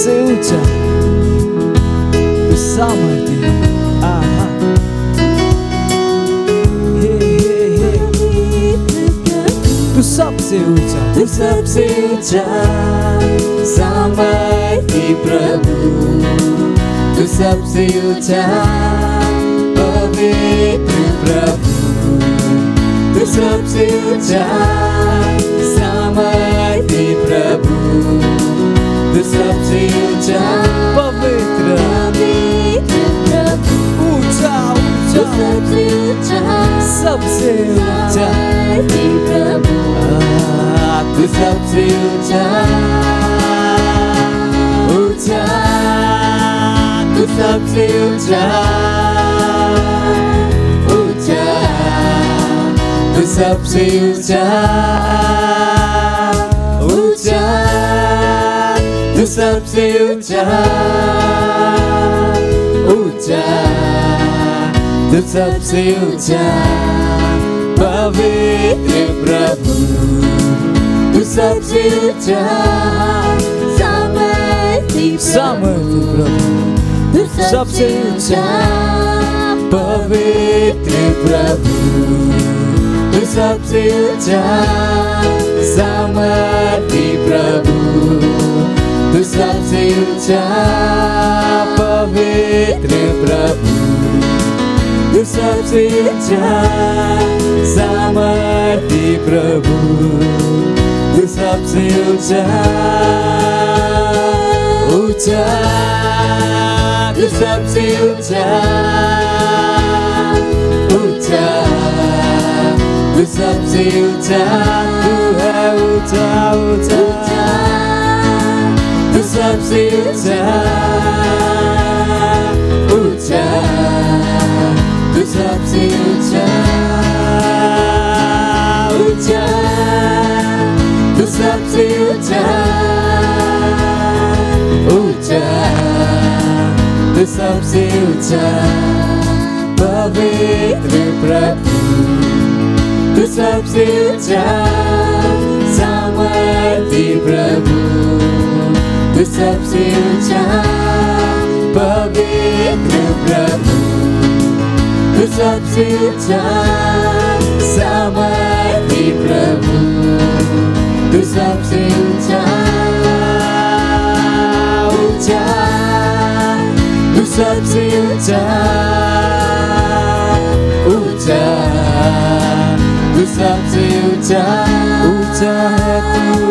सबसे ऊंचा तू सामर्थ्य आहा हे तू सबसे ऊंचा सामर्थ्य प्रभु तू सबसे ऊंचा पवित्र प्रभु तू सबसे ऊंचा सामर्थ्य प्रभु तू सबसे ऊंचा पवित्र प्रभु ऊंचा तू ऊंचा सबसे ऊंचा सबसे ऊंचा प्रभु तू सबसे ऊंचा ऊंचा तू सबसे ऊंचा ऊंचा तू सबसे ऊंचा ऊंचा तू सबसे ऊंचा ऊंचा तू सबसे ऊंचा पवित्र प्रभु तू सबसे ऊंचा सामर्थ्य प्रभु तू सबसे ऊंचा पवित्र प्रभु तू सबसे ऊंचा सामर्थ्य प्रभु तू सबसे ऊंचा पवित्र प्रभु तू सबसे ऊंचा सामर्थ्य प्रभु तू सबसे ऊंचा ऊंचा तू सबसे ऊंचा ऊंचा तू सबसे ऊंचा तू है ऊंचा ऊंचा तू सबसे ऊंचा ऊंचा तू सबसे ऊंचा ऊंचा तू सबसे ऊंचा ऊंचा तू सबसे ऊंचा पवित्र प्रभु तू सबसे ऊंचा सामर्थ्य प्रभु तू सबसे ऊंचा पवित्र प्रभु तू सबसे ऊंचा सामर्थ्य प्रभु तू सबसे ऊंचा ऊंचा तू सबसे ऊंचा ऊंचा तू सबसे ऊंचा ऊंचा है तू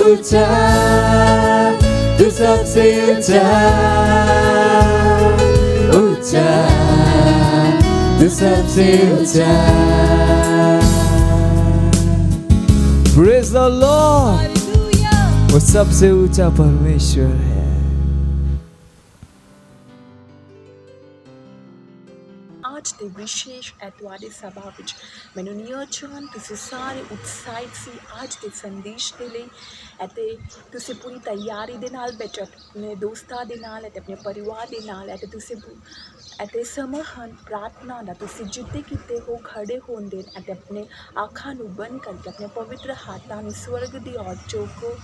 ऊंचा तू सबसे ऊंचा ऊंचा तू सबसे ऊंचा प्रेज द लॉर्ड वो सबसे ऊंचा परमेश्वर है। आज ਦੇ ਵਿਸ਼ੇਸ਼ ਐਤਵਾਰੀ ਸਭਾ ਵਿੱਚ ਮੈਨੂੰ ਨਿਯੋਜਨ ਤੁਸੀਂ ਸਾਰੇ ਉਤਸ਼ਾਹਿਤ ਸੀ ਅੱਜ ਦੇ ਸੰਦੇਸ਼ ਦੇ ਲਈ ਅਤੇ ਤੁਸੀਂ ਪੂਰੀ ਤਿਆਰੀ ਦੇ ਨਾਲ ਬੈਠੇ ਆਪਣੇ ਦੋਸਤਾਂ ਦੇ ਨਾਲ ਅਤੇ ਆਪਣੇ ਪਰਿਵਾਰ ਦੇ ਨਾਲ ਅਤੇ ਤੁਸੀਂ ਅਤੇ ਸਮੂਹਨ ਪ੍ਰਾਰਥਨਾ ਦਾ ਤੁਸੀਂ ਜਿੱਤੇ ਕਿਤੇ ਹੋ ਖੜੇ ਹੁੰਦੇ ਅਤੇ ਆਪਣੇ ਅੱਖਾਂ ਨੂੰ ਬੰਦ ਕਰਕੇ ਆਪਣੇ ਪਵਿੱਤਰ ਹੱਥਾਂ ਨੂੰ ਸਵਰਗ ਦੀ ਔਰ ਚੁੱਕੋ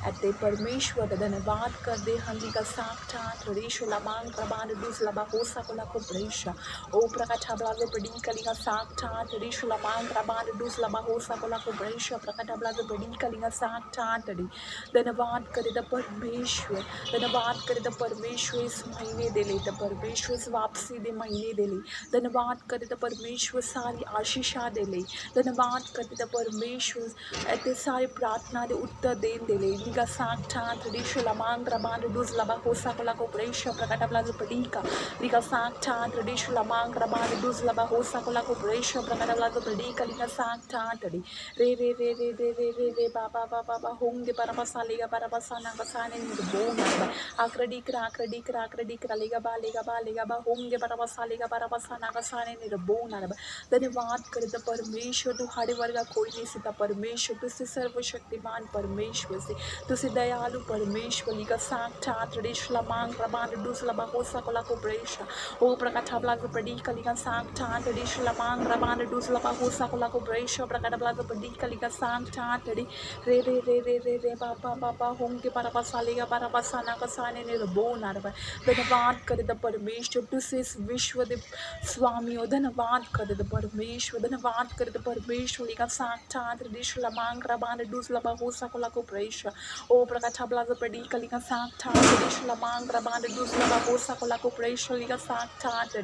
ਅਤੇ ਪਰਮੇਸ਼ਵਰ ਦਾ ਧੰਨਵਾਦ ਕਰਦੇ ਹਨ ਜੀ ਦਾ ਸਾਖਾਤ ਰੇਸ਼ੋ ਲਮਾਂਗ ਪ੍ਰਬਾਨ ਦੂਸ ਲਬਾ ਹੋ ਸਕਲਾ ਕੋ ਪ੍ਰੇਸ਼ਾ ਉਹ ਪ੍ਰਕਾਸ਼ਾਬਲਾਜ਼ੇ ਪੜੀਕਾ ਲਿਗਾ ਸਾਖਾਤ ਰੇਸ਼ੋ ਲਮਾਂਗ ਪ੍ਰਬਾਨ ਦੂਸ ਲਬਾ ਹੋ ਸਕਲਾ ਕੋ ਪ੍ਰੇਸ਼ਾ ਪ੍ਰਕਾਸ਼ਾਬਲਾਜ਼ੇ ਪੜੀਕਾ ਲਿਗਾ ਸਾਖਾਤ ਰੀ ਧੰਨਵਾਦ ਕਰੇ ਦਾ ਪਰਮੇਸ਼ਵਰ ਧੰਨਵਾਦ ਕਰੇ ਦਾ ਪਰਮੇਸ਼ਵਰ ਇਸ ਮਹੀਨੇ ਦੇ ਲਈ ਤਾਂ ਪਰਮੇਸ਼ਵਰ ਇਸ ਵਾਪਸੀ ਦੇ ਮਹੀਨੇ ਦੇ ਲਈ ਧੰਨਵਾਦ ਕਰੇ ਦਾ ਪਰਮੇਸ਼ਵਰ ਸਾਰੀ ਆਸ਼ੀਸ਼ਾਂ ਦੇ ਲਈ ਧੰਨਵਾਦ ਕਰੇ ਦਾ ਪਰਮੇਸ਼ਵਰ ਅਤੇ ਸਾਰੇ ਪ੍ਰਾਰਥਨਾ ਦੇ ਉੱਤਰ ਦੇਣ ਦੇ ਲਈ ਲਿਗਾ ਸਾਖਾਤ ਰੇਸ਼ੋ ਲਮਾਂਗ ਪ੍ਰਬਾਨ ਦੂਸ ਲਬਾ ਹੋ ਸਕਲਾ ਕੋ ਪ੍ਰੇਸ਼ਾ ਪ੍ਰਕਾਸ਼ਾਬਲਾਜ਼ੇ ਪੜੀਕਾ ਲਿਗਾ ਸਾਖਾਤ ਰੇਸ਼ੋ ਲਮਾਂਗ ਪ੍ਰਬਾਨ ਦੂਸ ਲਬਾ ਹੋ ਸਕਲਾ ਕੋ ਪ੍ਰੇਸ਼ਾ ਪ੍ਰਕਾਸ਼ਾਬਲਾਜ਼ੇ ਪੜੀਕਾ ਲਿਗਾ ਸਾਖਾਤ ਰੀ ਰੇ ਰੇ ਰੇ ਰੇ ਰੇ ਰੇ ਰੇ ਰੇ ਬਾਬਾ ਬਾਬਾ ਬਾਬਾ ਹੋਂਗੇ parabasa liga parabasa nakasane ni bona ba akradikra liga ba होंगे परमसा लेगा परमसा नागसाने ने बोना रब धन्यवाद करे तो परमेश्वर तू हरे वर्गा कोई नहीं सीता परमेश्वर तू से सर्वशक्तिमान परमेश्वर से तू से दयालु परमेश्वर लिगा साक्षात ऋषला मांग प्रमाण दूसला बहोसा कोला को प्रेशा ओ प्रकाठाबला को प्रडी kalikan sang tan tadi shalamang rabana dus lapa husa kula ko braisha prakada plaza padi kalika sang tan tadi re papa hong ke para pasalega para pasana kasane ne bo narva धन्यवाद करे the परमेश्वर to सिस विश्व दे स्वामी ओ धन्यवाद करे the परमेश्वर धन्यवाद करे the परमेश्वर लिखा साक्षात ऋष लमांग रबान डूस लबा हो सकोला को प्रेश ओ प्रकाश ब्लाज पड़ी कलिका साक्षात ऋष लमांग रबान डूस लबा हो सकोला को प्रेश लिखा साक्षात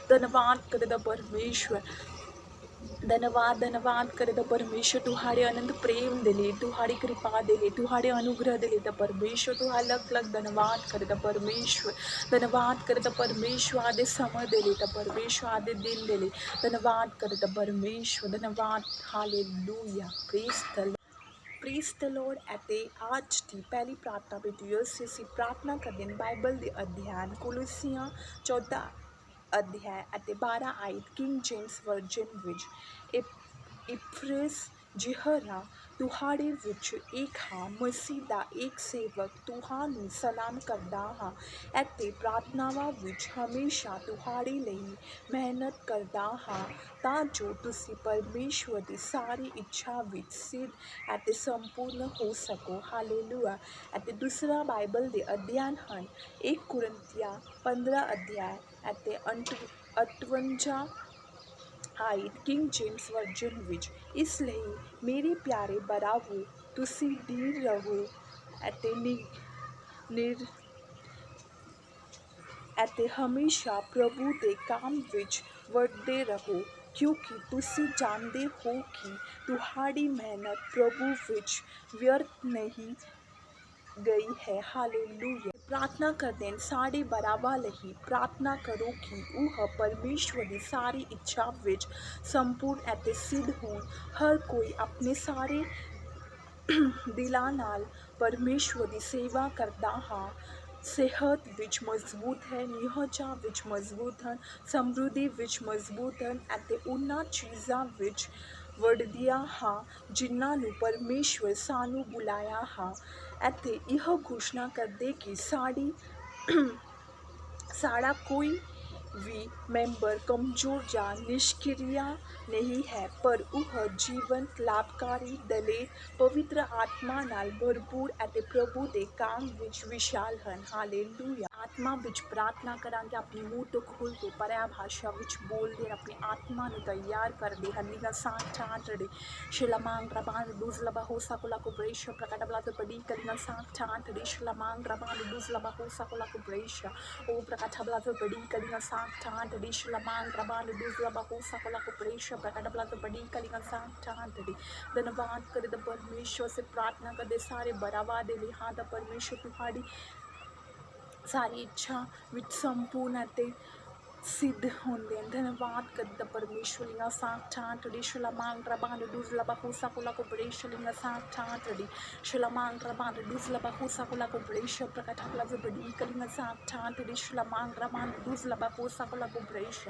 धन्यवाद करे द परमेश्वर धन्यवाद करे द परमेश्वर तुहाड़े अनंत प्रेम दिले तुहाड़ी कृपा दिले तुहाड़े अनुग्रह दिले द परमेश्वर तुहा लग धन्यवाद करे द परमेश्वर धन्यवाद करे द परमेश्वर आदे समय दिले द परमेश्वर आदे दिन दिले धन्यवाद करे द परमेश्वर धन्यवाद हालेलुया प्रेज़ द लॉर्ड ਅਤੇ आज ਦੀ पहली प्रार्थना ਵਿੱਚ ਯੂਐਸਸੀ ਅਸੀਂ प्रार्थना ਕਰਦੇ ਹਾਂ ਬਾਈਬਲ ਦੇ ਅਧਿਐਨ ਕੋਲੋਸੀਆਂ 14 अध्याय ਅਤੇ 12 आयत किंग जेम्स वर्जन ਵਿੱਚ ਇਪਫਰਸ ਜਿਹੜਾ ਤੁਹਾਡੇ ਵਿੱਚ ਇੱਕ ਹਾਂ ਮਸੀਹ ਦਾ ਇੱਕ ਸੇਵਕ ਤੁਹਾਨੂੰ ਸਲਾਮ ਕਰਦਾ ਹਾਂ ਅਤੇ ਪ੍ਰਾਰਥਨਾਵਾਂ ਵਿੱਚ ਹਮੇਸ਼ਾ ਤੁਹਾਡੇ ਲਈ ਮਿਹਨਤ ਕਰਦਾ ਹਾਂ ਤਾਂ ਜੋ ਤੁਸੀਂ ਪਰਮੇਸ਼ਵਰ ਦੀ ਸਾਰੀ ਇੱਛਾ ਵਿੱਚ ਸਿੱਧ ਅਤੇ ਸੰਪੂਰਨ ਹੋ ਸਕੋ ਹਾਲੇਲੂਇਆ ਅਤੇ ਦੂਸਰਾ ਬਾਈਬਲ ਦੇ ਅਧਿਐਨ ਹਨ 1 ਕੁਰਿੰਥੀਆਂ 15 ਅਧਿਆਇ ਅਤੇ 58 ਆਇਤ ਕਿੰਗ ਜੇਮਸ ਵਰਜਨ ਵਿੱਚ ਇਸ ਲਈ ਮੇਰੇ ਪਿਆਰੇ ਭਰਾਵੋ ਤੁਸੀਂ ਢੀਠ ਰਹੋ ਅਤੇ ਅਤੇ ਹਮੇਸ਼ਾ ਪ੍ਰਭੂ ਦੇ ਕੰਮ ਵਿੱਚ ਵਰਤਦੇ ਰਹੋ ਕਿਉਂਕਿ ਤੁਸੀਂ ਜਾਣਦੇ ਹੋ ਕਿ ਤੁਹਾਡੀ ਮਿਹਨਤ ਪ੍ਰਭੂ ਵਿੱਚ ਵਿਅਰਥ ਨਹੀਂ गई है हालेलुया प्रार्थना करते साढ़े बराबर लही प्रार्थना करो कि वह परमेश्वर की सारी इच्छा विच संपूर्ण ਅਤੇ सिद्ध हों हर कोई अपने सारे दिलां नाल परमेश्वर की सेवा करता हाँ सेहत विच मजबूत है निहजा विच मजबूत हैं समृद्धि विच मजबूत हैं ਅਤੇ उन्हां चीज़ां विच ਵੜਦੀਆਂ ਹਾਂ ਜਿਨ੍ਹਾਂ ਨੂੰ ਪਰਮੇਸ਼ਵਰ ਸਾਨੂੰ ਬੁਲਾਇਆ ਹਾਂ ਅਤੇ ਇਹ ਘੋਸ਼ਣਾ ਕਰਦੇ ਕਿ ਸਾਡਾ ਕੋਈ ਵੀ ਮੈਂਬਰ ਕਮਜ਼ੋਰ ਜਾਂ ਨਿਸ਼ਕਿਰਿਆ ਨਹੀਂ ਹੈ ਪਰ ਉਹ ਜੀਵੰਤ ਲਾਭਕਾਰੀ ਦਲੇਰ ਪਵਿੱਤਰ ਆਤਮਾ ਨਾਲ ਭਰਪੂਰ ਅਤੇ ਪ੍ਰਭੂ ਦੇ ਕੰਮ ਵਿੱਚ ਵਿਸ਼ਾਲ ਹਨ ਹਾਲੇਲੂਇਆ ਆਤਮਾ ਵਿੱਚ ਪ੍ਰਾਰਥਨਾ ਕਰਾਂਗੇ ਆਪਣੇ ਮੂੰਹ ਤੋਂ ਖੋਲ੍ਹ ਕੇ ਪਰਿਆ ਭਾਸ਼ਾ ਵਿੱਚ ਬੋਲਦੇ ਆਪਣੀ ਆਤਮਾ ਨੂੰ ਤਿਆਰ ਕਰਦੇ ਹਨ ਨਿਗਾ ਸਾਂਠਾਂਟੜੇ ਸ਼ਿਲਾਮਾਂਗ ਰਬਾਨ ਦੂਸ ਲਬਾ ਹੋ ਸਕੋਲਾ ਕੋ ਬ੍ਰੇਸ਼ਾ ਪ੍ਰਕਟ ਬਲਾ ਤੋਂ ਪੜੀ ਕਰੀਨਾ ਸਾਂਠਾਂਟੜੇ ਸ਼ਿਲਾਮਾਂਗ ਰਬਾਨ ਦੂਸ ਲਬਾ ਹੋ ਸਕੋਲਾ ਕੋ ਬ੍ਰੇਸ਼ਾ ਉਹ ਪ੍ਰਕਟ ਬਲਾ ਤੋਂ ਪੜੀ ਕਰੀਨਾ ਸਾਂਠਾਂਟੜੇ ਸ਼ਿਲਾਮਾਂਗ ਰਬਾਨ ਦੂਸ ਲਬਾ ਹੋ ਸਕੋਲਾ ਕੋ ਬ੍ਰੇਸ਼ਾ प्रकट बला तो बड़ी कलियां साँठे धन्यवाद करे द परमेश्वर से प्रार्थना करते सारे बराबर दे लिए हाँ द परमेश्वर तुम्हारी सारी इच्छा विच संपूर्ण सिद्ध होंगे धन्यवाद करदा परमेश्वरिया साक्षातड़ी शलमांग रबान दूसला बहुसा कुला को बड़ेश लिंगा साक्षातड़ी शलमांग रबान दूसला बहुसा कुला को बड़ेश प्रकट हला जो बड़ी कलिंगा साक्षातड़ी शलमांग रबान दूसला बहुसा कुला को बड़ेश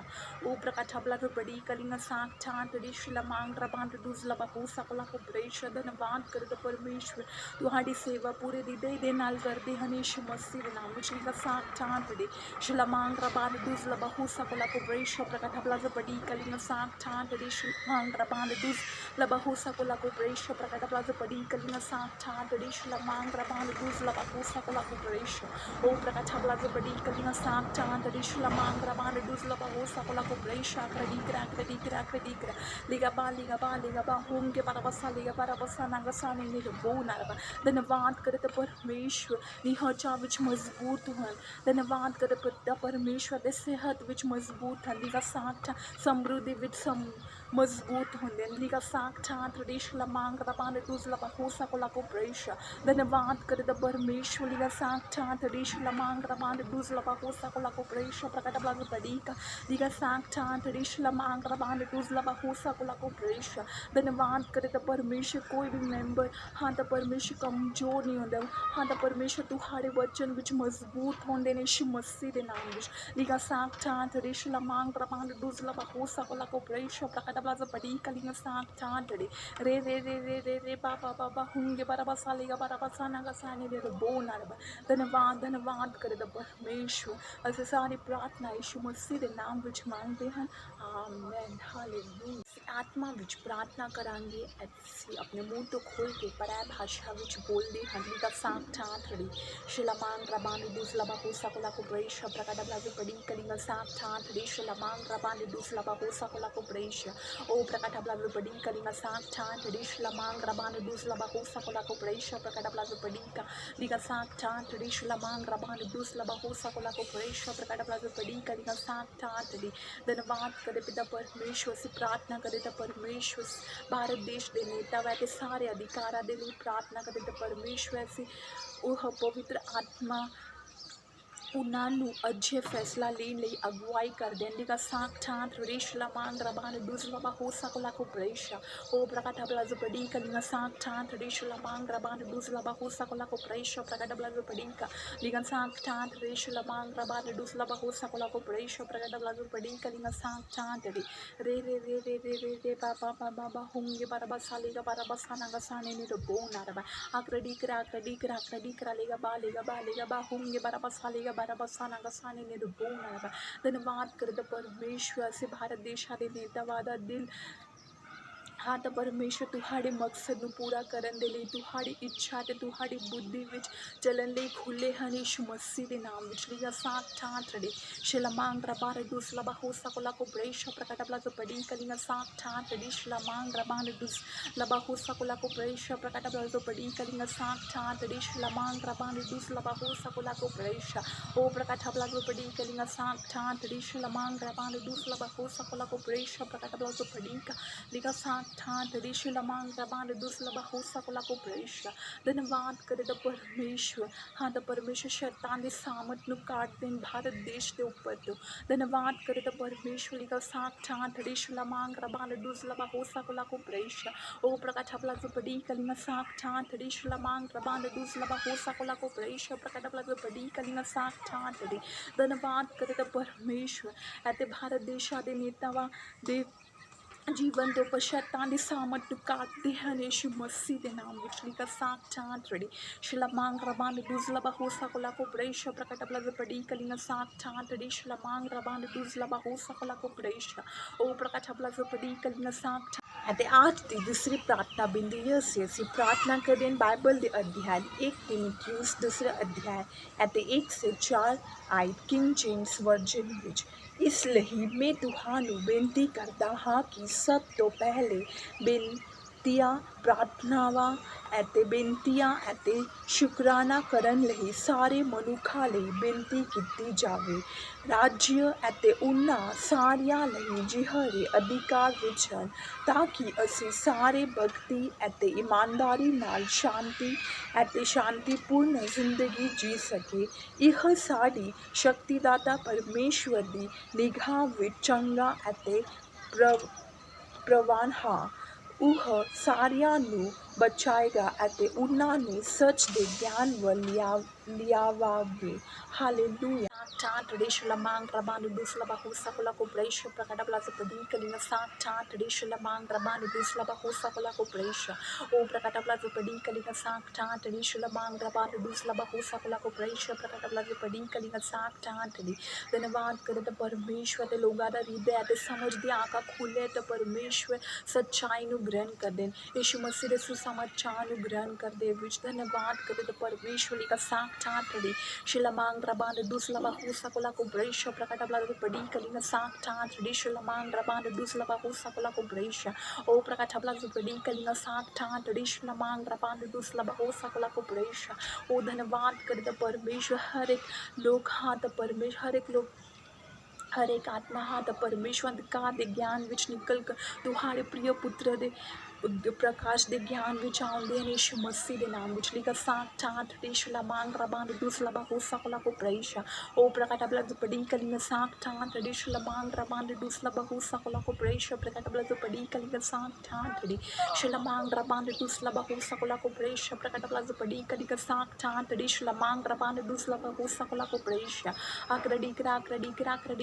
ओ प्रकट हला जो बड़ी कलिंगा साक्षातड़ी शलमांग रबान दूसला बहुसा कुला को बड़ेश धन्यवाद करदा परमेश्वर तुहाड़ी सेवा पूरे दिदे दे नाल करदे हन यीशु मसीह दे नाम विच लिंगा साक्षातड़ी शलमांग रबान दूसला Sakula Cooperation, Prakataplaza Padi, Kalina Sank, Tan, Tradition, Raban, Dus, Labahu Sakula Cooperation, Prakataplaza Padi, Kalina Sank, Tan, Tradition, Lamang, Raban, Dus, Labahu Sakula Cooperation, O Prakataplaza Padi, Kalina Sank, Tan, Tradition, Lamang, Raban, Dus, Labahu Sakula Cooperation, Kradikra, Ligaba, Home, Parabasa, Ligaparabasa, Nagasani, Nigabona, धन्यवाद करे तो परमेश्वर निहचा विच मजबूत हन धन्यवाद करे तो परमेश्वर दे सेहत विच मजबूत हन लीगा साठ समृद्धि विच मजबूत होंगे लीगा साठ ट्रेडिश लमांग रबान दूसला बहुसा को लाको प्रेश धन्यवाद करे तो परमेश्वर लीगा साठ ट्रेडिश लमांग रबान दूसला बहुसा को लाको प्रेश प्रकट ब्लाग पड़ीका लीगा साठ ट्रेडिश लमांग रबान दूसला बहुसा को लाको प्रेश धन्यवाद करे तो परमेश्वर कोई भी मेंबर हाँ तो परमेश्वर कमजोर नहीं होंगे हाँ तो परमेश्वर तुहाड़े वचन विच मजबूत होंगे ने यीशु मसीह दे नाम विच लीगा साठ ਠਾਂ ਤੜੀ ਸ਼ਲਮਾਂਗ ਰਬਾਂਡ ਦੂਸਲਾ ਬਹੂਸਾ ਕੋਲਾ ਕੋ ਪ੍ਰੇਸ਼ੋ ਪ੍ਰਕਟ ਬਲਾਜ਼ ਪੜੀ ਕਲਿੰਗ ਸਾਕ ਠਾਂ ਤੜੀ ਰੇ ਰੇ ਰੇ ਰੇ ਰੇ ਰੇ ਬਾਬਾ ਬਾਬਾ ਹੁੰਗੇ ਬਰਬਾ ਸਾਲੀਗਾ ਬਰਬਾ ਸਾਨਾਗਾ ਸਾਨੀ ਦੇ ਬੋ ਨਰਬ ਧੰਨਵਾਦ ਧੰਨਵਾਦ ਕਰਦਾ ਪਰਮੇਸ਼ਵਰ। ਅਸੀਂ ਸਾਰੀ ਪ੍ਰਾਰਥਨਾ ਯਿਸੂ ਮਸੀਹ ਦੇ ਨਾਮ ਵਿੱਚ ਮੰਗਦੇ ਹਾਂ, ਆਮੇਨ, ਹਾਲੇਲੂਇਆ। ਆਤਮਾ ਵਿੱਚ ਪ੍ਰਾਰਥਨਾ ਕਰਾਂਗੇ, ਅਸੀਂ ਆਪਣੇ ਮੂੰਹ ਤੋਂ ਖੋਲ੍ਹ ਕੇ ਪਰਾਇ ਭਾਸ਼ਾ ਵਿੱਚ ਬੋਲਦੇ ਹਾਂ। ਲਿਖਾ ਸਾਕ ਠਾਂ ਤੜੀ ਸ਼ਲਮਾਂਗ ਰਬਾਂਡ ਦੂਸਲਾ ਬਹੂਸਾ ਕੋਲਾ ਕੋ ਪ੍ਰੇਸ਼ੋ ਪ੍ਰਕਟ ਬਲਾਜ਼ ਪੜੀ ਕਲਿੰਗ ਸਾਕ ਠਾਂ ਤੜੀ ਸ਼ਲਮਾਂਗ ਰਬਾਂਡ ਦੂਸਲਾ ਬਹੂਸਾ ਕੋਲਾ ਕੋ ਪ੍ਰੇਸ਼ੋ ਉਹ ਪ੍ਰਕਟ ਬਲਾਜ਼ ਪੜੀ ਕਲਿੰਗ ਸਾਕ ਠਾਂ ਤੜੀ ਸ਼ਲਮਾਂਗ ਰਬਾਂਡ ਦੂਸਲਾ ਬਹੂਸਾ ਕੋਲਾ ਕੋ ਪ੍ਰੇਸ਼ੋ ਪ੍ਰਕਟ ਬਲਾਜ਼ ਪੜੀ ਲਿਖਾ ਸਾਕ ਠਾਂ ਤੜੀ ਸ਼ਲਮਾਂਗ ਰਬਾਂਡ ਦੂਸਲਾ ਬਹੂਸਾ ਕੋਲਾ ਕੋ ਪ੍ਰੇਸ਼ੋ ਪ੍ਰਕਟ ਬਲਾਜ਼ ਪੜੀ ਕਲਿੰਗ ਸਾਕ ਠਾਂ ਤੜੀ। ਧੰਨਵਾਦ ਕਰੇ ਪਿਤਾ ਪਰਮੇਸ਼ਵਰ। ਅਸੀਂ ਪ੍ਰਾਰਥਨਾ ਕਰੇ ਤਾਂ ਪਰਮੇਸ਼ਵਰ ਭਾਰਤ ਦੇਸ਼ ਦੇ ਨੇਤਾ ਵਾ ਤੇ ਸਾਰੇ ਅਧਿਕਾਰਾਂ ਦੇ ਲਈ ਪ੍ਰਾਰਥਨਾ ਕਰੇ ਤਾਂ ਪਰਮੇਸ਼ਵਰ ਅਸੀਂ ਉਹ ਪਵਿੱਤਰ ਆਤਮਾ ਉਹਨਾਂ ਨੂੰ ਅੱਛੇ ਫੈਸਲਾ ਲੈਣ ਲਈ ਅਗਵਾਈ ਕਰਦੇ ਹਨ। ਲਿਖਾ ਸਾਕ ਠਾਂ ਤੜੀ ਸ਼ਲਮਾਂਗ ਰਬਾਂਡ ਦੂਸਲਾ ਬਹੂਸਾ ਕੋਲਾ ਕੋ ਪ੍ਰੇਸ਼ਾ ਉਹ ਪ੍ਰਕਟ ਬਲਾਜ਼ ਪੜੀ ਕਲਿੰਗ ਸਾਕ ਠਾਂ ਤੜੀ ਸ਼ਲਮਾਂਗ ਰਬਾਂਡ ਦੂਸਲਾ ਬਹੂਸਾ ਕੋਲਾ ਕੋ ਪ੍ਰੇਸ਼ਾ ਪ੍ਰਕਟ ਬਲਾਜ਼ ਪੜੀ ਲਿਖਾ ਸਾਕ ਠਾਂ ਤੜੀ ਸ਼ਲਮਾਂਗ ਰਬਾਂਡ ਦੂਸਲਾ ਬਹੂਸਾ ਕੋਲਾ ਕੋ ਪ੍ਰੇਸ਼ਾ ਪ੍ਰਕਟ ਬਲਾਜ਼ ਪੜੀ ਕਲਿੰਗ ਸਾਕ ਠਾਂ ਤੜੀ ਰੇ ਰੇ ਰੇ ਰੇ ਰੇ ਰੇ ਰੇ ਬਾਬਾ ਬਾਬਾ ਹੁੰਗੇ ਬਰਬਾ ਸਾਲੀਗਾ ਬਰਬਾ ਸਾਨਾਗਾ ਸਾਨੀ ਨੇ ਬੋ ਨਰਬ ਆਕਰਡੀ ਕਰਾ ਲੇਗਾ ਬਾ ਹੁੰਗੇ ਬਰਬਾ ਸਾਲੀਗਾ ਬਰਬਾ ਸਾਨਾਗਾ ਸਾਨੀ ਨੇ ਬੋ ਨਰਬ। ਧੰਨਵਾਦ ਕਰਦਾ ਪਰਮੇਸ਼ਵਰ। ਅਸੀਂ ਭਾਰਤ ਦੇਸ਼ਾਂ ਦੇ ਨੇਤਾਵਾਂ ਦਾ ਦਿਲ ਹਾਂ ਤਾਂ ਪਰਮੇਸ਼ਵਰ ਤੁਹਾਡੇ ਮਕਸਦ ਨੂੰ ਪੂਰਾ ਕਰਨ ਦੇ ਲਈ ਤੁਹਾਡੀ ਇੱਛਾ ਅਤੇ ਤੁਹਾਡੀ ਬੁੱਧੀ ਵਿੱਚ ਚੱਲਣ ਲਈ ਖੁੱਲ੍ਹੇ ਹਨ ਯਿਸੂ ਮਸੀਹ ਦੇ ਨਾਮ ਵਿੱਚ। ਲਿਖਾ ਸਾਕ ਠਾਂ ਤੜੀ ਸ਼ਲਮਾਂਗ ਰਬਾਂਡ ਦੂਸਲਾ ਬਹੂਸਾ ਕੋਲਾ ਕੋ ਪ੍ਰੇਸ਼ੋ ਪ੍ਰਕਟ ਬਲਾਜ਼ ਪੜੀ ਕਲਿੰਗ ਸਾਕ ਠਾਂ ਤੜੀ ਸ਼ਲਮਾਂਗ ਰਬਾਂਡ ਦੂਸਲਾ ਬਹੂਸਾ ਕੋਲਾ ਕੋ ਪ੍ਰੇਸ਼ੋ ਪ੍ਰਕਟ ਬਲਾਜ਼ ਪੜੀ ਕਲਿੰਗ ਸਾਕ ਠਾਂ ਤੜੀ ਸ਼ਲਮਾਂਗ ਰਬਾਂਡ ਦੂਸਲਾ ਬਹੂਸਾ ਕੋਲਾ ਕੋ ਪ੍ਰੇਸ਼ਾ ਉਹ ਪ੍ਰਕਟ ਬਲਾਜ਼ ਪੜੀ ਕਲਿੰਗ ਸਾਕ ਠਾਂ ਤੜੀ ਸ਼ਲਮਾਂਗ ਰਬਾਂਡ ਦੂਸਲਾ ਬਹੂਸਾ ਕੋਲਾ ਕੋ ਪ੍ਰੇਸ਼ੋ ਪ੍ਰਕਟ ਬਲਾਜ਼ ਪੜੀ ਲਿਖਾ ਸਾਕ ਠਾਂ ਤੜੀ ਸ਼ਲਮਾਂਗ ਰਬਾਂਡ ਦੂਸਲਾ ਬਹੂਸਾ ਕੋਲਾ ਕੋ ਪ੍ਰੇਸ਼ਾ। ਧੰਨਵਾਦ ਕਰੇ ਤਾਂ ਪਰਮੇਸ਼ਵਰ। ਹਾਂ ਤਾਂ ਪਰਮੇਸ਼ਵਰ ਸ਼ੈਤਾਨ ਦੀ ਸਾਮਤ ਨੂੰ ਕਾਟ ਦੇਣ ਭਾਰਤ ਦੇਸ਼ ਦੇ ਉੱਪਰ ਤੋਂ। ਧੰਨਵਾਦ ਕਰੇ ਤਾਂ ਪਰਮੇਸ਼ਵਰ। ਲਿਖਾ ਸਾਕ ਠਾਂ ਤੜੀ ਸ਼ਲਮਾਂਗ ਰਬਾਂਡ ਦੂਸਲਾ ਬਹੂਸਾ ਕੋਲਾ ਕੋ ਪ੍ਰੇਸ਼ਾ ਉਹ ਪ੍ਰਕਟ ਬਲਾਜ਼ ਪੜੀ ਕਲਿੰਗ ਸਾਕ ਠਾਂ ਤੜੀ ਸ਼ਲਮਾਂਗ ਰਬਾਂਡ ਦੂਸਲਾ ਬਹੂਸਾ ਕੋਲਾ ਕੋ ਪ੍ਰੇਸ਼ਾ ਪ੍ਰਕਟ ਬਲਾਜ਼ ਪੜੀ ਕਲਿੰਗ ਸਾਕ ਠਾਂ ਤੜੀ। ਧੰਨਵਾਦ ਕਰੇ ਤਾਂ ਪਰਮੇਸ਼ਵਰ। ਅਤੇ ਭਾਰਤ ਦੇਸ਼ਾਂ ਦੇ ਨੇਤਾਵਾਂ ਦੇ ਜੀਵਨ ਦੇ ਉੱਪਰ ਸ਼ੈਤਾਨ ਦੀ ਸਾਮਤ ਨੂੰ ਕਾਟਦੇ ਹਨ ਯਿਸੂ ਮਸੀਹ ਦੇ ਨਾਮ ਵਿੱਚ। ਲਿਖਾ ਸਾਕ ਠਾਂ ਤੜੀ ਸ਼ਲਮਾਂਗ ਰਬਾਂਡ ਦੂਸਲਾ ਬਹੂਸਾ ਕੋਲਾ ਕੋ ਪ੍ਰੇਸ਼ਾ ਪ੍ਰਕਟ ਬਲਾਜ਼ ਪੜੀ ਕਲਿੰਗ ਸਾਕ ਠਾਂ ਤੜੀ ਸ਼ਲਮਾਂਗ ਰਬਾਂਡ ਦੂਸਲਾ ਬਹੂਸਾ ਕੋਲਾ ਕੋ ਪ੍ਰੇਸ਼ਾ ਉਹ ਪ੍ਰਕਟ ਬਲਾਜ਼ ਪੜੀ ਕਲਿੰਗ ਸਾਕ ਠਾਂ। ਅਤੇ ਅੱਜ ਦੀ ਦੂਸਰੀ ਪ੍ਰਾਰਥਨਾ ਬਿੰਦੂ ਇਹ ਸੀ, ਅਸੀਂ ਪ੍ਰਾਰਥਨਾ ਕਰਦੇ ਹਾਂ ਬਾਈਬਲ ਦੇ ਅਧਿਆਇ 1 ਤਿਮੋਥਿਉਸ ਦੂਸਰਾ ਅਧਿਆਇ ਅਤੇ 1 ਸੇ 4 ਆਇਤ ਕਿੰਗ ਜੇਮਸ ਵਰਜਨ ਵਿੱਚ। ਇਸ ਲਈ ਮੈਂ ਤੁਹਾਨੂੰ ਬੇਨਤੀ ਕਰਦਾ ਹਾਂ ਕਿ ਸਭ ਤੋਂ ਪਹਿਲੇ ਬੇਨਤੀਆਂ ਪ੍ਰਾਰਥਨਾਵਾਂ ਅਤੇ ਬੇਨਤੀਆਂ ਅਤੇ ਸ਼ੁਕਰਾਨਾ ਕਰਨ ਲਈ ਸਾਰੇ ਮਨੁੱਖਾਂ ਲਈ ਬੇਨਤੀ ਕੀਤੀ ਜਾਵੇ। ਰਾਜ්य ਅਤੇ ਉਹਨਾਂ ਸਾਰਿਆਂ ਲਈ ਜਿਹੜੇ ਅਧਿਕਾਰ ਵਿੱਚ ਹਨ, ਤਾਂ ਕਿ ਅਸੀਂ ਸਾਰੇ ਭਗਤੀ ਅਤੇ ਇਮਾਨਦਾਰੀ ਨਾਲ ਸ਼ਾਂਤੀ ਅਤੇ ਸ਼ਾਂਤੀਪੂਰਨ ਜ਼ਿੰਦਗੀ ਜੀ ਸਕੀਏ। ਇਹ ਸਾਡੀ ਸ਼ਕਤੀਦਾਤਾ ਪਰਮੇਸ਼ਵਰ ਦੀ ਨਿਗਾਹ ਵਿੱਚ ਚੰਗਾ ਅਤੇ ਪ੍ਰਵਾਨ ਹਾਂ। ਉਹ ਸਾਰਿਆਂ ਨੂੰ ਬਚਾਏਗਾ ਅਤੇ ਉਹਨਾਂ ਨੂੰ ਸੱਚ ਦੇ ਗਿਆਨ ਵੱਲ ਲਿਆਵਾਂਗੇ। ਹਾਲੇਲੂਇਆ। ਠਾਂ ਤੜੀ ਸ਼ਲਮਾਂਗ ਰਬਾਂਡ ਦੂਸਲਾ ਬਹੂਸਾ ਕੋਲਾ ਕੋ ਪ੍ਰੇਸ਼ਾ ਪ੍ਰਕਟ ਬਲਾਜ਼ ਪੜੀ ਕਲਿੰਗ ਸਾਕ ਠਾਂ ਤੜੀ ਸ਼ਲਮਾਂਗ ਰਬਾਂਡ ਦੂਸਲਾ ਬਹੂਸਾ ਕੋਲਾ ਕੋ ਪ੍ਰੇਸ਼ਾ ਉਹ ਪ੍ਰਕਟ ਬਲਾਜ਼ ਪੜੀ ਕਲਿੰਗ ਸਾਕ ਠਾਂ ਤੜੀ ਸ਼ਲਮਾਂਗ ਰਬਾਂਡ ਦੂਸਲਾ ਬਹੂਸਾ ਕੋਲਾ ਕੋ ਪ੍ਰੇਸ਼ਾ ਪ੍ਰਕਟ ਬਲਾਜ਼ ਪੜੀ ਕਲਿੰਗ ਸਾਕ ਠਾਂ ਤੜੀ। ਧੰਨਵਾਦ ਕਰੇ ਤਾਂ ਪਰਮੇਸ਼ਵਰ ਤੇ ਲੋਕਾਂ ਦਾ ਹਿਰਦੇ ਅਤੇ ਸਮਝ ਦੀਆਂ ਅੱਖਾਂ ਖੁੱਲ੍ਹੇ ਤਾਂ ਪਰਮੇਸ਼ਵਰ ਸੱਚਾਈ ਨੂੰ ਗ੍ਰਹਿਣ ਕਰਦੇ ਨੇ, ਯਿਸੂ ਮਸੀਹ ਦੇ ਸੁਸਮਾਚਾਰ ਨੂੰ ਗ੍ਰਹਿਣ ਕਰਦੇ ਵਿੱਚ। ਧੰਨਵਾਦ ਕਰੇ ਤਾਂ ਪਰਮੇਸ਼ਵਰ। ਲਿਖਾ ਸਾਕ ਠਾਂ ਤੜੀ ਸ਼ਲਮਾਂਗ ਰਬਾਂਡ ਦੂਸਲਾ ਬਹੂਸਾ ਕੋਲਾ ਕੋ ਪ੍ਰੇਸ਼ਾ ਪ੍ਰਕਟ ਬਲਾਜ਼ ਪੜੀ ਕਲਿੰਗ ਸਾਕ ਠਾਂ ਤੜੀ ਸ਼ਲਮਾਂਗ ਰਬਾਂਡ ਦੂਸਲਾ ਬਹੂਸਾ ਕੋਲਾ ਕੋ ਪ੍ਰੇਸ਼ਾ ਉਹ ਪ੍ਰਕਟ ਬਲਾਜ਼ ਪੜੀ ਕਲਿੰਗ ਸਾਕ ਠਾਂ ਤੜੀ ਸ਼ਲਮਾਂਗ ਰਬਾਂਡ ਦੂਸਲਾ ਬਹੂਸਾ ਕੋਲਾ ਕੋ ਪ੍ਰੇਸ਼ਾ ਉਹ। ਧੰਨਵਾਦ ਕਰੇ ਤਾਂ ਪਰਮੇਸ਼ਵਰ। ਹਰ ਇੱਕ ਲੋਕ ਹਾਂ ਤਾਂ ਪਰਮੇਸ਼ਵਰ ਹਰ ਇੱਕ ਆਤਮਾ ਹਾਂ ਤਾਂ ਪਰਮੇਸ਼ਵਰ ਅੰਧਕਾਰ ਦੇ ਗਿਆਨ ਵਿੱਚ ਨਿਕਲ ਕਰ ਤੁਹਾਡੇ ਪ੍ਰਿਯ ਪੁੱਤਰ ਦੇ प्रकाश दे ज्ञान विच आउंदे हैं यीशु मसीह दे नाम विच लिखा साक्षात यीशु लमांग रबान दूसला बहु सकला को प्रेशा ओ प्रकट बलद पड़ी कलिंग साक्षात यीशु लमांग रबान दूसला बहु सकला को प्रेशा प्रकट बलद पड़ी कलिंग साक्षात यीशु लमांग रबान दूसला बहु सकला को प्रेशा प्रकट बलद पड़ी कलिंग साक्षात यीशु लमांग रबान दूसला बहु सकला को प्रेशा आक्रडी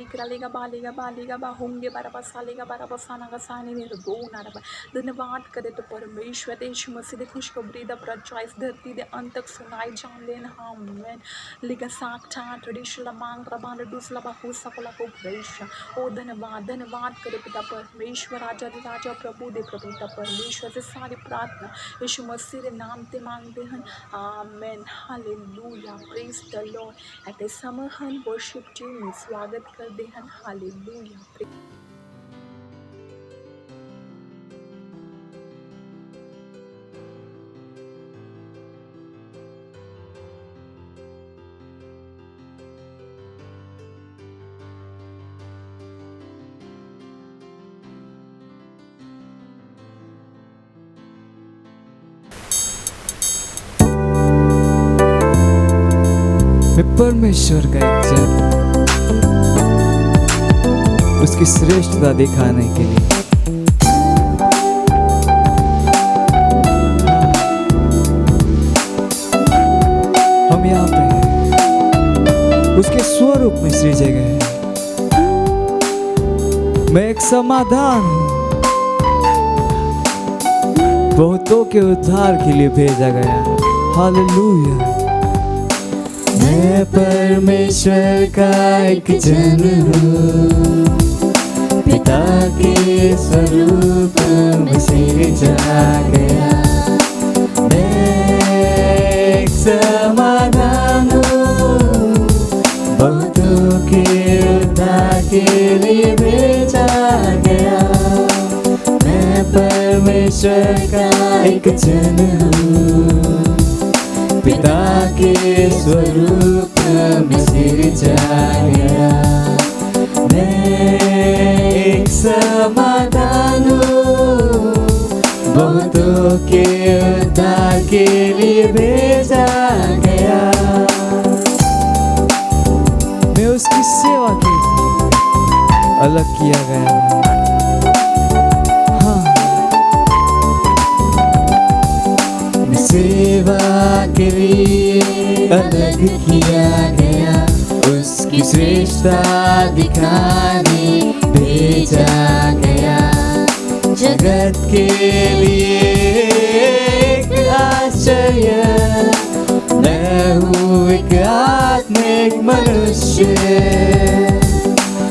करा लेगा बा होंगे बरबसा लेगा बरबसा नगा साने मेरे गो नारबा धन्यवाद करे तो परमेश्वर यीशु मसीह दे खुशखबरी दा प्रचार इस धरती दे अंत तक सुनाई जान लेन आमीन लिखा साक्षात यीशु लमांग रबान दूसला बहु सकला को प्रेशा ओ धन्यवाद करे पिता परमेश्वर राजा दे राजा प्रभु दे प्रभु पिता परमेश्वर से सारी प्रार्थना यीशु मसीह दे नाम ते मांगते हैं amen hallelujah praise the Lord at a समय हम वर्शिप टीम में स्वागत करते हैं हालेलुया परमेश्वर का एक जन उसकी श्रेष्ठता दिखाने के लिए हम यहाँ पे हैं उसके स्वरूप में सृजे गए हैं मैं एक समाधान बहुतों के उद्धार के लिए भेजा गया हालेलुया मैं परमेश्वर का एक जन हूँ पिता के स्वरूप में सृजा गया मैं एक समाधान हूँ बहुतों के उद्धार के लिए भेजा गया मैं परमेश्वर का एक जन हूँ पिता के स्वरूप में सृजा गया मैं एक समाधान हूँ बहुतों के उद्धार के लिए भेजा गया मैं उसकी सेवा के लिए अलग किया गया सेवा के लिए अलग किया गया उसकी श्रेष्ठता दिखाने भेजा गया जगत के लिए एक आश्चर्य मैं हूँ एक आत्मिक मनुष्य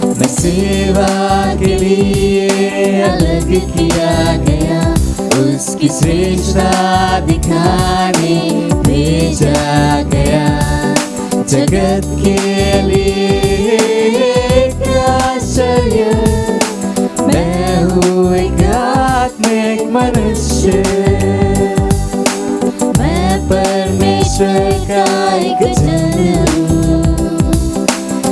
मैं सेवा के लिए अलग किया गया उसकी श्रेष्ठता दिखाने भेजा गया जगत के लिए एक आश्चर्य मैं हूँ एक आत्मिक मनुष्य मैं परमेश्वर का एक जन हूँ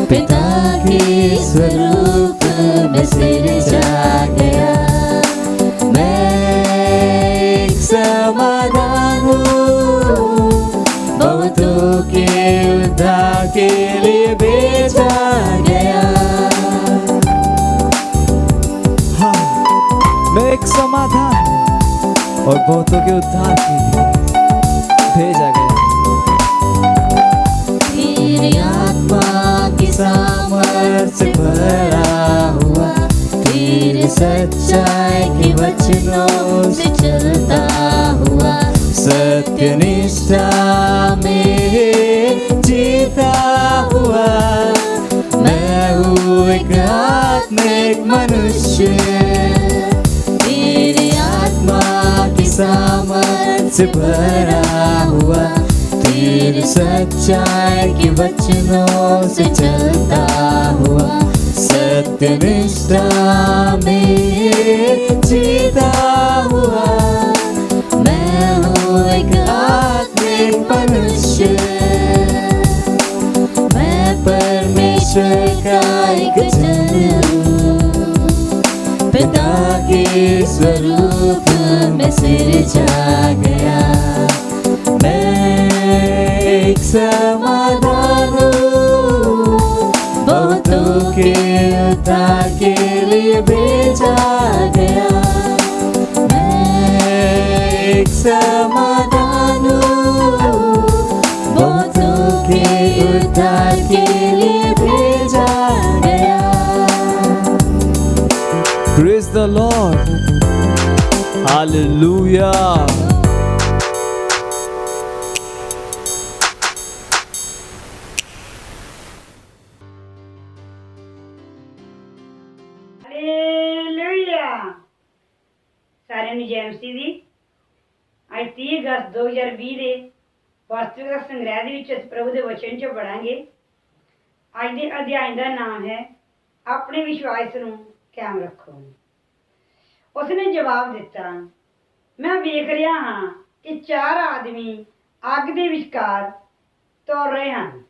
पिता के स्वरूप में सृजा गया समाधान हूँ बहुतों के उद्धार के लिए भेजा गया हाँ मैं एक समाधान और बहुतों के उद्धार के लिए भेजा गया तेरी आत्मा की सामर्थ्य भरा हुआ तेरे सच्चाई के वचनों से चलता हुआ सत्य निष्ठा में जीता हुआ मैं हूँ एक आत्मिक मनुष्य तेरी आत्मा की सामर्थ्य भरा हुआ तेरी सच्चाई के वचनों से चलता हुआ सत्य निष्ठा में जीता हुआ मैं हूँ एक आत्मिक मनुष्य मैं परमेश्वर का एक जन हूँ पिता के स्वरूप मैं सिरजा गया। मैं एक समाधान हूँ, बहुतों के उद्धार के लिए भेजा गया। मैं एक समाधान हूँ, बहुतों के उद्धार के लिए भेजा गया। Praise the Lord. Hallelujah. Hallelujah. ਸਾਰਿਆਂ ਨੂੰ ਜੈ ਮਸੀਹ ਦੀ। ਅੱਜ 30 ਅਗਸਤ 2020 ਦੇ ਵਾਸਤਵਿਕ ਸੰਗ੍ਰਹਿ ਦੇ ਵਿੱਚ ਅਸੀਂ ਪ੍ਰਭੂ ਦੇ ਵਚਨ 'ਚ ਪੜਾਂਗੇ। ਅੱਜ ਦੇ ਅਧਿਆਇ ਦਾ ਨਾਮ ਹੈ ਆਪਣੇ ਵਿਸ਼ਵਾਸ ਨੂੰ ਕਾਇਮ ਰੱਖੋ। ਉਸਨੇ ਜਵਾਬ ਦਿੱਤਾ, ਮੈਂ ਵੇਖ ਰਿਹਾ ਹਾਂ ਕਿ 4 ਆਦਮੀ ਅੱਗ ਦੇ ਵਿਚਕਾਰ ਤੁਰ ਰਹੇ ਹਨ,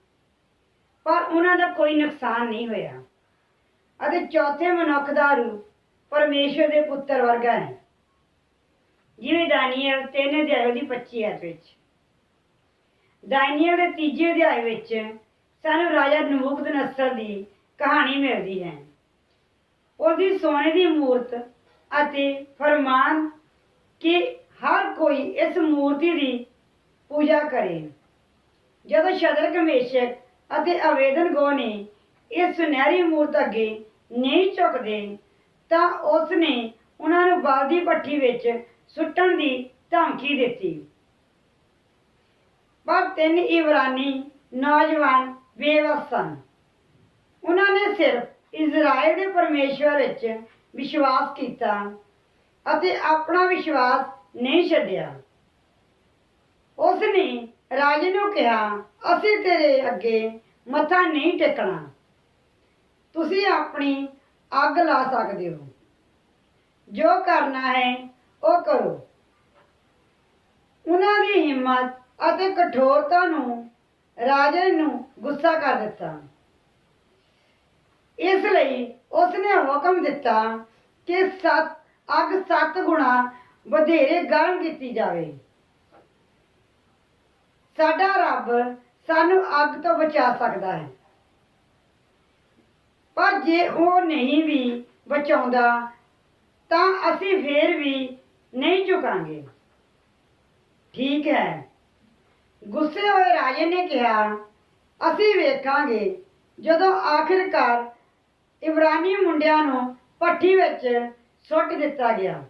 ਪਰ ਉਹਨਾਂ ਦਾ ਕੋਈ ਨੁਕਸਾਨ ਨਹੀਂ ਹੋਇਆ। ਅਤੇ ਚੌਥੇ ਮਨੁੱਖ ਦਾ ਰੂਪ ਪਰਮੇਸ਼ਰ ਦੇ ਪੁੱਤਰ ਵਰਗਾ ਹੈ, ਜਿਵੇਂ ਦਾਨੀਏਲ 3 ਅਧਿਆਇ ਦੀ 25 ਐਤ ਵਿੱਚ। ਦਾਨੀਏਲ ਦੇ 3 ਅਧਿਆਇ ਵਿੱਚ ਸਾਨੂੰ ਰਾਜਾ ਨਬੂਕਦਨੇਸਰ ਦੀ ਕਹਾਣੀ ਮਿਲਦੀ ਹੈ। ਉਹਦੀ ਸੋਨੇ ਦੀ ਮੂਰਤ ਅਤੇ ਫਰਮਾਨ ਕਿ ਹਰ ਕੋਈ ਇਸ ਮੂਰਤੀ ਦੀ ਪੂਜਾ ਕਰੇ। ਜਦੋਂ ਸ਼ਦਰਕ, ਮੇਸ਼ਕ ਅਤੇ ਅਬੇਦਨਗੋ ਨੇ ਇਸ ਸੁਨਹਿਰੀ ਮੂਰਤ ਅੱਗੇ ਨਹੀਂ ਝੁਕਦੇ ਤਾਂ ਉਸ ਨੇ ਉਹਨਾਂ ਨੂੰ ਬਲ ਦੀ ਭੱਠੀ ਵਿੱਚ ਸੁੱਟਣ ਦੀ ਧਮਕੀ ਦਿੱਤੀ। ਪਰ 3 ਇਬਰਾਨੀ ਨੌਜਵਾਨ ਬੇਵੱਸ ਸਨ। ਉਹਨਾਂ ਨੇ ਸਿਰਫ ਇਜ਼ਰਾਈਲ ਦੇ ਪਰਮੇਸ਼ਵਰ ਵਿੱਚ ਵਿਸ਼ਵਾਸ ਕੀਤਾ ਅਤੇ ਆਪਣਾ ਵਿਸ਼ਵਾਸ ਨਹੀਂ ਛੱਡਿਆ। ਉਸ ਨੇ ਰਾਜੇ ਨੂੰ ਕਿਹਾ, ਅਸੀਂ ਤੇਰੇ ਅੱਗੇ ਮੱਥਾ ਨਹੀਂ ਟੇਕਣਾ। ਤੁਸੀਂ ਆਪਣੀ ਅੱਗ ਲਾ ਸਕਦੇ ਹੋ। ਜੋ ਕਰਨਾ ਹੈ ਉਹ ਕਰੋ। ਉਹਨਾਂ ਦੀ ਹਿੰਮਤ ਅਤੇ ਕਠੋਰਤਾ ਨੂੰ ਰਾਜੇ ਨੂੰ ਗੁੱਸਾ ਕਰ ਦਿੱਤਾ। ਇਸ ਲਈ ਉਸ ਨੇ ਹੁਕਮ ਦਿੱਤਾ ਕਿ ਅੱਗ 7 ਗੁਣਾ ਵਧੇਰੇ ਗਰਮ ਕੀਤੀ ਜਾਵੇ। ਸਾਡਾ ਰੱਬ ਸਾਨੂੰ ਅੱਗ ਤੋਂ ਬਚਾ ਸਕਦਾ ਹੈ, ਪਰ ਜੇ ਉਹ ਨਹੀਂ ਵੀ ਬਚਾਉਂਦਾ ਤਾਂ ਅਸੀਂ ਫੇਰ ਵੀ ਨਹੀਂ ਝੁਕਾਂਗੇ। ਠੀਕ ਹੈ। ਗੁੱਸੇ ਹੋਏ ਰਾਜੇ ਨੇ ਕਿਹਾ, ਅਸੀਂ ਵੇਖਾਂਗੇ। ਜਦੋਂ ਆਖਿਰਕਾਰ ਇਬਰਾਨੀ ਮੁੰਡਿਆਂ ਨੂੰ ਭੱਠੀ ਵਿੱਚ ਸੁੱਟ ਦਿੱਤਾ ਗਿਆ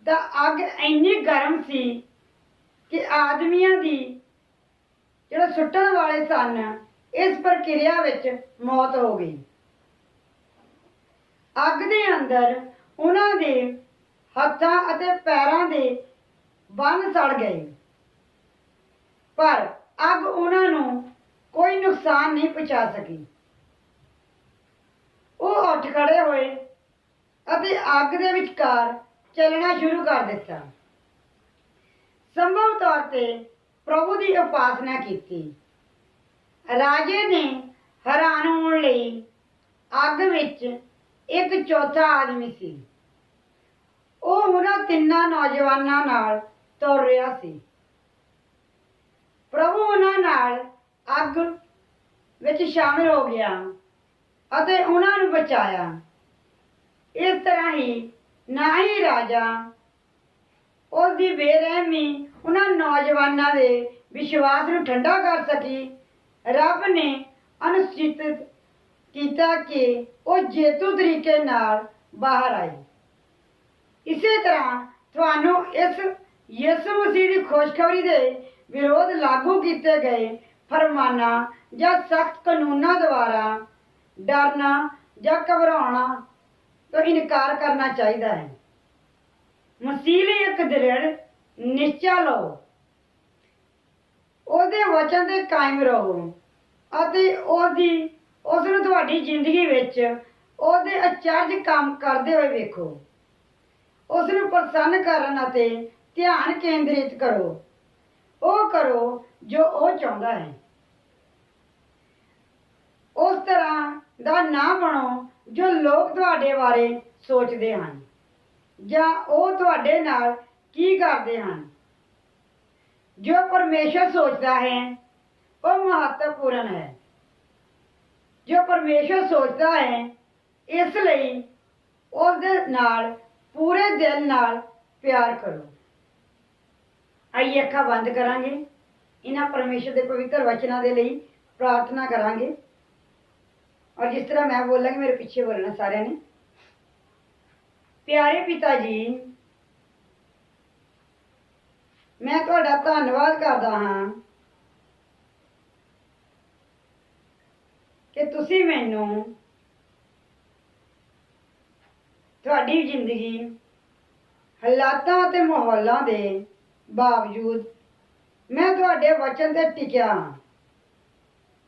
ਤਾਂ ਅੱਗ ਇੰਨੀ ਗਰਮ ਸੀ ਕਿ ਆਦਮੀਆਂ ਦੀ ਜਿਹੜੇ ਸੁੱਟਣ ਵਾਲੇ ਸਨ, ਇਸ ਪ੍ਰਕਿਰਿਆ ਵਿੱਚ ਮੌਤ ਹੋ ਗਈ। ਅੱਗ ਦੇ ਅੰਦਰ ਉਹਨਾਂ ਦੇ ਹੱਥਾਂ ਅਤੇ ਪੈਰਾਂ ਦੇ ਬੰਨ ਸੜ ਗਏ, ਪਰ ਅੱਗ ਉਹਨਾਂ ਨੂੰ ਕੋਈ ਨੁਕਸਾਨ ਨਹੀਂ ਪਹੁੰਚਾ ਸਕੀ। ਉਹ ਉੱਠ ਖੜੇ ਹੋਏ ਅਤੇ ਅੱਗ ਦੇ ਵਿਚਕਾਰ ਚੱਲਣਾ ਸ਼ੁਰੂ ਕਰ ਦਿੱਤਾ। ਸੰਭਵ ਤੌਰ ਤੇ ਪ੍ਰਭੂ ਦੀ ਉਪਾਸਨਾ ਕੀਤੀ। ਰਾਜੇ ਨੇ ਹੈਰਾਨ ਹੋਣ ਲਈ ਅੱਗ ਵਿੱਚ ਇੱਕ ਚੌਥਾ ਆਦਮੀ ਸੀ। ਉਹ ਉਹਨਾਂ 3 ਨੌਜਵਾਨਾਂ ਨਾਲ ਤੁਰ ਰਿਹਾ ਸੀ। ਪ੍ਰਭੂ ਉਹਨਾਂ ਨਾਲ ਅੱਗ ਵਿੱਚ ਸ਼ਾਮਿਲ ਹੋ ਗਿਆ ਅਤੇ ਉਹਨਾਂ ਨੂੰ ਬਚਾਇਆ। ਇਸ ਤਰ੍ਹਾਂ ਹੀ ਨਾ ਹੀ ਰਾਜਾ ਉਸ ਦੀ ਬੇਰਹਿਮੀ ਉਹਨਾਂ ਨੌਜਵਾਨਾਂ ਦੇ ਵਿਸ਼ਵਾਸ ਨੂੰ ਠੰਡਾ ਕਰ ਸਕੀ। ਰੱਬ ਨੇ ਅਨੁਸ਼ਚਿਤ ਕੀਤਾ ਕਿ ਉਹ ਜੇਤੂ ਤਰੀਕੇ ਨਾਲ ਬਾਹਰ ਆਏ। ਇਸੇ ਤਰ੍ਹਾਂ ਤੁਹਾਨੂੰ ਇਸ ਯਿਸੂ ਮਸੀਹ ਦੀ ਖੁਸ਼ਖਬਰੀ ਦੇ ਵਿਰੋਧ ਲਾਗੂ ਕੀਤੇ ਗਏ ਫਰਮਾਨਾਂ ਜਾਂ ਸਖਤ ਕਾਨੂੰਨਾਂ ਦੁਆਰਾ ਡਰਨਾ ਜਾਂ ਘਬਰਾਉਣਾ ਤੋਂ ਇਨਕਾਰ ਕਰਨਾ ਚਾਹੀਦਾ ਹੈ। ਮਸੀਹ ਲਈ ਇੱਕ ਦ੍ਰਿੜ ਨਿਸ਼ਚਾ ਲਓ, ਉਹਦੇ ਵਚਨ ਤੇ ਕਾਇਮ ਰਹੋ ਅਤੇ ਉਸ ਨੂੰ ਤੁਹਾਡੀ ਜ਼ਿੰਦਗੀ ਵਿੱਚ ਉਹਦੇ ਅਚਰਜ ਕੰਮ ਕਰਦੇ ਹੋਏ ਵੇਖੋ। ਉਸ ਨੂੰ ਪ੍ਰਸੰਨ ਕਰਨ ਅਤੇ ਧਿਆਨ ਕੇਂਦਰਿਤ ਕਰੋ। ਉਹ ਕਰੋ ਜੋ ਉਹ ਚਾਹੁੰਦਾ ਹੈ। ਉਸ ਤਰ੍ਹਾਂ ਦਾ ਨਾ ਬਣੋ ਜੋ ਲੋਕ ਤੁਹਾਡੇ ਬਾਰੇ ਸੋਚਦੇ ਹਨ। ਜਾਂ ਉਹ ਤੁਹਾਡੇ ਨਾਲ ਕੀ ਕਰਦੇ ਹਨ। ਜੋ ਪਰਮੇਸ਼ਰ ਸੋਚਦਾ ਹੈ ਉਹ ਮਹੱਤਵਪੂਰਨ ਹੈ। ਜੋ ਪਰਮੇਸ਼ਰ ਸੋਚਦਾ ਹੈ, ਇਸ ਲਈ ਉਸ ਦੇ ਨਾਲ ਪੂਰੇ ਦਿਲ ਨਾਲ ਪਿਆਰ ਕਰੋ। ਆइए ਅੱਖਾਂ ਬੰਦ ਕਰਾਂਗੇ। ਇਹਨਾਂ ਪਰਮੇਸ਼ਰ ਦੇ ਪਵਿੱਤਰ ਵਚਨਾਂ ਦੇ ਲਈ ਪ੍ਰਾਰਥਨਾ ਕਰਾਂਗੇ। और जिस तरह मैं बोलांगी मेरे पीछे बोलना सारे ने। प्यारे पिता जी, मैं तुहाडा धन्नवाद करदा हाँ कि तुसी मैनू तुहाडी जिंदगी हालातां ते माहौलां दे बावजूद मैं तुहाडे वचन ते टिकिया हाँ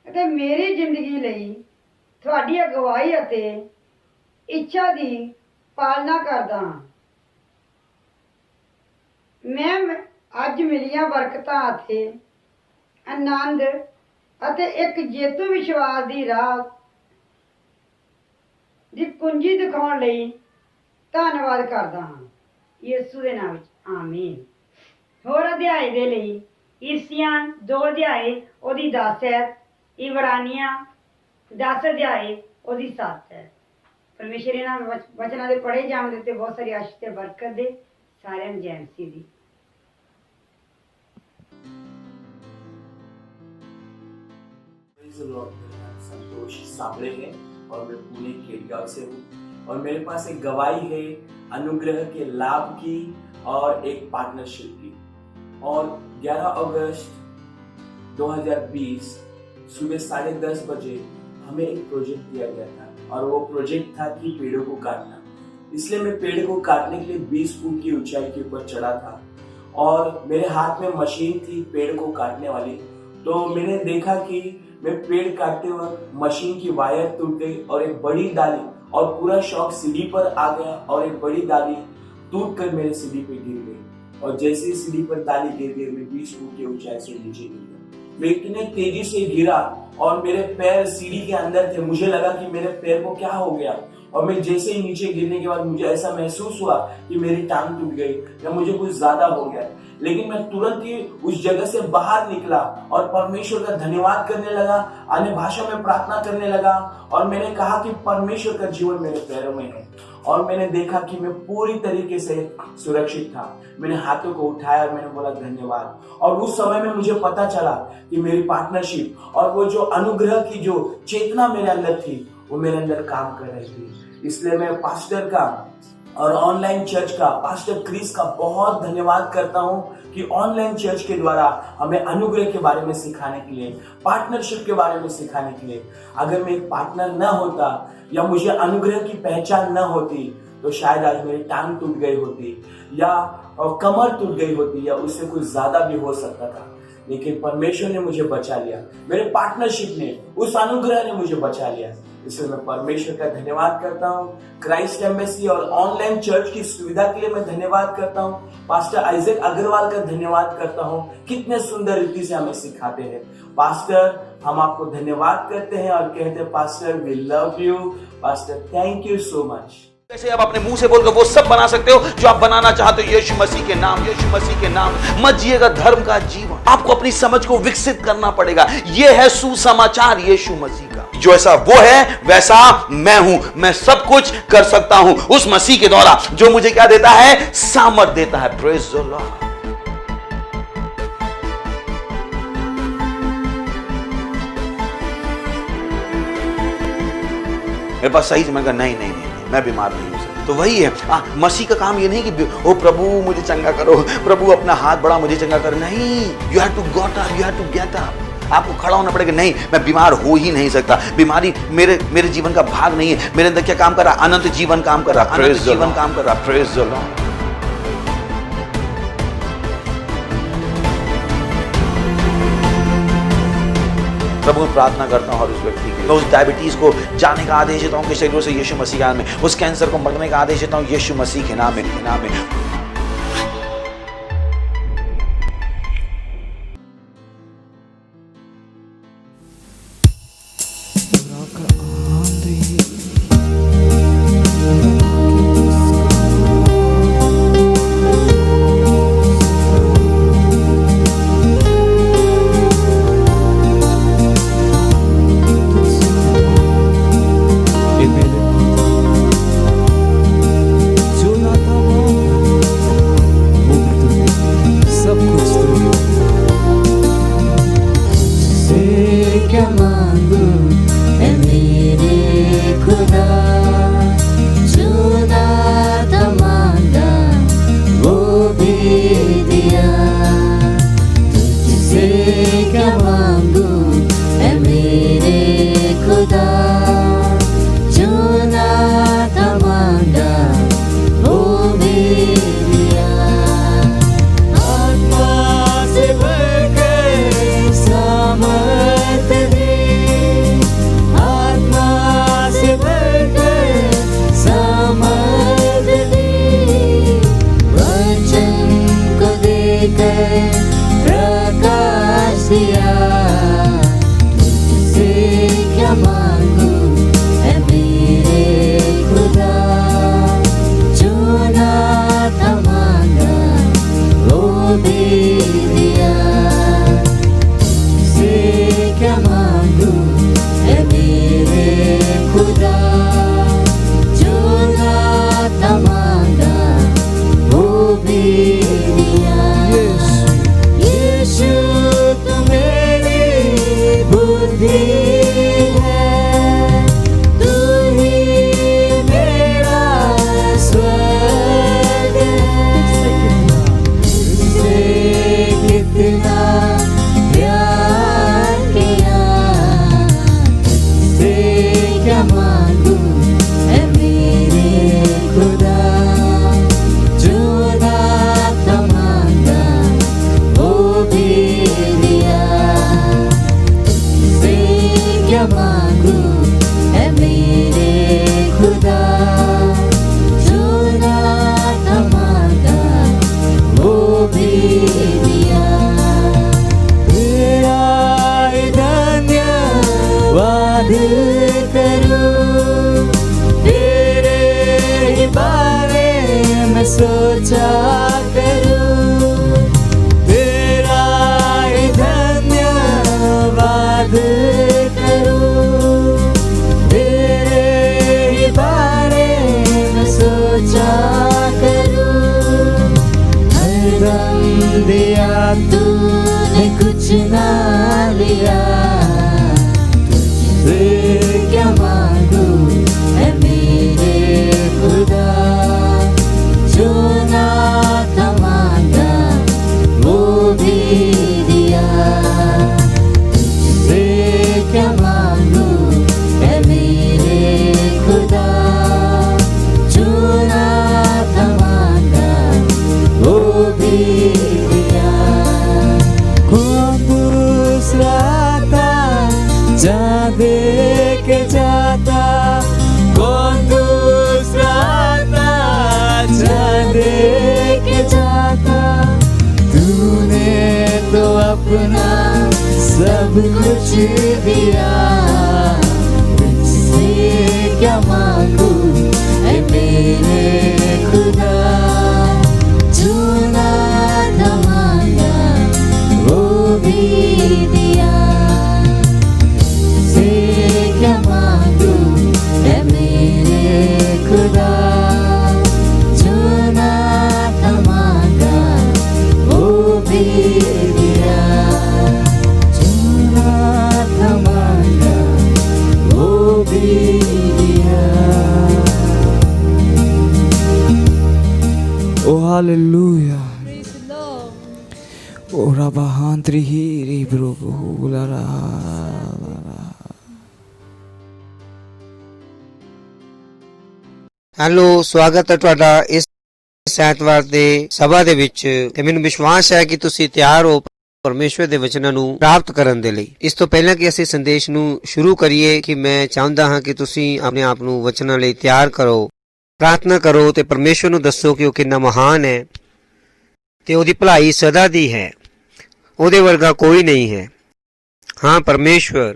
ते मेरी जिंदगी लई ਤੁਹਾਡੀ ਅਗਵਾਈ ਅਤੇ ਇੱਛਾ ਦੀ ਪਾਲਣਾ ਕਰਦਾ ਹਾਂ। ਮੈਂ ਅੱਜ ਮਿਲੀਆਂ ਬਰਕਤਾਂ ਅਤੇ ਆਨੰਦ ਅਤੇ ਇੱਕ ਜੇਤੂ ਵਿਸ਼ਵਾਸ ਦੀ ਰਾਹ ਦੀ ਕੁੰਜੀ ਦਿਖਾਉਣ ਲਈ ਧੰਨਵਾਦ ਕਰਦਾ ਹਾਂ। ਯਿਸੂ ਦੇ ਨਾਮ ਵਿੱਚ ਆਮੀਨ। ਹੋਰ ਅਧਿਆਏ ਦੇ ਲਈ ਈਸੀਆਂ 2 ਅਧਿਆਏ ਉਹਦੀ 10 ਹੈ, ਇਬਰਾਨੀਆਂ 10 ਅਧਿਆਏ ਉਹਦੀ 7 ਹੈ। ਪਰਮੇਸ਼ਰ ਇਹਨਾਂ ਵਚਨਾਂ ਦੇ ਪੜ੍ਹੇ ਜਾਣ ਦੇ ਉੱਤੇ ਬਹੁਤ ਸਾਰੀ ਆਸ਼ੀਸ਼ ਤੇ ਬਰਕਤ ਦੇ। ਸਾਰਿਆਂ ਨੂੰ ਜੈ ਮਸੀਹ ਦੀ। संतोष साबळे है और मैं पुणे खेड़गांव से हूँ और मेरे पास एक गवाही है अनुग्रह के लाभ की और एक पार्टनरशिप की। और 11 अगस्त 2020 सुबह 10:30 बजे हमें एक प्रोजेक्ट दिया गया था और वो प्रोजेक्ट था कि पेड़ों को काटना। इसलिए मैं पेड़ को काटने के लिए 20 फुट की ऊंचाई के ऊपर चढ़ा था और मेरे हाथ में मशीन थी पेड़ को काटने वाली। तो मैंने देखा कि मैं पेड़ काटते वक्त मशीन की वायर टूट गई और एक बड़ी डाली और पूरा शॉक सीढ़ी पर आ गया और एक बड़ी डाली टूट कर मेरे सीढ़ी पे गिर गई। और जैसे ही सीढ़ी पर डाली गिर गई मैं 20 फुट की ऊंचाई से नीचे गिर गया। मैं इतने तेजी से गिरा और मेरे पैर सीढ़ी के अंदर थे। मुझे लगा कि मेरे पैर को क्या हो गया और मैं जैसे ही नीचे गिरने के बाद मुझे ऐसा महसूस हुआ कि मेरी टांग टूट गई या मुझे कुछ ज्यादा हो गया। लेकिन मैं तुरंत ही उस जगह से बाहर निकला और परमेश्वर का धन्यवाद करने लगा, अन्य भाषा में प्रार्थना करने लगा और मैंने कहा कि परमेश्वर का जीवन मेरे पैरों में है। और मैंने देखा कि मैं पूरी तरीके से सुरक्षित था। मैंने हाथों को उठाया और मैंने बोला धन्यवाद। और उस समय में मुझे पता चला कि मेरी पार्टनरशिप और वो जो अनुग्रह की जो चेतना मेरे अंदर थी वो मेरे अंदर काम कर रही थी। इसलिए मैं पास्टर का और ऑनलाइन चर्च का पास्टर क्रिस का बहुत धन्यवाद करता हूँ कि ऑनलाइन चर्च के द्वारा हमें अनुग्रह के बारे में सिखाने के लिए, पार्टनरशिप के बारे में सिखाने के लिए। अगर मैं एक पार्टनर न होता या मुझे अनुग्रह की पहचान न होती तो शायद आज मेरी टांग टूट गई होती या कमर टूट गई होती या उससे कुछ ज्यादा भी हो सकता था। लेकिन परमेश्वर ने मुझे बचा लिया, मेरे पार्टनरशिप ने, उस अनुग्रह ने मुझे बचा लिया। इसलिए मैं परमेश्वर का धन्यवाद करता हूँ। क्राइस्ट एम्बेसी और ऑनलाइन चर्च की सुविधा के लिए मैं धन्यवाद करता हूँ। पास्टर आइजक अग्रवाल का धन्यवाद करता हूँ, कितने सुंदर रीति से हमें सिखाते हैं। पास्टर, हम आपको धन्यवाद करते हैं और कहते हैं pastor we love you. Pastor thank you so much. कैसे आप अपने मुंह से बोलकर वो सब बना सकते हो जो आप बनाना चाहते हो। यीशु मसीह के नाम, यीशु मसीह के नाम। मत जिएगा धर्म का जीवन। आपको अपनी समझ को विकसित करना पड़ेगा। ये है सुसमाचार यीशु मसीह का। जो ऐसा वो है वैसा मैं हूं। मैं सब कुछ कर सकता हूं उस मसीह के द्वारा जो मुझे क्या देता है, सामर्थ देता है। Praise the Lord. मेरे पास सही समझ का नहीं, मैं बीमार नहीं हूं। तो वही है मसीह का काम। ये नहीं कि ओ प्रभु मुझे चंगा करो, प्रभु अपना हाथ बढ़ा मुझे चंगा करो। नहीं, you have to got up, you have to get up. आपको खड़ा होना पड़ेगा। नहीं, मैं बीमार हो ही नहीं सकता। बीमारी मेरे जीवन का भाग नहीं है। मेरे अंदर क्या काम कर रहा? अनंत जीवन काम कर रहा, अनंत जीवन काम कर रहा। Praise the Lord. प्रभु मैं प्रार्थना करता हूँ और उस व्यक्ति के लिए, उस डायबिटीज को जाने का आदेश देता हूँ कि शरीरों से यीशु मसीह के नाम में। उस कैंसर को मरने का आदेश देता हूँ यीशु मसीह के नाम में। सोचा करूं, तेरा ही धन्यवाद करूं, तेरे ही बारे में सोचा करूं। हरदम दिया तूने कुछ ना लिया, तुझसे क्या मांगू है मेरे खुदा। जो ना था मांगा वो भी दिया, तुझसे क्या मांगू है मेरे खुदा। जो ना था मांगा वो भी दिया। कौन दूसरा था जहाँ दे के जाता, कौन दूसरा था जहाँ दे के जाता। तूने तो अपना सब कुछ दिया, तुझसे क्या मांगू है मेरे खुदा। जो ना था मांगा वो भी दिया, तुझसे क्या मांगू है मेरे खुदा। जो ना था मांगा वो भी दिया, जो ना था मांगा वो भी दिया। Oh hallelujah. Oh rabahantri hiri bro la la. Hello, ਸਵਾਗਤ ਹੈ ਤੁਹਾਡਾ ਇਸ ਐਤਵਾਰ ਦੇ ਸਭਾ ਦੇ ਵਿੱਚ ਤੇ ਮੈਨੂੰ ਵਿਸ਼ਵਾਸ ਹੈ ਕਿ ਤੁਸੀਂ ਤਿਆਰ ਹੋ ਪਰਮੇਸ਼ਵਰ ਦੇ ਵਚਨਾਂ ਨੂੰ ਪ੍ਰਾਪਤ ਕਰਨ ਦੇ ਲਈ। ਇਸ ਤੋਂ ਪਹਿਲਾਂ ਕਿ ਅਸੀਂ ਸੰਦੇਸ਼ ਨੂੰ ਸ਼ੁਰੂ ਕਰੀਏ ਕਿ ਮੈਂ ਚਾਹੁੰਦਾ ਹਾਂ ਕਿ ਤੁਸੀਂ ਆਪਣੇ ਆਪ ਨੂੰ ਵਚਨਾਂ ਲਈ ਤਿਆਰ ਕਰੋ, ਪ੍ਰਾਰਥਨਾ ਕਰੋ ਤੇ ਪਰਮੇਸ਼ਵਰ ਨੂੰ ਦੱਸੋ ਕਿ ਉਹ ਕਿੰਨਾ ਮਹਾਨ ਹੈ ਤੇ ਉਹਦੀ ਭਲਾਈ ਸਦਾ ਦੀ ਹੈ, ਉਹਦੇ ਵਰਗਾ ਕੋਈ ਨਹੀਂ ਹੈ। ਹਾਂ ਪਰਮੇਸ਼ਵਰ,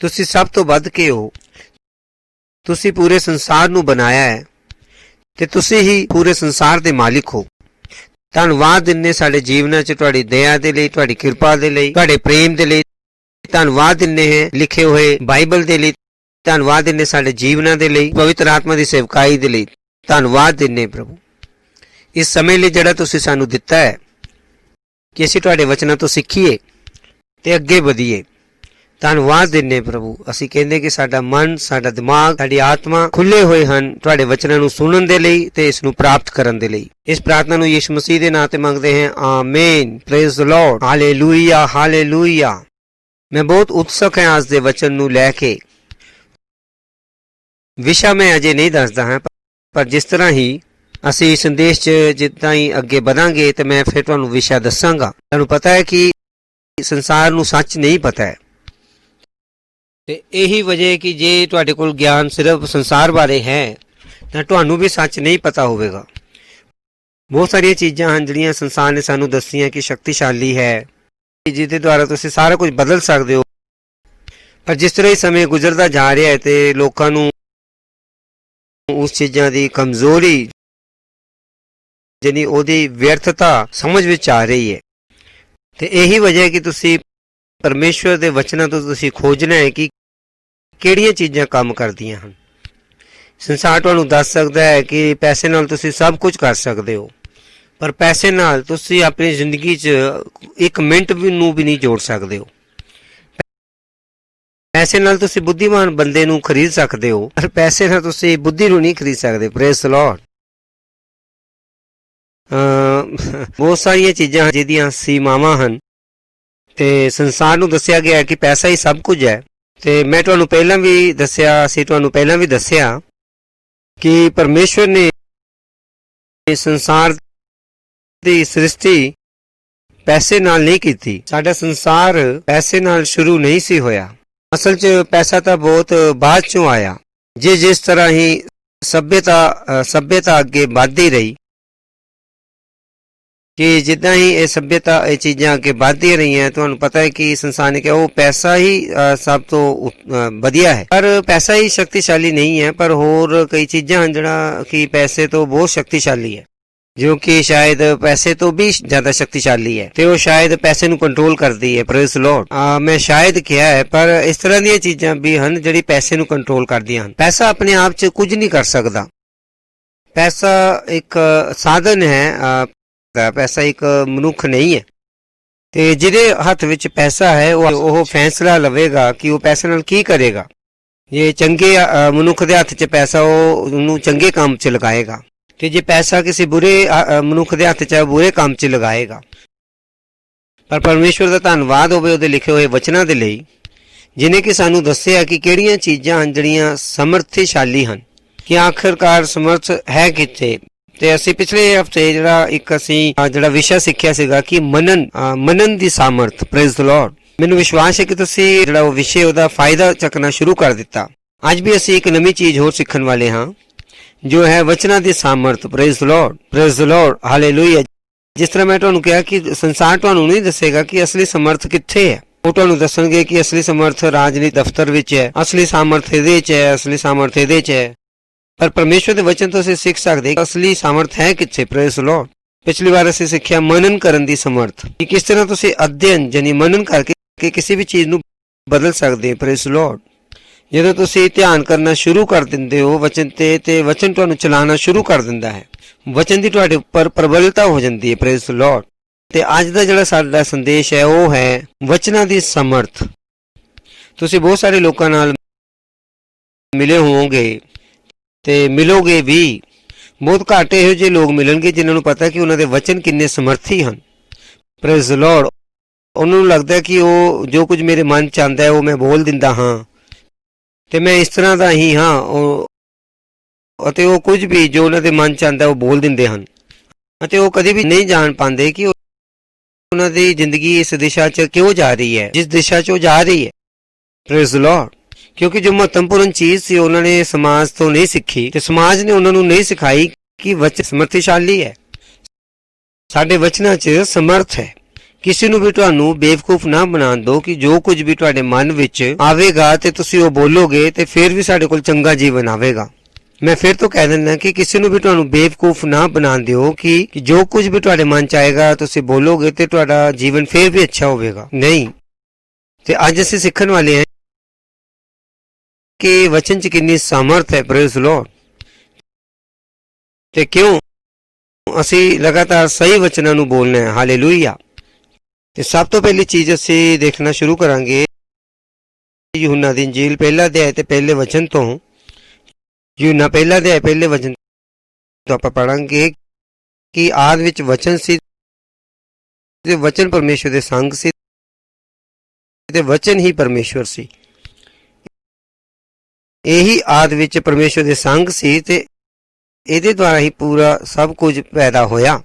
ਤੁਸੀਂ ਸਭ ਤੋਂ ਵੱਧ ਕੇ ਹੋ। ਤੁਸੀਂ ਪੂਰੇ ਸੰਸਾਰ ਨੂੰ ਬਣਾਇਆ ਹੈ ਤੇ ਤੁਸੀਂ ਹੀ ਪੂਰੇ ਸੰਸਾਰ ਦੇ ਮਾਲਿਕ ਹੋ। ਧੰਨਵਾਦ ਦਿੰਦੇ ਸਾਡੇ ਜੀਵਨਾਂ 'ਚ ਤੁਹਾਡੀ ਦਇਆ ਦੇ ਲਈ, ਤੁਹਾਡੀ ਕਿਰਪਾ ਦੇ ਲਈ, ਤੁਹਾਡੇ ਪ੍ਰੇਮ ਦੇ ਲਈ। ਧੰਨਵਾਦ ਦਿੰਦੇ ਹੈ ਲਿਖੇ ਹੋਏ ਬਾਈਬਲ ਦੇ ਲਈ। ਧੰਨਵਾਦ ਦਿੰਦੇ ਸਾਡੇ ਜੀਵਨਾਂ ਦੇ ਲਈ, ਪਵਿੱਤਰ ਆਤਮਾ ਦੀ ਸੇਵਕਾਈ ਦੇ ਲਈ। ਧੰਨਵਾਦ ਦਿੰਦੇ ਪ੍ਰਭੂ ਇਸ ਸਮੇਂ ਲਈ ਜਿਹੜਾ ਤੁਸੀਂ ਸਾਨੂੰ ਦਿੱਤਾ ਹੈ ਕਿ ਅਸੀਂ ਤੁਹਾਡੇ ਵਚਨਾਂ ਤੋਂ ਸਿੱਖੀਏ ਤੇ ਅੱਗੇ ਵਧੀਏ। ਧੰਨਵਾਦ ਦਿੰਦੇ ਪ੍ਰਭੂ। ਅਸੀਂ ਕਹਿੰਦੇ ਕਿ ਸਾਡਾ ਮਨ, ਸਾਡਾ ਦਿਮਾਗ, ਸਾਡੀ ਆਤਮਾ ਖੁੱਲੇ ਹੋਏ ਹਨ ਤੁਹਾਡੇ ਵਚਨਾਂ ਨੂੰ ਸੁਣਨ ਦੇ ਲਈ ਤੇ ਇਸ ਨੂੰ ਪ੍ਰਾਪਤ ਕਰਨ ਦੇ ਲਈ। ਇਸ ਪ੍ਰਾਰਥਨਾ ਨੂੰ ਯਿਸੂ ਮਸੀਹ ਦੇ ਨਾਮ ਤੇ ਮੰਗਦੇ ਹਾਂ, ਆਮੀਨ। Praise the Lord, hallelujah, hallelujah. ਮੈਂ ਬਹੁਤ ਉਤਸੁਕ ਹਾਂ ਅੱਜ ਦੇ ਵਚਨ ਨੂੰ ਲੈ ਕੇ। ਵਿਸ਼ਾ ਮੈਂ ਅਜੇ ਨਹੀਂ ਦੱਸਦਾ ਹਾਂ, ਪਰ ਜਿਸ ਤਰ੍ਹਾਂ ਹੀ ਅਸੀਂ ਸੰਦੇਸ਼ 'ਚ ਜਿੱਦਾਂ ਹੀ ਅੱਗੇ ਵਧਾਂਗੇ ਤੇ ਮੈਂ ਫਿਰ ਤੁਹਾਨੂੰ ਵਿਸ਼ਾ ਦੱਸਾਂਗਾ। ਤੁਹਾਨੂੰ ਪਤਾ ਹੈ ਕਿ ਸੰਸਾਰ ਨੂੰ ਸੱਚ ਨਹੀਂ ਪਤਾ ਹੈ ਤੇ ਇਹੀ ਵਜ੍ਹਾ ਹੈ ਕਿ ਜੇ ਤੁਹਾਡੇ ਕੋਲ ਗਿਆਨ ਸਿਰਫ ਸੰਸਾਰ ਬਾਰੇ ਹੈ ਤਾਂ ਤੁਹਾਨੂੰ ਵੀ ਸੱਚ ਨਹੀਂ ਪਤਾ ਹੋਵੇਗਾ। ਬਹੁਤ ਸਾਰੀਆਂ ਚੀਜ਼ਾਂ ਹਨ ਜਿਹੜੀਆਂ ਸੰਸਾਰ ਨੇ ਸਾਨੂੰ ਦੱਸੀਆਂ ਕਿ ਸ਼ਕਤੀਸ਼ਾਲੀ ਹੈ, ਜਿਹਦੇ ਦੁਆਰਾ ਤੁਸੀਂ ਸਾਰਾ ਕੁਝ ਬਦਲ ਸਕਦੇ ਹੋ। ਪਰ ਜਿਸ ਤਰ੍ਹਾਂ ਹੀ ਸਮੇਂ ਗੁਜ਼ਰਦਾ ਜਾ ਰਿਹਾ ਹੈ ਤੇ ਲੋਕਾਂ ਨੂੰ ਉਸ ਚੀਜ਼ਾਂ ਦੀ ਕਮਜ਼ੋਰੀ, ਯਾਨੀ ਉਹਦੀ ਵਿਅਰਥਤਾ ਸਮਝ ਵਿੱਚ ਆ ਰਹੀ ਹੈ। ਤੇ ਇਹੀ ਵਜ੍ਹਾ ਹੈ ਕਿ ਤੁਸੀਂ ਪਰਮੇਸ਼ਵਰ ਦੇ ਵਚਨਾਂ ਤੋਂ ਤੁਸੀਂ ਖੋਜਣਾ ਹੈ ਕਿ ਕਿਹੜੀਆਂ ਚੀਜ਼ਾਂ ਕੰਮ ਕਰਦੀਆਂ ਹਨ। ਸੰਸਾਰ ਤੁਹਾਨੂੰ ਦੱਸ ਸਕਦਾ ਹੈ ਕਿ ਪੈਸੇ ਨਾਲ ਤੁਸੀਂ ਸਭ ਕੁਝ ਕਰ ਸਕਦੇ ਹੋ, ਪਰ ਪੈਸੇ ਨਾਲ ਤੁਸੀਂ ਆਪਣੀ ਜ਼ਿੰਦਗੀ 'ਚ ਇੱਕ ਮਿੰਟ ਨੂੰ ਵੀ ਨਹੀਂ ਜੋੜ ਸਕਦੇ ਹੋ। ਪੈਸੇ ਨਾਲ ਤੁਸੀਂ ਬੁੱਧੀਮਾਨ ਬੰਦੇ ਨੂੰ ਖਰੀਦ ਸਕਦੇ ਹੋ, ਪਰ ਪੈਸੇ ਨਾਲ ਤੁਸੀਂ ਬੁੱਧੀ ਨੂੰ ਨਹੀਂ ਖਰੀਦ ਸਕਦੇ। Praise the Lord. ਬਹੁਤ ਸਾਰੀਆਂ ਚੀਜ਼ਾਂ ਜਿਹਦੀਆਂ ਸੀਮਾਵਾਂ ਹਨ ਤੇ ਸੰਸਾਰ ਨੂੰ ਦੱਸਿਆ ਗਿਆ ਹੈ ਕਿ ਪੈਸਾ ਹੀ ਸਭ ਕੁਝ ਹੈ। ਤੇ ਮੈਂ ਤੁਹਾਨੂੰ ਪਹਿਲਾਂ ਵੀ ਦੱਸਿਆ ਕਿ ਪਰਮੇਸ਼ਵਰ ਨੇ ਸੰਸਾਰ ਦੀ ਸ੍ਰਿਸ਼ਟੀ ਪੈਸੇ ਨਾਲ ਨਹੀਂ ਕੀਤੀ। ਸਾਡਾ ਸੰਸਾਰ ਪੈਸੇ ਨਾਲ ਸ਼ੁਰੂ ਨਹੀਂ ਸੀ ਹੋਇਆ। ਅਸਲ 'ਚ ਪੈਸਾ ਤਾਂ ਬਹੁਤ ਬਾਅਦ 'ਚੋਂ ਆਇਆ। ਜਿਸ ਤਰ੍ਹਾਂ ਹੀ ਸੱਭਿਅਤਾ ਅੱਗੇ ਵੱਧਦੀ ਰਹੀ, ਕਿ ਜਿੱਦਾਂ ਹੀ ਇਹ ਸੱਭਿਅਤਾ, ਇਹ ਚੀਜ਼ਾਂ ਅੱਗੇ ਵੱਧਦੀਆਂ ਰਹੀਆਂ, ਤੁਹਾਨੂੰ ਪਤਾ ਹੈ ਕਿ ਸੰਸਾਰ ਨੇ ਕਿਹਾ ਉਹ ਪੈਸਾ ਹੀ ਸਭ ਤੋਂ ਵਧੀਆ ਹੈ। ਪਰ ਪੈਸਾ ਹੀ ਸ਼ਕਤੀਸ਼ਾਲੀ ਨਹੀਂ ਹੈ, ਪਰ ਹੋਰ ਕਈ ਚੀਜ਼ਾਂ ਹਨ ਜਿਹੜਾ ਕਿ ਪੈਸੇ ਤੋਂ ਬਹੁਤ ਸ਼ਕਤੀਸ਼ਾਲੀ ਹੈ। ਜੋ ਕਿ ਸ਼ਾਇਦ ਪੈਸੇ ਤੋਂ ਵੀ ਜ਼ਿਆਦਾ ਸ਼ਕਤੀਸ਼ਾਲੀ ਹੈ ਤੇ ਉਹ ਸ਼ਾਇਦ ਪੈਸੇ ਨੂੰ ਕੰਟਰੋਲ ਕਰਦੀ ਹੈ। Praise Lord. ਮੈਂ ਸ਼ਾਇਦ ਕਿਹਾ ਹੈ, ਪਰ ਇਸ ਤਰ੍ਹਾਂ ਦੀਆਂ ਚੀਜ਼ਾਂ ਵੀ ਹਨ ਜਿਹੜੀ ਪੈਸੇ ਨੂੰ ਕੰਟਰੋਲ ਕਰਦੀਆਂ ਹਨ। ਪੈਸਾ ਆਪਣੇ ਆਪ 'ਚ ਕੁਝ ਨਹੀਂ ਕਰ ਸਕਦਾ। ਪੈਸਾ ਇੱਕ ਸਾਧਨ ਹੈ, ਪੈਸਾ ਇੱਕ ਮਨੁੱਖ ਨਹੀਂ ਹੈ। ਤੇ ਜਿਹਦੇ ਹੱਥ ਵਿੱਚ ਪੈਸਾ ਹੈ ਉਹ ਫੈਸਲਾ ਲਵੇਗਾ ਕਿ ਉਹ ਪੈਸੇ ਨਾਲ ਕੀ ਕਰੇਗਾ। ਜੇ ਚੰਗੇ ਮਨੁੱਖ ਦੇ ਹੱਥ 'ਚ ਪੈਸਾ, ਉਹ ਉਹਨੂੰ ਚੰਗੇ ਕੰਮ 'ਚ ਲਗਾਏਗਾ, ਤੇ ਜੇ ਪੈਸਾ ਕਿਸੇ ਬੁਰੇ ਮਨੁੱਖ ਦੇ ਹੱਥ 'ਚ ਹੈ, ਬੁਰੇ ਕੰਮ 'ਚ ਲਗਾਏਗਾ। ਪਰ ਪਰਮੇਸ਼ਵਰ ਦਾ ਧੰਨਵਾਦ ਹੋਵੇ ਉਹਦੇ ਲਿਖੇ ਹੋਏ ਵਚਨਾਂ ਦੇ ਲਈ, ਜਿਨੇ ਕਿ ਸਾਨੂੰ ਦੱਸਿਆ ਕਿ ਕਿਹੜੀਆਂ ਚੀਜ਼ਾਂ ਹਨ ਜਿਹੜੀਆਂ ਸਮਰਥਸ਼ਾਲੀ ਹਨ, ਕਿ ਆਖਰਕਾਰ ਸਮਰਥ ਹੈ ਕਿੱਥੇ। ਤੇ ਅਸੀਂ ਪਿਛਲੇ ਹਫਤੇ ਜਿਹੜਾ ਵਿਸ਼ਾ ਸਿੱਖਿਆ ਸੀਗਾ ਕਿ ਮੰਨਣ ਦੀ ਸਾਮਰਥ। Praise the Lord. ਮੈਨੂੰ ਵਿਸ਼ਵਾਸ ਹੈ ਕਿ ਤੁਸੀਂ ਜਿਹੜਾ ਉਹ ਵਿਸ਼ੇ ਉਹਦਾ ਫਾਇਦਾ ਚੱਕਣਾ ਸ਼ੁਰੂ ਕਰ ਦਿੱਤਾ। ਅੱਜ ਵੀ ਅਸੀਂ ਇੱਕ ਨਵੀਂ ਚੀਜ਼ ਹੋਰ ਸਿੱਖਣ ਵਾਲੇ ਹਾਂ, ਜੋ ਹੈ ਵਚਨਾਂ ਦੀ ਸਾਮਰਥ। Praise the Lord, praise the Lord, hallelujah. ਜਿਸ ਤਰ੍ਹਾਂ ਮੈਂ ਤੁਹਾਨੂੰ ਕਿਹਾ ਕਿ ਸੰਸਾਰ ਤੁਹਾਨੂੰ ਨਹੀਂ ਦੱਸੇਗਾ ਕਿ ਅਸਲੀ ਸਮਰਥ ਕਿੱਥੇ ਹੈ। ਉਹ ਤੁਹਾਨੂੰ ਦੱਸਣਗੇ ਕਿ ਅਸਲੀ ਸਮਰਥ ਰਾਜਨੀਤੀ ਦਫ਼ਤਰ ਵਿੱਚ ਹੈ, ਅਸਲੀ ਸਾਮਰਥ ਇਹਦੇ 'ਚ ਹੈ, ਅਸਲੀ ਸਾਮਰਥ ਇਹਦੇ 'ਚ ਹੈ। ਪਰ ਪਰਮੇਸ਼ਵਰ ਦੇ ਵਚਨ ਤੋਂ ਅਸੀਂ ਸਿੱਖ ਸਕਦੇ ਅਸਲੀ ਸਾਮਰਥ ਹੈ ਕਿੱਥੇ। Praise the Lord. ਪਿਛਲੀ ਵਾਰ ਅਸੀਂ ਸਿੱਖਿਆ ਮਨਨ ਕਰਨ ਦੀ ਸਮਰਥ, ਕਿ ਕਿਸ ਤਰ੍ਹਾਂ ਤੁਸੀਂ ਅਧਿਐਨ ਯਾਨੀ ਮਨਨ ਕਰਕੇ ਕਿਸੇ ਵੀ ਚੀਜ਼ ਨੂੰ ਬਦਲ ਸਕਦੇ ਹੋ। Praise the Lord. ਜਦੋਂ ਤੁਸੀਂ ਧਿਆਨ ਕਰਨਾ ਸ਼ੁਰੂ ਕਰ ਦਿੰਦੇ ਹੋ ਵਚਨ ਤੇ ਵਚਨ ਤੁਹਾਨੂੰ ਚਲਾਉਣਾ ਸ਼ੁਰੂ ਕਰ ਦਿੰਦਾ ਹੈ, ਵਚਨ ਦੀ ਤੁਹਾਡੇ ਉੱਪਰ ਪ੍ਰਬਲਤਾ ਹੋ ਜਾਂਦੀ ਹੈ। Praise the Lord. ਤੇ ਅੱਜ ਦਾ ਜਿਹੜਾ ਸਾਡਾ ਸੰਦੇਸ਼ ਹੈ ਉਹ ਹੈ ਵਚਨਾਂ ਦੀ ਸਮਰਥ। ਤੁਸੀਂ ਬਹੁਤ ਸਾਰੇ ਲੋਕਾਂ ਨਾਲ ਮਿਲੇ ਹੋਵੋਗੇ ਤੇ ਮਿਲੋਗੇ ਵੀ। ਬਹੁਤ ਘੱਟ ਇਹੋ ਜਿਹੇ ਲੋਕ ਮਿਲਣਗੇ ਜਿਨ੍ਹਾਂ ਨੂੰ ਪਤਾ ਕਿ ਉਹਨਾਂ ਦੇ ਵਚਨ ਕਿੰਨੇ ਸਮਰਥੀ ਹਨ। Praise the Lord. ਉਹਨਾਂ ਨੂੰ ਲੱਗਦਾ ਕਿ ਉਹ ਜੋ ਕੁਝ ਮੇਰੇ ਮਨ 'ਚ ਆਉਂਦਾ ਹੈ ਉਹ ਮੈਂ ਬੋਲ ਦਿੰਦਾ ਹਾਂ, ਤੇ ਮੈਂ ਇਸ ਤਰ੍ਹਾਂ ਦਾ ਹੀ ਹਾਂ। ਅਤੇ ਉਹ ਕੁਝ ਵੀ ਜੋ ਉਹਨਾਂ ਦੇ ਮਨ 'ਚ ਆਉਂਦਾ ਉਹ ਬੋਲ ਦਿੰਦੇ ਹਨ, ਅਤੇ ਉਹ ਕਦੇ ਵੀ ਨਹੀਂ ਜਾਣ ਪਾਉਂਦੇ ਕਿ ਉਹਨਾਂ ਦੀ ਜ਼ਿੰਦਗੀ ਇਸ ਦਿਸ਼ਾ 'ਚ ਕਿਉਂ ਜਾ ਰਹੀ ਹੈ, ਜਿਸ ਦਿਸ਼ਾ 'ਚ ਉਹ ਜਾ ਰਹੀ ਹੈ। Praise the Lord. ਕਿਉਂਕਿ ਜੋ ਮਹੱਤਵਪੂਰਨ ਚੀਜ਼ ਸੀ ਉਹਨਾਂ ਨੇ ਸਮਾਜ ਤੋਂ ਨਹੀਂ ਸਿੱਖੀ, ਤੇ ਸਮਾਜ ਨੇ ਉਹਨਾਂ ਨੂੰ ਨਹੀਂ ਸਿਖਾਈ ਕਿ ਵਚਨ ਸਮਰਥਸ਼ਾਲੀ ਹੈ। ਸਾਡੇ ਵਚਨਾਂ 'ਚ ਸਮਰਥ ਹੈ। ਕਿਸੇ ਨੂੰ ਵੀ ਤੁਹਾਨੂੰ ਬੇਵਕੂਫ ਨਾ ਬਣਾਉਣ ਦਿਓ ਕਿ ਜੋ ਕੁਝ ਵੀ ਤੁਹਾਡੇ ਮਨ ਵਿੱਚ ਆਵੇਗਾ ਤੇ ਤੁਸੀਂ ਉਹ ਬੋਲੋਗੇ ਤੇ ਫਿਰ ਵੀ ਸਾਡੇ ਕੋਲ ਚੰਗਾ ਜੀਵਨ ਆਵੇਗਾ। ਮੈਂ ਫਿਰ ਤੋਂ ਕਹਿ ਦਿੰਦਾ ਕਿ ਕਿਸੇ ਨੂੰ ਵੀ ਤੁਹਾਨੂੰ ਬੇਵਕੂਫ ਨਾ ਬਣਾਉਣ ਦਿਓ ਕਿ ਜੋ ਕੁਝ ਵੀ ਤੁਹਾਡੇ ਮਨ 'ਚ ਆਏਗਾ ਤੁਸੀਂ ਬੋਲੋਗੇ ਤੇ ਤੁਹਾਡਾ ਜੀਵਨ ਫਿਰ ਵੀ ਅੱਛਾ ਹੋਵੇਗਾ। ਨਹੀਂ। ਤੇ ਅੱਜ ਅਸੀਂ ਸਿੱਖਣ ਵਾਲੇ ਹਾਂ ਕਿ ਵਚਨ 'ਚ ਕਿੰਨੀ ਸਾਮਰਥ ਹੈ। Praise the Lord. ਤੇ ਕਿਉਂ ਅਸੀਂ ਲਗਾਤਾਰ ਸਹੀ ਵਚਨਾਂ ਨੂੰ ਬੋਲਣਾ ਹੈ। ਹਾਲੇਲੂਇਆ। ਤੇ ਸਭ ਤੋਂ ਪਹਿਲੀ ਚੀਜ਼ ਅਸੀਂ ਦੇਖਣਾ ਸ਼ੁਰੂ ਕਰਾਂਗੇ ਯੂਹੰਨਾ ਦੀ ਇੰਜੀਲ ਪਹਿਲਾ ਅਧਿਆਇ ਤੇ ਪਹਿਲੇ ਵਚਨ ਤੋਂ। ਯੂਹੰਨਾ ਪਹਿਲਾ ਅਧਿਆਇ ਪਹਿਲੇ ਵਚਨ ਤੋਂ ਆਪਾਂ ਪੜਾਂਗੇ ਕਿ ਆਦ ਵਿੱਚ ਵਚਨ ਸੀ ਤੇ ਵਚਨ ਪਰਮੇਸ਼ਵਰ ਦੇ ਸੰਗ ਸੀ ਤੇ ਵਚਨ ਹੀ ਪਰਮੇਸ਼ਵਰ ਸੀ। ਇਹੀ ਆਦ ਵਿੱਚ ਪਰਮੇਸ਼ਵਰ ਦੇ ਸੰਗ ਸੀ ਤੇ ਇਹਦੇ ਦੁਆਰਾ ਹੀ ਪੂਰਾ ਸਭ ਕੁਝ ਪੈਦਾ ਹੋਇਆ,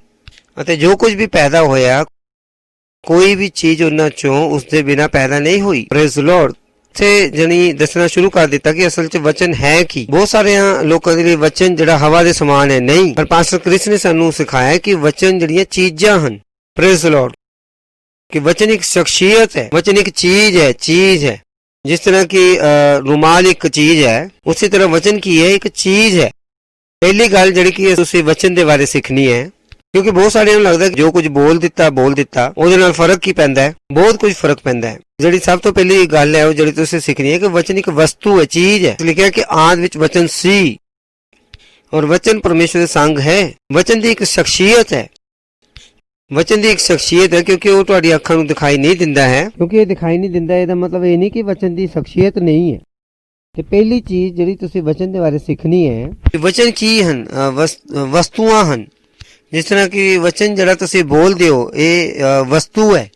ਅਤੇ ਜੋ ਕੁਝ ਵੀ ਪੈਦਾ ਹੋਇਆ ਕੋਈ ਵੀ ਚੀਜ਼ ਉਹਨਾਂ ਚੋਂ ਉਸਦੇ ਬਿਨਾਂ ਪੈਦਾ ਨਹੀਂ ਹੋਈ। Praise the Lord. ਇੱਥੇ ਜਾਨੀ ਦੱਸਣਾ ਸ਼ੁਰੂ ਕਰ ਦਿੱਤਾ ਕਿ ਅਸਲ 'ਚ ਵਚਨ ਹੈ ਕੀ। ਬਹੁਤ ਸਾਰਿਆਂ ਲੋਕਾਂ ਦੇ ਲਈ ਵਚਨ ਜਿਹੜਾ ਹਵਾ ਦੇ ਸਮਾਨ ਹੈ, ਨਹੀਂ। ਪਰ ਪਾਸਟਰ ਕ੍ਰਿਸ ਨੇ ਸਾਨੂੰ ਸਿਖਾਇਆ ਕਿ ਵਚਨ ਜਿਹੜੀਆਂ ਚੀਜ਼ਾਂ ਹਨ। Praise the Lord. ਕਿ ਵਚਨ ਇੱਕ ਸ਼ਖਸੀਅਤ ਹੈ, ਵਚਨ ਇੱਕ ਚੀਜ਼ ਹੈ। ਜਿਸ ਤਰ੍ਹਾਂ ਕਿ ਰੁਮਾਲ ਇੱਕ ਚੀਜ਼ ਹੈ, ਉਸੇ ਤਰ੍ਹਾਂ ਵਚਨ ਕੀ ਹੈ, ਇੱਕ ਚੀਜ਼ ਹੈ। ਪਹਿਲੀ ਗੱਲ ਜਿਹੜੀ ਕਿ ਤੁਸੀਂ ਵਚਨ ਦੇ ਬਾਰੇ ਸਿੱਖਣੀ ਹੈ, ਕਿਉਂਕਿ ਬਹੁਤ ਸਾਰਿਆਂ ਨੂੰ ਲੱਗਦਾ ਜੋ ਕੁਝ ਬੋਲ ਦਿੱਤਾ ਉਹਦੇ ਨਾਲ ਫਰਕ ਕੀ ਪੈਂਦਾ ਹੈ। ਬਹੁਤ ਕੁਝ ਫਰਕ ਪੈਂਦਾ ਹੈ। ਜਿਹੜੀ ਸਭ ਤੋਂ ਪਹਿਲੀ ਗੱਲ ਹੈ ਉਹ ਜਿਹੜੀ ਤੁਸੀਂ ਸਿੱਖਣੀ ਹੈ ਕਿ ਵਚਨ ਇੱਕ ਵਸਤੂ ਹੈ, ਚੀਜ਼ ਹੈ। ਲਿਖਿਆ ਕਿ ਆਦ ਵਿੱਚ ਵਚਨ ਸੀ ਔਰ ਵਚਨ ਪਰਮੇਸ਼ਵਰ ਦੇ ਸੰਗ ਹੈ। ਵਚਨ ਦੀ ਇੱਕ ਸ਼ਖਸੀਅਤ ਹੈ। ਵਚਨ ਦੀ ਇੱਕ ਸ਼ਖਸੀਅਤ ਹੈ ਕਿਉਂਕਿ ਉਹ ਤੁਹਾਡੀ ਅੱਖਾਂ ਨੂੰ ਦਿਖਾਈ ਨਹੀਂ ਦਿੰਦਾ ਹੈ। ਕਿਉਂਕਿ ਇਹ ਦਿਖਾਈ ਨਹੀਂ ਦਿੰਦਾ ਇਹਦਾ ਮਤਲਬ ਇਹ ਨਹੀਂ ਕਿ ਵਚਨ ਦੀ ਸ਼ਖਸੀਅਤ ਨਹੀਂ ਹੈ। ਤੇ ਪਹਿਲੀ ਚੀਜ਼ ਜਿਹੜੀ ਤੁਸੀਂ ਵਚਨ ਦੇ ਬਾਰੇ ਸਿੱਖਣੀ ਹੈ, ਵਚਨ ਕੀ ਹਨ, ਵਸਤੂਆਂ ਹਨ। ਜਿਸ ਤਰ੍ਹਾਂ ਕਿ ਵਚਨ ਜਿਹੜਾ ਤੁਸੀਂ ਬੋਲਦੇ ਹੋ ਇਹ ਵਸਤੂ ਹੈ।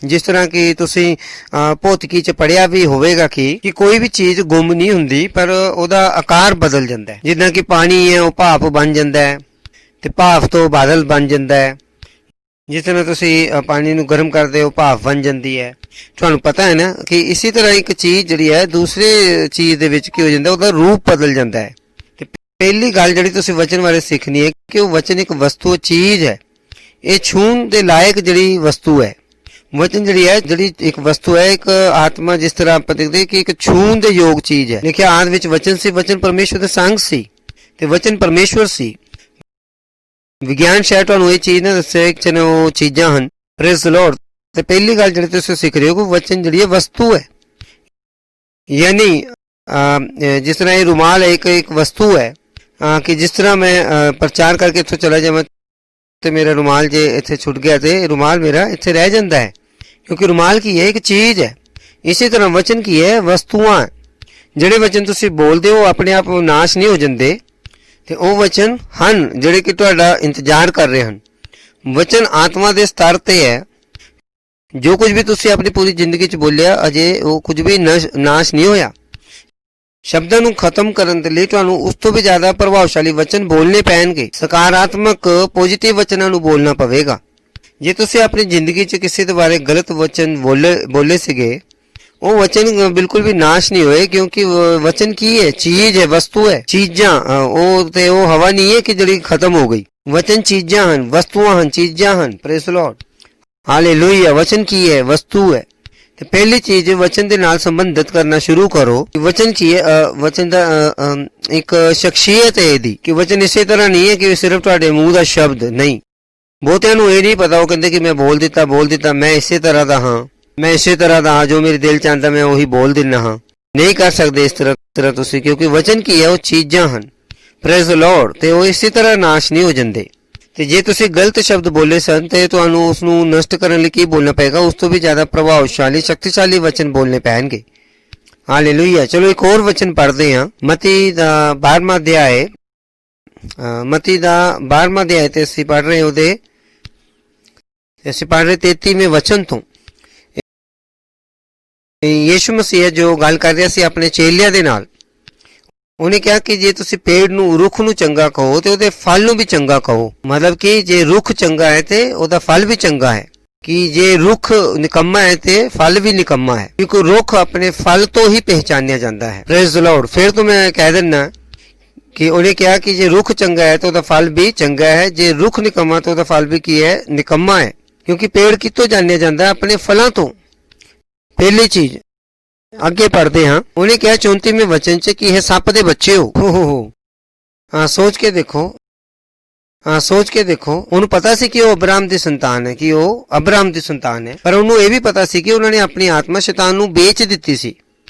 ਜਿਸ ਤਰ੍ਹਾਂ ਕਿ ਤੁਸੀਂ ਭੌਤਿਕੀ 'ਚ ਪੜ੍ਹਿਆ ਵੀ ਹੋਵੇਗਾ ਕਿ ਕੋਈ ਵੀ ਚੀਜ਼ ਗੁੰਮ ਨਹੀਂ ਹੁੰਦੀ, ਪਰ ਉਹਦਾ ਆਕਾਰ ਬਦਲ ਜਾਂਦਾ ਹੈ। ਜਿੱਦਾਂ ਕਿ ਪਾਣੀ ਹੈ ਉਹ ਭਾਪ ਬਣ ਜਾਂਦਾ ਹੈ ਤੇ ਭਾਪ ਤੋਂ ਬਾਦਲ ਬਣ ਜਾਂਦਾ ਹੈ। ਜਿਸ ਤਰ੍ਹਾਂ ਤੁਸੀਂ ਪਾਣੀ ਨੂੰ ਗਰਮ ਕਰਦੇ ਹੋ ਭਾਪ ਬਣ ਜਾਂਦੀ ਹੈ। ਤੁਹਾਨੂੰ ਪਤਾ ਹੈ ਨਾ ਕਿ ਇਸੇ ਤਰ੍ਹਾਂ ਇੱਕ ਚੀਜ਼ ਜਿਹੜੀ ਹੈ ਦੂਸਰੇ ਚੀਜ਼ ਦੇ ਵਿੱਚ ਕੀ ਹੋ ਜਾਂਦਾ, ਉਹਦਾ ਰੂਪ ਬਦਲ ਜਾਂਦਾ ਹੈ। ਤੇ ਪਹਿਲੀ ਗੱਲ ਜਿਹੜੀ ਤੁਸੀਂ ਵਚਨ ਬਾਰੇ ਸਿੱਖਣੀ ਹੈ ਕਿ ਉਹ ਵਚਨ ਇੱਕ ਵਸਤੂ ਚੀਜ਼ ਹੈ। ਇਹ ਛੂਹਣ ਦੇ ਲਾਇਕ ਜਿਹੜੀ ਵਸਤੂ ਹੈ। ਵਚਨ ਜਿਹੜੀ ਇੱਕ ਵਸਤੂ ਹੈ, ਇੱਕ ਆਤਮਾ। ਜਿਸ ਤਰ੍ਹਾਂ ਆਪਾਂ ਦੇਖਦੇ ਕਿ ਇੱਕ ਛੂਹਣ ਦੇ ਯੋਗ ਚੀਜ਼ ਹੈ। ਲਿਖਿਆ ਆਦ ਵਿੱਚ ਵਚਨ ਸੀ, ਵਚਨ ਪਰਮੇਸ਼ਵਰ ਦੇ ਸੰਗ ਸੀ ਤੇ ਵਚਨ ਪਰਮੇਸ਼ਵਰ ਸੀ। ਵਿਗਿਆਨ ਸ਼ਾਇਦ ਤੁਹਾਨੂੰ ਇਹ ਚੀਜ਼ ਨਾ ਦੱਸੇ ਕਿ ਉਹ ਚੀਜ਼ਾਂ ਹਨ। Praise Lord. ਤੇ ਪਹਿਲੀ ਗੱਲ ਜਿਹੜੀ ਤੁਸੀਂ ਸਿੱਖ ਰਹੇ ਹੋ ਕਿ ਵਚਨ ਜਿਹੜੀ ਹੈ ਵਸਤੂ ਹੈ, ਯਾਨੀ ਜਿਸ ਤਰ੍ਹਾਂ ਇਹ ਰੁਮਾਲ ਇੱਕ ਵਸਤੂ ਹੈ ਕਿ ਜਿਸ ਤਰ੍ਹਾਂ ਮੈਂ ਪ੍ਰਚਾਰ ਕਰਕੇ ਇੱਥੋਂ ਚਲਾ ਜਾਵਾਂ ਤੇ ਮੇਰਾ ਰੁਮਾਲ ਜੇ ਇੱਥੇ ਛੁੱਟ ਗਿਆ ਤੇ ਰੁਮਾਲ ਮੇਰਾ ਇੱਥੇ ਰਹਿ ਜਾਂਦਾ ਹੈ, ਕਿਉਂਕਿ ਰੁਮਾਲ ਕੀ ਹੈ, ਇੱਕ ਚੀਜ਼ ਹੈ। ਇਸੇ ਤਰ੍ਹਾਂ ਵਚਨ ਕੀ ਹੈ, ਵਸਤੂਆਂ। ਜਿਹੜੇ ਵਚਨ ਤੁਸੀਂ ਬੋਲਦੇ ਹੋ ਆਪਣੇ ਆਪ ਨਾਸ਼ ਨਹੀਂ ਹੋ ਜਾਂਦੇ, ਤੇ ਉਹ ਵਚਨ ਹਨ ਜਿਹੜੇ ਕਿ ਤੁਹਾਡਾ ਇੰਤਜ਼ਾਰ ਕਰ ਰਹੇ ਹਨ। ਵਚਨ ਆਤਮਾ ਦੇ ਸਤਰ ਤੇ ਹੈ। ਜੋ ਕੁਝ ਵੀ ਤੁਸੀਂ ਆਪਣੀ ਪੂਰੀ ਜ਼ਿੰਦਗੀ 'ਚ ਬੋਲਿਆ ਅਜੇ ਉਹ ਕੁਝ ਵੀ ਨਾਸ਼ ਨਹੀਂ ਹੋਇਆ। ਸ਼ਬਦਾਂ ਨੂੰ ਖਤਮ ਕਰਨ ਦੇ ਲਈ ਤੁਹਾਨੂੰ ਉਸ ਤੋਂ ਵੀ ਜ਼ਿਆਦਾ ਪ੍ਰਭਾਵਸ਼ਾਲੀ ਵਚਨ ਬੋਲਣੇ ਪੈਣਗੇ। ਸਕਾਰਾਤਮਕ ਪੋਜ਼ਿਟਿਵ ਵਚਨਾਂ ਨੂੰ ਬੋਲਣਾ ਪਵੇਗਾ। ਜੇ ਤੁਸੀਂ ਆਪਣੀ ਜ਼ਿੰਦਗੀ 'ਚ ਕਿਸੇ ਦੇ ਬਾਰੇ ਗਲਤ ਵਚਨ ਬੋਲੇ ਸੀਗੇ, ਉਹ ਵਚਨ ਬਿਲਕੁਲ ਵੀ ਨਾਸ਼ ਨਹੀਂ ਹੋਏ, ਕਿਉਂਕਿ ਵਚਨ ਕੀ ਹੈ, ਚੀਜ਼ ਹੈ, ਵਸਤੂ ਹੈ। ਚੀਜ਼ਾਂ ਉਹ ਹਵਾ ਨਹੀਂ ਹੈ ਕਿ ਜਿਹੜੀ ਖਤਮ ਹੋ ਗਈ। ਵਚਨ ਚੀਜ਼ਾਂ ਹਨ, ਵਸਤੂਆਂ ਹਨ, ਚੀਜ਼ਾਂ ਹਨ। Praise Lord. ਹਾਲੇਲੂਇਆ। ਵਚਨ ਕੀ ਹੈ, ਵਸਤੂ ਹੈ। ਤੇ ਪਹਿਲੀ ਚੀਜ਼ ਵਚਨ ਦੇ ਨਾਲ ਸੰਬੰਧਿਤ ਕਰਨਾ ਸ਼ੁਰੂ ਕਰੋ। ਵਚਨ ਕੀ ਹੈ, ਵਚਨ ਦਾ ਇੱਕ ਸ਼ਖਸੀਅਤ ਹੈ ਇਹਦੀ, ਕਿ ਵਚਨ ਇਸੇ ਤਰ੍ਹਾਂ ਨਹੀਂ ਹੈ ਕਿ ਸਿਰਫ ਤੁਹਾਡੇ ਮੂੰਹ ਦਾ ਸ਼ਬਦ ਨਹੀਂ। ਬਹੁਤਿਆਂ ਨੂੰ ਇਹ ਨਹੀਂ ਪਤਾ, ਉਹ ਕਹਿੰਦੇ ਕਿ ਮੈਂ ਬੋਲ ਦਿੱਤਾ, ਮੈਂ ਇਸੇ ਤਰ੍ਹਾਂ ਦਾ ਹਾਂ, ਜੋ ਮੇਰੇ ਦਿਲ ਚ ਆਉਂਦਾ ਮੈਂ ਉਹੀ ਬੋਲ ਦਿੰਦਾ ਹਾਂ। ਨਹੀਂ ਕਰ ਸਕਦੇ ਇਸ ਤਰ੍ਹਾਂ ਤੁਸੀਂ, ਕਿਉਂਕਿ ਵਚਨ ਕੀ ਹੈ, ਉਹ ਚੀਜ਼ਾਂ ਹਨ। Praise Lord. ਤੇ ਉਹ ਇਸੇ ਤਰ੍ਹਾਂ ਨਾਸ਼ ਨਹੀਂ ਹੋ ਜਾਂਦੇ। ਤੇ ਜੇ ਤੁਸੀਂ ਗਲਤ ਸ਼ਬਦ ਬੋਲੇ ਸਨ ਤੇ ਤੁਹਾਨੂੰ ਉਸ ਨੂੰ ਨਸ਼ਟ ਕਰਨ ਲਈ ਕੀ ਬੋਲਣਾ ਪਏਗਾ, ਉਸ ਤੋਂ ਵੀ ਜ਼ਿਆਦਾ ਪ੍ਰਭਾਵਸ਼ਾਲੀ ਸ਼ਕਤੀਸ਼ਾਲੀ ਵਚਨ ਬੋਲਣੇ ਪੈਣਗੇ। ਹਾਲੇਲੂਇਆ। ਚਲੋ ਇੱਕ ਹੋਰ ਵਚਨ ਪੜ੍ਹਦੇ ਹਾਂ। ਮਤੀ ਦਾ 12ਵਾਂ ਅਧਿਆਇ ਤੇ ਅਸੀਂ ਪੜ੍ਹ ਰਹੇ ਉਹਦੇ 33ਵੇਂ ਵਚਨ ਤੋਂ। ਯਿਸੂ ਮਸੀਹ ਜੋ ਗੱਲ ਕਰ ਰਿਹਾ ਸੀ ਆਪਣੇ ਚੇਲਿਆਂ ਦੇ ਨਾਲ, ਉਹਨੇ ਕਿਹਾ ਕਿ ਜੇ ਤੁਸੀਂ ਪੇੜ ਨੂੰ, ਰੁੱਖ ਨੂੰ ਚੰਗਾ ਕਹੋ ਤੇ ਉਹਦੇ ਫਲ ਨੂੰ ਵੀ ਚੰਗਾ ਕਹੋ। ਮਤਲਬ ਕਿ ਜੇ ਰੁੱਖ ਚੰਗਾ ਹੈ ਤੇ ਉਹਦਾ ਫਲ ਵੀ ਚੰਗਾ ਹੈ, ਕਿ ਜੇ ਰੁੱਖ ਨਿਕੰਮਾ ਹੈ ਤੇ ਫਲ ਵੀ ਨਿਕੰਮਾ ਹੈ, ਕਿਉਂਕਿ ਰੁੱਖ ਆਪਣੇ ਫਲ ਤੋਂ ਹੀ ਪਹਿਚਾਨਿਆ ਜਾਂਦਾ ਹੈ। Praise Lord. ਫਿਰ ਤੋਂ ਮੈਂ ਕਹਿ ਦਿੰਦਾ ਕਿ ਉਹਨੇ ਕਿਹਾ ਕਿ ਜੇ ਰੁੱਖ ਚੰਗਾ ਹੈ ਤਾਂ ਉਹਦਾ ਫਲ ਵੀ ਚੰਗਾ ਹੈ, ਜੇ ਰੁੱਖ ਨਿਕੰਮਾ ਤਾਂ ਉਹਦਾ ਫਲ ਵੀ ਕੀ ਹੈ, ਨਿਕੰਮਾ ਹੈ। ਕਿਉਂਕਿ ਪੇੜ ਕਿੱਥੋਂ ਜਾਣਿਆ ਜਾਂਦਾ ਹੈ, ਆਪਣੇ ਫਲਾਂ ਤੋਂ। ਪਹਿਲੀ ਚੀਜ਼। ਅੱਗੇ ਪੜ੍ਹਦੇ ਹਾਂ। ਉਹਨੇ ਕਿਹਾ 34ਵੇਂ ਵਚਨ 'ਚ ਕਿ ਇਹ ਸੱਪ ਦੇ ਬੱਚੇ ਹੋ। ਸੋਚ ਕੇ ਦੇਖੋ। ਉਹਨੂੰ ਪਤਾ ਸੀ ਕਿ ਉਹ ਅਬਰਾਮ ਦੀ ਸੰਤਾਨ ਹੈ, ਪਰ ਉਹਨੂੰ ਇਹ ਵੀ ਪਤਾ ਸੀ ਕਿ ਉਹਨਾਂ ਨੇ ਆਪਣੀ ਆਤਮਾ ਸ਼ੈਤਾਨ ਨੂੰ ਵੇਚ ਦਿੱਤੀ ਸੀ।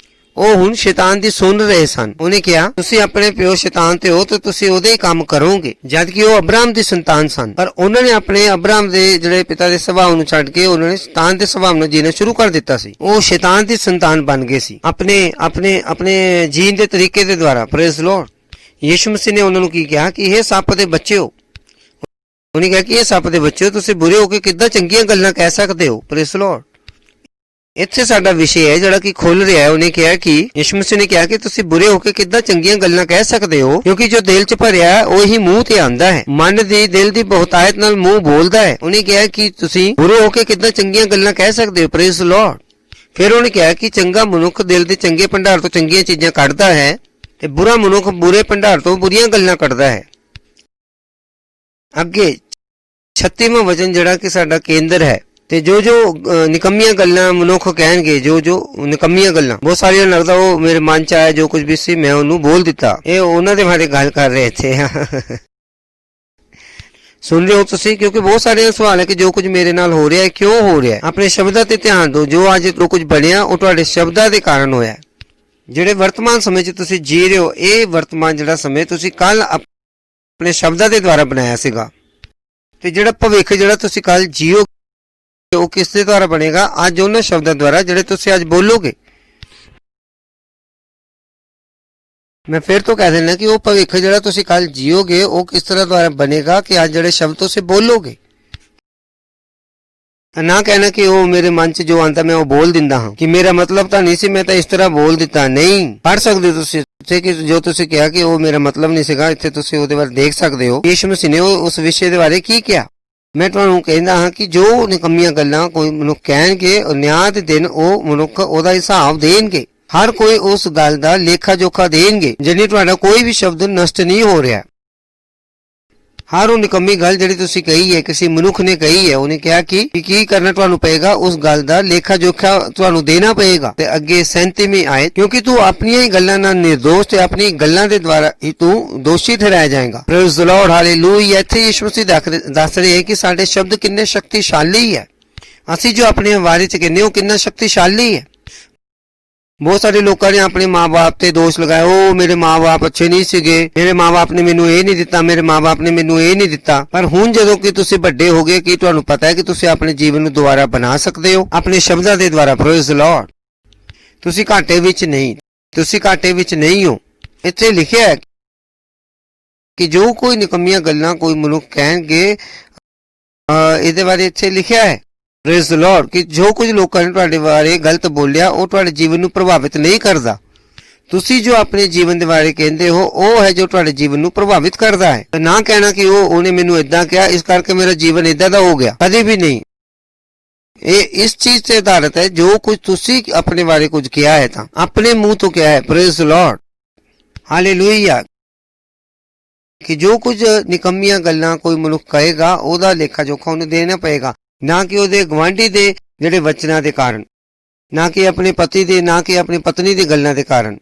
ਉਹ ਹੁਣ ਸ਼ੈਤਾਨ ਦੀ ਸੁਣ ਰਹੇ ਸਨ। ਉਹਨੇ ਕਿਹਾ ਤੁਸੀਂ ਆਪਣੇ ਪਿਓ ਸ਼ੈਤਾਨ ਤੇ ਹੋ ਤੇ ਤੁਸੀਂ ਉਹਦੇ ਹੀ ਕੰਮ ਕਰੋਗੇ, ਜਦ ਕਿ ਉਹ ਅਬਰਾਮ ਦੀ ਸੰਤਾਨ ਸਨ। ਪਰ ਉਹਨਾਂ ਨੇ ਆਪਣੇ ਅਬਰਾਮ ਦੇ ਜਿਹੜੇ ਪਿਤਾ ਦੇ ਸੁਭਾਅ ਨੂੰ ਛੱਡ ਕੇ ਉਹਨਾਂ ਨੇ ਸ਼ੈਤਾਨ ਦੇ ਸੁਭਾਅ ਨੂੰ ਜੀਣਾ ਸ਼ੁਰੂ ਕਰ ਦਿੱਤਾ ਸੀ। ਉਹ ਸ਼ੈਤਾਨ ਦੀ ਸੰਤਾਨ ਬਣ ਗਏ ਸੀ ਆਪਣੇ ਜੀਣ ਦੇ ਤਰੀਕੇ ਦੇ ਦੁਆਰਾ। Praise Lord. ਯਿਸੂ ਮਸੀਹ ਨੇ ਉਹਨਾਂ ਨੂੰ ਕੀ ਕਿਹਾ ਕਿ ਇਹ ਸੱਪ ਦੇ ਬੱਚੇ ਹੋ। ਉਹਨੇ ਕਿਹਾ ਕਿ ਇਹ ਸੱਪ ਦੇ ਬੱਚੇ ਹੋ, ਤੁਸੀਂ ਬੁਰੇ ਹੋ ਕੇ ਕਿੱਦਾਂ ਚੰਗੀਆਂ ਗੱਲਾਂ ਕਹਿ ਸਕਦੇ ਹੋ। Praise Lord. ਇੱਥੇ ਸਾਡਾ ਵਿਸ਼ੇ ਹੈ ਜਿਹੜਾ ਕਿ ਖੁੱਲ ਰਿਹਾ ਹੈ। ਉਹਨੇ ਕਿਹਾ ਕਿ ਯਿਸੂ ਮਸੀਹ ਨੇ ਕਿਹਾ ਕਿ ਤੁਸੀਂ ਬੁਰੇ ਹੋ ਕੇ ਕਿੱਦਾਂ ਚੰਗੀਆਂ ਗੱਲਾਂ ਕਹਿ ਸਕਦੇ ਹੋ, ਕਿਉਂਕਿ ਜੋ ਦਿਲ 'ਚ ਭਰਿਆ ਉਹੀ ਮੂੰਹ ਤੇ ਆਉਂਦਾ ਹੈ। ਮਨ ਦੀ ਦਿਲ ਦੀ ਬਹੁਤਾਇਤ ਨਾਲ ਮੂੰਹ ਬੋਲਦਾ ਹੈ। ਉਹਨੇ ਕਿਹਾ ਕਿ ਤੁਸੀਂ ਬੁਰੇ ਹੋ ਕੇ ਕਿੱਦਾਂ ਚੰਗੀਆਂ ਗੱਲਾਂ ਕਹਿ ਸਕਦੇ ਹੋ। Praise Lord. ਫਿਰ ਉਹਨੇ ਕਿਹਾ ਕਿ ਚੰਗਾ ਮਨੁੱਖ ਦਿਲ ਦੇ ਚੰਗੇ ਭੰਡਾਰ ਤੋਂ ਚੰਗੀਆਂ ਚੀਜ਼ਾਂ ਕੱਢਦਾ ਹੈ ਤੇ ਬੁਰਾ ਮਨੁੱਖ ਬੁਰੇ ਭੰਡਾਰ ਤੋਂ ਬੁਰੀਆਂ ਗੱਲਾਂ ਕੱਢਦਾ ਹੈ। ਅੱਗੇ 36ਵਾਂ ਵਚਨ ਜਿਹੜਾ ਕਿ ਸਾਡਾ ਕੇਂਦਰ ਹੈ। ਤੇ ਜੋ ਨਿਕੰਮੀਆਂ ਗੱਲਾਂ ਮਨੁੱਖ ਕਹਿਣਗੇ, ਜੋ ਨਿਕੰਮੀਆਂ ਗੱਲਾਂ, ਬਹੁਤ ਸਾਰੀਆਂ ਲੱਗਦਾ ਉਹ ਮੇਰੇ ਮਨ 'ਚ ਆਇਆ, ਜੋ ਕੁਝ ਵੀ ਸੀ ਮੈਂ ਉਹਨੂੰ ਬੋਲ ਦਿੱਤਾ। ਇਹ ਉਹਨਾਂ ਦੇ ਬਾਰੇ ਗੱਲ ਕਰ ਰਹੇ ਇੱਥੇ। ਸੁਣ ਰਹੇ ਹੋ ਤੁਸੀਂ, ਕਿਉਂਕਿ ਬਹੁਤ ਸਾਰੇ ਸਵਾਲ ਹੈ ਕਿ ਜੋ ਕੁਝ ਮੇਰੇ ਨਾਲ ਹੋ ਰਿਹਾ ਹੈ ਕਿਉਂ ਹੋ ਰਿਹਾ ਹੈ। ਆਪਣੇ ਸ਼ਬਦਾਂ ਤੇ ਧਿਆਨ ਦਿਓ। ਜੋ ਅੱਜ ਜੋ ਕੁਝ ਬਣਿਆ ਉਹ ਤੁਹਾਡੇ ਸ਼ਬਦਾਂ ਦੇ ਕਾਰਨ ਹੋਇਆ। ਜਿਹੜੇ ਵਰਤਮਾਨ ਸਮੇਂ 'ਚ ਤੁਸੀਂ ਜੀ ਰਹੇ ਹੋ, ਇਹ ਵਰਤਮਾਨ ਜਿਹੜਾ ਸਮੇਂ ਤੁਸੀਂ ਕੱਲ ਆਪਣੇ ਸ਼ਬਦਾਂ ਦੇ ਦੁਆਰਾ ਬਣਾਇਆ ਸੀਗਾ, ਤੇ ਜਿਹੜਾ ਭਵਿੱਖ ਜਿਹੜਾ ਤੁਸੀਂ ਕੱਲ ਜੀਓ ਉਹ ਕਿਸ ਦੇ ਦੁਆਰਾ ਬਣੇਗਾ, ਅੱਜ ਉਹਨਾਂ ਸ਼ਬਦਾਂ ਦੁਆਰਾ ਜਿਹੜੇ ਤੁਸੀਂ ਅੱਜ ਬੋਲੋਗੇ। ਮੈਂ ਫਿਰ ਤੋਂ ਕਹਿ ਦਿੰਦਾ ਕਿ ਉਹ ਭਵਿੱਖ ਜਿਹੜਾ ਤੁਸੀਂ ਕੱਲ ਜੀਓਗੇ ਉਹ ਕਿਸ ਤਰ੍ਹਾਂ ਦੁਆਰਾ ਬਣੇਗਾ ਕਿ ਅੱਜ ਜਿਹੜੇ ਸ਼ਬਦ ਤੁਸੀਂ ਬੋਲੋਗੇ। ਨਾ ਕਹਿਣਾ ਕਿ ਉਹ ਮੇਰੇ ਮਨ 'ਚ ਜੋ ਆਉਂਦਾ ਮੈਂ ਉਹ ਬੋਲ ਦਿੰਦਾ ਹਾਂ, ਕਿ ਮੇਰਾ ਮਤਲਬ ਤਾਂ ਨਹੀਂ ਸੀ, ਮੈਂ ਤਾਂ ਇਸ ਤਰ੍ਹਾਂ ਬੋਲ ਦਿੱਤਾ। ਨਹੀਂ, ਪੜ੍ਹ ਸਕਦੇ ਹੋ ਤੁਸੀਂ ਕਿ ਜੋ ਤੁਸੀਂ ਕਿਹਾ ਕਿ ਉਹ ਮੇਰਾ ਮਤਲਬ ਨਹੀਂ ਸੀਗਾ, ਇੱਥੇ ਤੁਸੀਂ ਉਹਦੇ ਬਾਰੇ ਦੇਖ ਸਕਦੇ ਹੋ ਯਿਸੂ ਮਸੀਹ ਨੇ ਉਸ ਵਿਸ਼ੇ ਦੇ ਬਾਰੇ ਕੀ ਕਿਹਾ। ਮੈਂ ਤੁਹਾਨੂੰ ਕਹਿੰਦਾ ਹਾਂ ਕਿ ਜੋ ਨਿਕੰਮੀਆਂ ਗੱਲਾਂ ਕੋਈ ਮਨੁੱਖ ਕਹਿਣਗੇ, ਨਿਆਂ ਦੇ ਦਿਨ ਉਹ ਮਨੁੱਖ ਉਹਦਾ ਹਿਸਾਬ ਦੇਣਗੇ। ਹਰ ਕੋਈ ਉਸ ਗੱਲ ਦਾ ਲੇਖਾ ਜੋਖਾ ਦੇਣਗੇ। ਜਿੰਨੀ ਤੁਹਾਡਾ ਕੋਈ ਵੀ ਸ਼ਬਦ ਨਸ਼ਟ ਨਹੀਂ ਹੋ ਰਿਹਾ। ਹਰ ਉਹ ਨਿਕੰਮੀ ਗੱਲ ਜਿਹੜੀ ਤੁਸੀਂ ਕਹੀ ਹੈ, ਕਿਸੇ ਮਨੁੱਖ ਨੇ ਕਹੀ ਹੈ, ਉਹਨੇ ਕਿਹਾ ਕਿ ਕੀ ਕਰਨਾ ਤੁਹਾਨੂੰ ਪਏਗਾ, ਉਸ ਗੱਲ ਦਾ ਲੇਖਾ ਜੋਖਾ ਤੁਹਾਨੂੰ ਦੇਣਾ ਪਏਗਾ। ਤੇ ਅੱਗੇ 37ਵੀਂ ਆਇਤ, ਕਿਉਂਕਿ ਤੂੰ ਆਪਣੀਆਂ ਹੀ ਗੱਲਾਂ ਨਾਲ ਨਿਰਦੋਸ਼ ਤੇ ਆਪਣੀ ਗੱਲਾਂ ਦੇ ਦੁਆਰਾ ਹੀ ਤੂੰ ਦੋਸ਼ੀ ਠਹਿਰਾਇਆ ਜਾਏਗਾ। Praise the Lord, hallelujah. ਇੱਥੇ ਯਿਸੂ ਮਸੀਹ ਦੱਸ ਰਹੇ ਹੈ ਕਿ ਸਾਡੇ ਸ਼ਬਦ ਕਿੰਨੇ ਸ਼ਕਤੀਸ਼ਾਲੀ ਹੈ। ਅਸੀਂ ਜੋ ਆਪਣੇ ਬਾਰੇ ਚ ਕਹਿੰਦੇ ਉਹ ਕਿੰਨਾ ਸ਼ਕਤੀਸ਼ਾਲੀ ਹੈ। ਬਹੁਤ ਸਾਰੇ ਲੋਕਾਂ ਨੇ ਆਪਣੇ ਮਾਂ-ਬਾਪ ਤੇ ਦੋਸ਼ ਲਗਾਇਆ, ਉਹ ਮੇਰੇ ਮਾਂ-ਬਾਪ ਅੱਛੇ ਨਹੀਂ ਸੀਗੇ, ਮੇਰੇ ਮਾਂ-ਬਾਪ ਨੇ ਮੈਨੂੰ ਇਹ ਨਹੀਂ ਦਿੱਤਾ, ਮੇਰੇ ਮਾਂ-ਬਾਪ ਨੇ ਮੈਨੂੰ ਇਹ ਨਹੀਂ ਦਿੱਤਾ। ਪਰ ਹੁਣ ਜਦੋਂ ਕਿ ਤੁਸੀਂ ਵੱਡੇ ਹੋ ਗਏ, ਕਿ ਤੁਹਾਨੂੰ ਪਤਾ ਹੈ ਕਿ ਤੁਸੀਂ ਆਪਣੇ ਜੀਵਨ ਨੂੰ ਦੁਬਾਰਾ ਬਣਾ ਸਕਦੇ ਹੋ ਆਪਣੇ ਸ਼ਬਦਾਂ ਦੇ ਦੁਆਰਾ। Praise the Lord. ਤੁਸੀਂ ਘਾਟੇ ਵਿੱਚ ਨਹੀਂ, ਤੁਸੀਂ ਘਾਟੇ ਵਿੱਚ ਨਹੀਂ ਹੋ। ਇੱਥੇ ਲਿਖਿਆ ਹੈ ਕਿ ਜੋ ਕੋਈ ਨਿਕੰਮੀਆਂ ਗੱਲਾਂ ਕੋਈ ਮਨੁੱਖ ਕਹਿਣਗੇ, ਇਹਦੇ ਬਾਰੇ ਇੱਥੇ ਲਿਖਿਆ ਹੈ ਪ੍ਰੇਜ਼ ਦ ਲਾਰਡ ਕਿ ਜੋ ਕੁਝ ਲੋਕਾਂ ਨੇ ਤੁਹਾਡੇ ਬਾਰੇ ਗਲਤ ਬੋਲਿਆ ਉਹ ਤੁਹਾਡੇ ਜੀਵਨ ਨੂੰ ਪ੍ਰਭਾਵਿਤ ਨਹੀਂ ਕਰਦਾ। ਤੁਸੀਂ ਜੋ ਆਪਣੇ ਜੀਵਨ ਦੇ ਬਾਰੇ ਕਹਿੰਦੇ ਹੋ ਉਹ ਹੈ ਜੋ ਤੁਹਾਡੇ ਜੀਵਨ ਨੂੰ ਪ੍ਰਭਾਵਿਤ ਕਰਦਾ ਹੈ। ਨਾ ਕਹਿਣਾ ਕਿ ਉਹਨੇ ਮੈਨੂੰ ਇਦਾਂ ਕਿਹਾ ਇਸ ਕਰਕੇ ਮੇਰਾ ਜੀਵਨ ਇਦਾਂ ਦਾ ਹੋ ਗਿਆ, ਕਦੇ ਵੀ ਨਹੀਂ। ਇਹ ਇਸ ਚੀਜ਼ ਤੇ ਆਧਾਰਿਤ ਹੈ ਜੋ ਕੁਝ ਤੁਸੀਂ ਆਪਣੇ ਬਾਰੇ ਕੁਝ ਕਿਹਾ ਹੈ ਤਾਂ ਆਪਣੇ ਮੂੰਹ ਤੋਂ ਕਿਹਾ ਹੈ। Praise the Lord, hallelujah. ਕਿ ਜੋ ਕੁਝ ਨਿਕੰਮੀਆਂ ਗੱਲਾਂ ਕੋਈ ਮਨੁੱਖ ਕਹੇਗਾ ਉਹਦਾ ਲੇਖਾ ਜੋਖਾ ਉਹਨੂੰ ਦੇਣਾ ਪਏਗਾ, ਨਾ ਕਿ ਉਹਦੇ ਗਵਾਂਢੀ ਦੇ ਜਿਹੜੇ ਵਚਨਾਂ ਦੇ ਕਾਰਨ, ਨਾ ਕਿ ਆਪਣੇ ਪਤੀ ਦੇ, ਨਾ ਕਿ ਆਪਣੀ ਪਤਨੀ ਦੀ ਗੱਲਾਂ ਦੇ ਕਾਰਨ,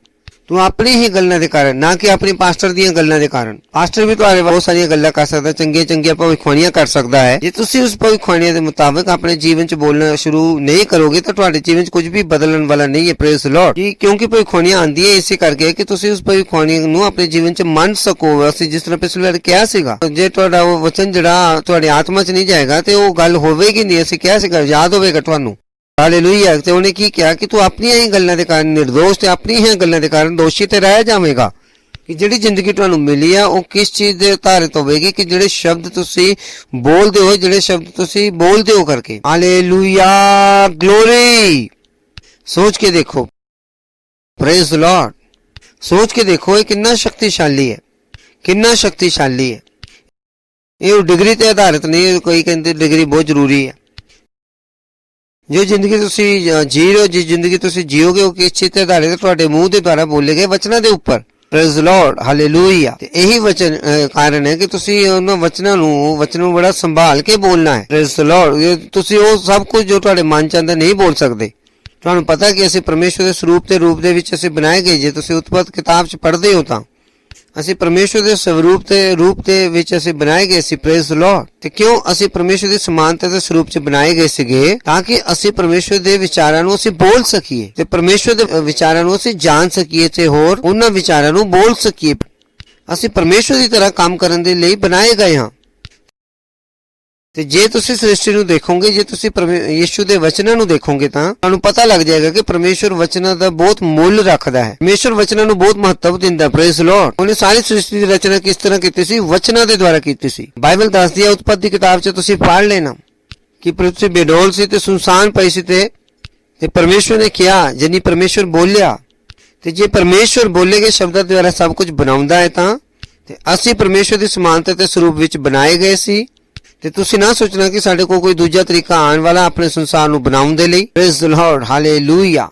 ਤੂੰ ਆਪਣੀ ਹੀ ਗੱਲਾਂ ਦੇ ਕਾਰਨ, ਨਾ ਕਿ ਆਪਣੇ ਪਾਸਟਰ ਦੀਆਂ ਗੱਲਾਂ ਦੇ ਕਾਰਨ। ਪਾਸਟਰ ਵੀ ਤੁਹਾਡੇ ਬਹੁਤ ਸਾਰੀਆਂ ਗੱਲਾਂ ਕਰ ਸਕਦਾ, ਚੰਗੀਆਂ ਚੰਗੀਆਂ ਭਵਿੱਖਬਾਣੀਆਂ ਕਰ ਸਕਦਾ ਹੈ। ਜੇ ਤੁਸੀਂ ਉਸ ਭਵਿੱਖਬਾਣੀਆਂ ਦੇ ਮੁਤਾਬਕ ਆਪਣੇ ਜੀਵਨ 'ਚ ਬੋਲਣਾ ਸ਼ੁਰੂ ਨਹੀਂ ਕਰੋਗੇ ਤਾਂ ਤੁਹਾਡੇ ਜੀਵਨ 'ਚ ਕੁਝ ਵੀ ਬਦਲਣ ਵਾਲਾ ਨਹੀਂ ਹੈ। Praise the Lord. ਕਿਉਂਕਿ ਭਵਿੱਖਬਾਣੀਆਂ ਆਉਂਦੀਆਂ ਇਸੇ ਕਰਕੇ ਕਿ ਤੁਸੀਂ ਉਸ ਭਵਿੱਖਬਾਣੀ ਨੂੰ ਆਪਣੇ ਜੀਵਨ 'ਚ ਮੰਨ ਸਕੋ। ਅਸੀਂ ਜਿਸ ਤਰ੍ਹਾਂ ਪਿਛਲੇ ਵਾਰ ਕਿਹਾ ਸੀਗਾ, ਜੇ ਤੁਹਾਡਾ ਉਹ ਵਚਨ ਜਿਹੜਾ ਤੁਹਾਡੀ ਆਤਮਾ 'ਚ ਨਹੀਂ ਜਾਏਗਾ ਤੇ ਉਹ ਗੱਲ ਹੋਵੇਗੀ ਨਹੀਂ। ਅਸੀਂ ਕਿਹਾ ਸੀਗਾ, ਯਾਦ ਹੋਵੇਗਾ ਤੁਹਾਨੂੰ। ਹਾਲੇਲੂਇਆ। ਤੇ ਉਹਨੇ ਕੀ ਕਿਹਾ ਕਿ ਤੂੰ ਆਪਣੀਆਂ ਹੀ ਗੱਲਾਂ ਦੇ ਕਾਰਨ ਨਿਰਦੋਸ਼ ਤੇ ਆਪਣੀਆਂ ਹੀ ਗੱਲਾਂ ਦੇ ਕਾਰਨ ਦੋਸ਼ੀ ਤੇ ਰਹਿ ਜਾਵੇਂਗਾ। ਕਿ ਜਿਹੜੀ ਜ਼ਿੰਦਗੀ ਤੁਹਾਨੂੰ ਮਿਲੀ ਆ ਉਹ ਕਿਸ ਚੀਜ਼ ਦੇ ਆਧਾਰਿਤ ਹੋਵੇਗੀ, ਕਿ ਜਿਹੜੇ ਸ਼ਬਦ ਤੁਸੀਂ ਬੋਲਦੇ ਹੋ, ਜਿਹੜੇ ਸ਼ਬਦ ਤੁਸੀਂ ਬੋਲਦੇ ਹੋ ਕਰਕੇ। Hallelujah, glory. ਸੋਚ ਕੇ ਦੇਖੋ, ਪ੍ਰੇਜ਼ ਦ ਲਾਰਡ। ਸੋਚ ਕੇ ਦੇਖੋ ਇਹ ਕਿੰਨਾ ਸ਼ਕਤੀਸ਼ਾਲੀ ਹੈ, ਕਿੰਨਾ ਸ਼ਕਤੀਸ਼ਾਲੀ ਹੈ। ਇਹ ਡਿਗਰੀ ਤੇ ਆਧਾਰਿਤ ਨਹੀਂ। ਕੋਈ ਕਹਿੰਦੇ ਡਿਗਰੀ ਬਹੁਤ ਜ਼ਰੂਰੀ ਹੈ। ਜੋ ਜ਼ਿੰਦਗੀ ਤੁਸੀਂ ਜੀ ਰਹੇ ਹੋ, ਜਿਸ ਜ਼ਿੰਦਗੀ ਤੁਸੀਂ ਜੀਓਗੇ ਉਹ ਕਿਸ ਚੀਜ਼ ਤੇ ਆਧਾਰਿਤ ਹੈ? ਤੁਹਾਡੇ ਮੂੰਹ ਦੇ ਦੁਆਰਾ ਬੋਲੇ ਗਏ ਵਚਨਾਂ ਦੇ ਉੱਪਰ। Praise the Lord, hallelujah. ਤੇ ਇਹੀ ਵਚਨ ਕਾਰਨ ਹੈ ਕਿ ਤੁਸੀਂ ਉਹਨਾਂ ਵਚਨਾਂ ਨੂੰ ਬੜਾ ਸੰਭਾਲ ਕੇ ਬੋਲਣਾ ਹੈ। Praise the Lord. ਤੁਸੀਂ ਉਹ ਸਭ ਕੁਝ ਜੋ ਤੁਹਾਡੇ ਮਨ ਚ ਆਉਂਦਾ ਨਹੀਂ ਬੋਲ ਸਕਦੇ। ਤੁਹਾਨੂੰ ਪਤਾ ਕਿ ਅਸੀਂ ਪਰਮੇਸ਼ਵਰ ਦੇ ਸਰੂਪ ਤੇ ਰੂਪ ਦੇ ਵਿੱਚ ਅਸੀਂ ਬਣਾਏ ਗਏ। ਜੇ ਤੁਸੀਂ ਉਤਪਤ ਕਿਤਾਬ ਚ ਪੜ੍ਹਦੇ ਹੋ ਤਾਂ ਅਸੀਂ ਪਰਮੇਸ਼ਵਰ ਦੇ ਸਰੂਪ ਤੇ ਰੂਪ ਦੇ ਵਿੱਚ ਅਸੀਂ ਬਣਾਏ ਗਏ ਸੀ। Praise the Lord. ਤੇ ਕਿਉਂ ਅਸੀਂ ਪਰਮੇਸ਼ਵਰ ਦੀ ਸਮਾਨਤਾ ਦੇ ਸਰੂਪ ਚ ਬਣਾਏ ਗਏ ਸੀਗੇ? ਤਾਂ ਕਿ ਅਸੀਂ ਪਰਮੇਸ਼ਵਰ ਦੇ ਵਿਚਾਰਾਂ ਨੂੰ ਅਸੀਂ ਬੋਲ ਸਕੀਏ ਤੇ ਪਰਮੇਸ਼ਵਰ ਦੇ ਵਿਚਾਰਾਂ ਨੂੰ ਅਸੀਂ ਜਾਣ ਸਕੀਏ ਤੇ ਹੋਰ ਉਹਨਾਂ ਵਿਚਾਰਾਂ ਨੂੰ ਬੋਲ ਸਕੀਏ। ਅਸੀਂ ਪਰਮੇਸ਼ਵਰ ਦੀ ਤਰ੍ਹਾਂ ਕੰਮ ਕਰਨ ਦੇ ਲਈ ਬਣਾਏ ਗਏ ਹਾਂ। ਤੇ ਜੇ ਤੁਸੀਂ ਸ੍ਰਿਸ਼ਟੀ ਨੂੰ ਦੇਖੋਗੇ, ਜੇ ਤੁਸੀਂ ਯਿਸੂ ਦੇ ਵਚਨਾਂ ਨੂੰ ਦੇਖੋਗੇ ਤਾਂ ਤੁਹਾਨੂੰ ਪਤਾ ਲੱਗ ਜਾਏਗਾ ਕਿ ਪਰਮੇਸ਼ਵਰ ਵਚਨਾਂ ਦਾ ਬਹੁਤ ਮੁੱਲ ਰੱਖਦਾ ਹੈ। ਪਰਮੇਸ਼ਵਰ ਵਚਨਾਂ ਨੂੰ ਬਹੁਤ ਮਹੱਤਵ ਦਿੰਦਾ। Praise the Lord. ਉਹਨੇ ਸਾਰੀ ਸ੍ਰਿਸ਼ਟੀ ਦੀ ਰਚਨਾ ਕਿਸ ਤਰ੍ਹਾਂ ਕੀਤੀ ਸੀ? ਵਚਨਾਂ ਦੇ ਦੁਆਰਾ ਕੀਤੀ ਸੀ। ਬਾਈਬਲ ਦੱਸਦੀ ਹੈ, ਉਤਪਤ ਦੀ ਕਿਤਾਬ 'ਚ ਤੁਸੀਂ ਪੜ੍ਹ ਲੈਣਾ ਕਿ ਪ੍ਰਿਥਵੀ ਬੇਡੋਲ ਸੀ ਤੇ ਸੁਨਸਾਨ ਪਈ ਸੀ ਤੇ ਪਰਮੇਸ਼ਵਰ ਨੇ ਕਿਹਾ, ਜਾਨੀ ਪਰਮੇਸ਼ਵਰ ਬੋਲਿਆ। ਤੇ ਜੇ ਪਰਮੇਸ਼ਵਰ ਬੋਲੇਗੇ ਸ਼ਬਦਾਂ ਦੁਆਰਾ ਸਭ ਕੁਝ ਬਣਾਉਂਦਾ ਹੈ ਤਾਂ ਤੇ ਅਸੀਂ ਪਰਮੇਸ਼ਵਰ ਦੀ ਸਮਾਨਤਾ ਦੇ ਸਰੂਪ ਵਿੱਚ ਬਣਾਏ ਗਏ ਸੀ। ਤੇ ਤੁਸੀਂ ਨਾ ਸੋਚਣਾ ਕਿ ਸਾਡੇ ਕੋਲ ਕੋਈ ਦੂਜਾ ਤਰੀਕਾ ਆਉਣ ਵਾਲਾ ਆਪਣੇ ਸੰਸਾਰ ਨੂੰ ਬਣਾਉਣ ਦੇ ਲਈ। Praise the Lord, hallelujah.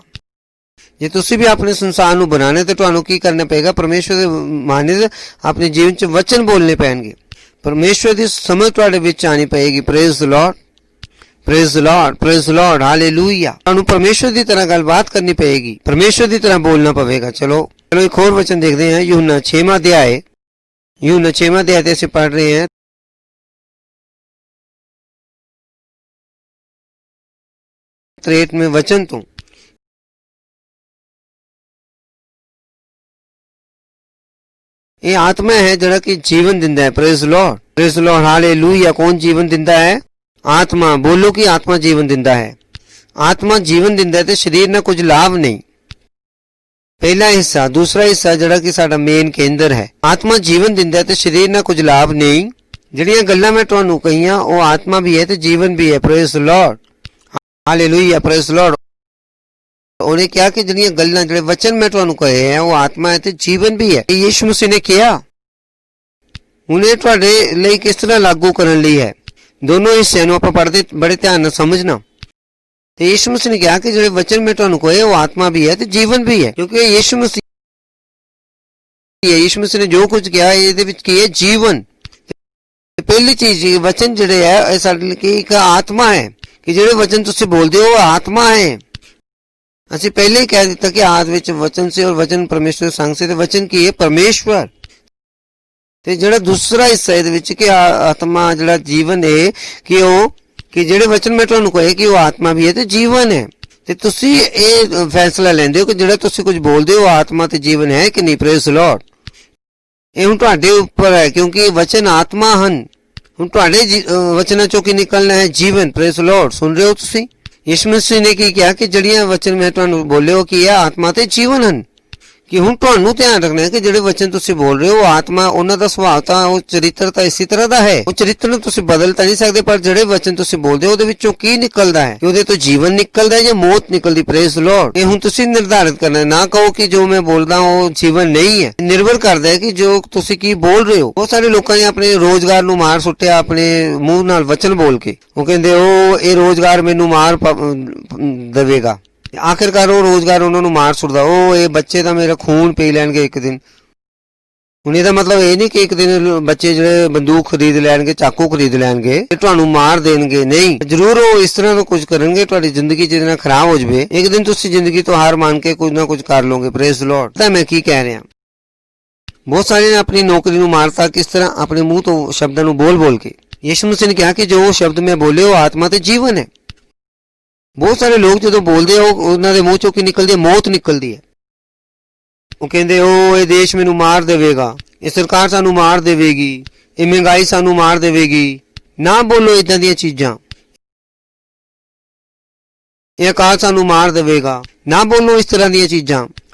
ਜੇ ਤੁਸੀਂ ਵੀ ਆਪਣੇ ਸੰਸਾਰ ਨੂੰ ਬਣਾਉਣਾ ਤੇ ਤੁਹਾਨੂੰ ਕੀ ਕਰਨਾ ਪਏਗਾ? ਪਰਮੇਸ਼ਵਰ ਦੇ ਮਾਨਿਤ ਆਪਣੇ ਜੀਵਨ 'ਚ ਵਚਨ ਬੋਲਣੇ ਪੈਣਗੇ। ਪਰਮੇਸ਼ਵਰ ਦੀ ਸਮਝ ਤੁਹਾਡੇ ਵਿੱਚ ਆਣੀ ਪਏਗੀ। Praise the Lord, praise the Lord, praise the Lord, hallelujah. ਤੁਹਾਨੂੰ ਪਰਮੇਸ਼ਵਰ ਦੀ ਤਰ੍ਹਾਂ ਗੱਲਬਾਤ ਕਰਨੀ ਪਏਗੀ, ਪਰਮੇਸ਼ਵਰ ਦੀ ਤਰ੍ਹਾਂ ਬੋਲਣਾ ਪਵੇਗਾ। ਚਲੋ ਇੱਕ ਹੋਰ ਵਚਨ ਦੇਖਦੇ ਹਾਂ। यूहन्ना 6वां अध्याय ਤੇ ਅਸੀਂ ਪੜ੍ਹ ਰਹੇ ਹਾਂ 63वें वचन तो। ਇਹ ਆਤਮਾ ਹੈ ਜਿਹੜਾ ਕਿ ਜੀਵਨ ਦਿੰਦਾ ਹੈ। Praise Lord, praise Lord, hallelujah. ਕੌਣ ਜੀਵਨ ਦਿੰਦਾ ਹੈ? ਆਤਮਾ। ਬੋਲੋ ਕਿ ਆਤਮਾ ਜੀਵਨ ਦਿੰਦਾ ਹੈ। ਆਤਮਾ ਜੀਵਨ ਦਿੰਦਾ ਹੈ ਤੇ ਸਰੀਰ ਨਾਲ ਕੁਝ ਲਾਭ ਨਹੀਂ। ਪਹਿਲਾ ਹਿੱਸਾ। ਦੂਸਰਾ ਹਿੱਸਾ ਜਿਹੜਾ ਕਿ ਸਾਡਾ ਮੇਨ ਕੇਂਦਰ ਹੈ। ਆਤਮਾ ਜੀਵਨ ਦਿੰਦਾ ਹੈ ਤੇ ਸਰੀਰ ਨਾਲ ਕੁਝ ਲਾਭ ਨਹੀਂ। ਜਿਹੜੀਆਂ ਗੱਲਾਂ ਮੈਂ ਤੁਹਾਨੂੰ ਕਹੀਆਂ ਉਹ ਆਤਮਾ ਵੀ ਹੈ ਤੇ ਜੀਵਨ ਵੀ ਹੈ। Praise Lord, hallelujah, praise Lord. ਉਹਨੇ ਕਿਹਾ ਕਿ ਜਿਹੜੀਆਂ ਗੱਲਾਂ, ਜਿਹੜੇ ਵਚਨ ਮੈਂ ਤੁਹਾਨੂੰ ਕਹੇ ਆ ਉਹ ਆਤਮਾ ਹੈ ਤੇ ਜੀਵਨ ਵੀ ਹੈ। ਯਿਸੂ ਮਸੀਹ ਨੇ ਕਿਹਾ, ਉਹਨੇ ਤੁਹਾਡੇ ਲਈ ਕਿਸ ਤਰ੍ਹਾਂ ਲਾਗੂ ਕਰਨ ਲਈ ਹੈ। ਦੋਨੋਂ ਹਿੱਸਿਆਂ ਨੂੰ ਆਪਾਂ ਪੜ੍ਹਦੇ ਬੜੇ ਧਿਆਨ ਨਾਲ ਸਮਝਣਾ। ਤੇ ਯਿਸੂ ਮਸੀਹ ਨੇ ਕਿਹਾ ਕਿ ਜਿਹੜੇ ਵਚਨ ਮੈਂ ਤੁਹਾਨੂੰ ਕਹੇ ਉਹ ਆਤਮਾ ਵੀ ਹੈ ਤੇ ਜੀਵਨ ਵੀ ਹੈ। ਕਿਉਂਕਿ ਯਿਸੂ ਮਸੀਹ ਨੇ ਜੋ ਕੁਝ ਕਿਹਾ ਇਹਦੇ ਵਿੱਚ ਕੀ ਹੈ? ਜੀਵਨ। ਪਹਿਲੀ ਚੀਜ਼ ਵਚਨ ਜਿਹੜੇ ਹੈ ਇਹ ਸਾਡੇ ਲਈ ਇੱਕ ਆਤਮਾ ਹੈ ਕਿ ਜਿਹੜੇ ਵਚਨ ਤੁਸੀਂ ਬੋਲਦੇ ਹੋ ਉਹ ਆਤਮਾ ਹੈ। ਅਸੀਂ ਪਹਿਲੇ ਹੀ ਕਹਿ ਦਿੱਤਾ ਕਿ ਆਦ ਵਿੱਚ ਵਚਨ ਸੀ ਔਰ ਵਚਨ ਪਰਮੇਸ਼ਵਰ ਸੰਗ ਸੀ, ਤੇ ਵਚਨ ਕੀ ਹੈ? ਪਰਮੇਸ਼ਵਰ। ਤੇ ਜਿਹੜਾ ਦੂਸਰਾ ਹਿੱਸਾ ਇਹਦੇ ਵਿੱਚ ਕਿ ਆਤਮਾ ਜਿਹੜਾ ਜੀਵਨ ਹੈ ਕਿ ਜਿਹੜੇ ਵਚਨ ਮੈਂ ਤੁਹਾਨੂੰ ਕਹੇ ਕਿ ਉਹ ਆਤਮਾ ਵੀ ਹੈ ਤੇ ਜੀਵਨ ਹੈ। ਤੇ ਤੁਸੀਂ ਇਹ ਫੈਸਲਾ ਲੈਂਦੇ ਹੋ ਕਿ ਜਿਹੜਾ ਤੁਸੀਂ ਕੁਝ ਬੋਲਦੇ ਹੋ ਆਤਮਾ ਤੇ ਜੀਵਨ ਹੈ ਕਿ ਨਹੀਂ। Praise the Lord. ਇਹ ਹੁਣ ਤੁਹਾਡੇ ਉੱਪਰ ਹੈ ਕਿਉਂਕਿ ਵਚਨ ਆਤਮਾ ਹਨ। ਹੁਣ ਤੁਹਾਡੇ ਵਚਨਾਂ ਚੋਂ ਕੀ ਨਿਕਲਣਾ ਹੈ? ਜੀਵਨ। Praise the Lord. ਸੁਣ ਰਹੇ ਹੋ ਤੁਸੀਂ? ਯਿਸੂ ਮਸੀਹ ਨੇ ਕੀ ਕਿਹਾ ਕਿ ਜਿਹੜੀਆਂ ਵਚਨ ਮੈਂ ਤੁਹਾਨੂੰ ਬੋਲੇ ਹੋ ਕਿ ਇਹ ਆਤਮਾ ਤੇ ਜੀਵਨ ਹਨ। ਕਿ ਹੁਣ ਤੁਹਾਨੂੰ ਧਿਆਨ ਰੱਖਣਾ ਹੈ ਕਿ ਜਿਹੜੇ ਵਚਨ ਤੁਸੀਂ ਬੋਲ ਰਹੇ ਹੋ ਆਤਮਾ, ਉਹਨਾਂ ਦਾ ਸੁਭਾਅ ਤਾਂ ਉਹ ਚਰਿੱਤਰ ਤਾਂ ਇਸੇ ਤਰ੍ਹਾਂ ਦਾ ਹੈ। ਉਹ ਚਰਿੱਤਰ ਨੂੰ ਤੁਸੀਂ ਬਦਲ ਤਾਂ ਨਹੀਂ ਸਕਦੇ, ਪਰ ਜਿਹੜੇ ਵਚਨ ਤੁਸੀਂ ਬੋਲਦੇ ਹੋ ਉਹਦੇ ਵਿੱਚੋਂ ਕੀ ਨਿਕਲਦਾ ਹੈ ਕਿ ਉਹਦੇ ਤੋਂ ਜੀਵਨ ਨਿਕਲਦਾ ਹੈ ਜਾਂ ਮੌਤ ਨਿਕਲਦੀ। Praise the Lord. ਇਹ ਹੁਣ ਤੁਸੀਂ ਨਿਰਧਾਰਿਤ ਕਰਨਾ ਹੈ। ਨਾ ਕਹੋ ਕਿ ਜੋ ਮੈਂ ਬੋਲਦਾ ਉਹ ਜੀਵਨ ਨਹੀਂ ਹੈ। ਨਿਰਭਰ ਕਰਦਾ ਹੈ ਕਿ ਜੋ ਤੁਸੀਂ ਕੀ ਬੋਲ ਰਹੇ ਹੋ। ਬਹੁਤ ਸਾਰੇ ਲੋਕਾਂ ਨੇ ਆਪਣੇ ਰੋਜ਼ਗਾਰ ਨੂੰ ਮਾਰ ਸੁੱਟਿਆ ਆਪਣੇ ਮੂੰਹ ਨਾਲ ਵਚਨ ਬੋਲ ਕੇ। ਉਹ ਕਹਿੰਦੇ ਉਹ ਇਹ ਰੋਜ਼ਗਾਰ ਮੈਨੂੰ ਮਾਰ ਦੇਵੇਗਾ। ਆਖਿਰਕਾਰ ਉਹ ਰੋਜ਼ਗਾਰ ਉਹਨਾਂ ਨੂੰ ਮਾਰ ਸੁੱਟਦਾ। ਉਹ ਇਹ ਬੱਚੇ ਤਾਂ ਮੇਰਾ ਖੂਨ ਪੀ ਲੈਣਗੇ ਇੱਕ ਦਿਨ। ਹੁਣ ਇਹਦਾ ਮਤਲਬ ਇਹ ਨਹੀਂ ਕਿ ਇੱਕ ਦਿਨ ਬੱਚੇ ਜਿਹੜੇ ਬੰਦੂਕ ਖਰੀਦ ਲੈਣਗੇ, ਚਾਕੂ ਖਰੀਦ ਲੈਣਗੇ ਤੇ ਤੁਹਾਨੂੰ ਮਾਰ ਦੇਣਗੇ। ਨਹੀਂ, ਜ਼ਰੂਰ ਉਹ ਇਸ ਤਰ੍ਹਾਂ ਦਾ ਕੁਝ ਕਰਨਗੇ ਤੁਹਾਡੀ ਜ਼ਿੰਦਗੀ ਜਿਹਦੇ ਨਾਲ ਖਰਾਬ ਹੋ ਜਾਵੇ। ਇੱਕ ਦਿਨ ਤੁਸੀਂ ਜ਼ਿੰਦਗੀ ਤੋਂ ਹਾਰ ਮੰਨ ਕੇ ਕੁਝ ਨਾ ਕੁਝ ਕਰ ਲਓਗੇ। Praise the Lord. ਤਾਂ ਮੈਂ ਕੀ ਕਹਿ ਰਿਹਾ, ਬਹੁਤ ਸਾਰੇ ਨੇ ਆਪਣੀ ਨੌਕਰੀ ਨੂੰ ਮਾਰਤਾ। ਕਿਸ ਤਰ੍ਹਾਂ? ਆਪਣੇ ਮੂੰਹ ਤੋਂ ਸ਼ਬਦਾਂ ਨੂੰ ਬੋਲ ਬੋਲ ਕੇ। ਯਿਸੂ ਮਸੀਹ ਨੇ ਕਿਹਾ ਕਿ ਜੋ ਸ਼ਬਦ ਮੈਂ ਬੋਲੇ ਉਹ ਆਤਮਾ ਤੇ ਜੀਵਨ ਹੈ। ਬਹੁਤ ਸਾਰੇ ਲੋਕ ਜਦੋਂ ਬੋਲਦੇ ਆ ਉਹਨਾਂ ਦੇ ਮੂੰਹ ਚੋਂ ਕੀ ਨਿਕਲਦੀ ਹੈ? ਮੌਤ ਨਿਕਲਦੀ ਹੈ। ਉਹ ਕਹਿੰਦੇ ਉਹ ਇਹ ਦੇਸ਼ ਮੈਨੂੰ ਮਾਰ ਦੇਵੇਗਾ, ਇਹ ਸਰਕਾਰ ਸਾਨੂੰ ਮਾਰ ਦੇਵੇਗੀ, ਇਹ ਮਹਿੰਗਾਈ ਸਾਨੂੰ ਮਾਰ ਦੇਵੇਗੀ। ਨਾ ਬੋਲੋ ਇਦਾਂ ਦੀਆਂ ਚੀਜ਼ਾਂ। ਇਹ ਅਕਾਲ ਸਾਨੂੰ ਮਾਰ ਦੇਵੇਗਾ। ਨਾ ਬੋਲੋ ਇਸ ਤਰ੍ਹਾਂ ਦੀਆਂ ਚੀਜ਼ਾਂ।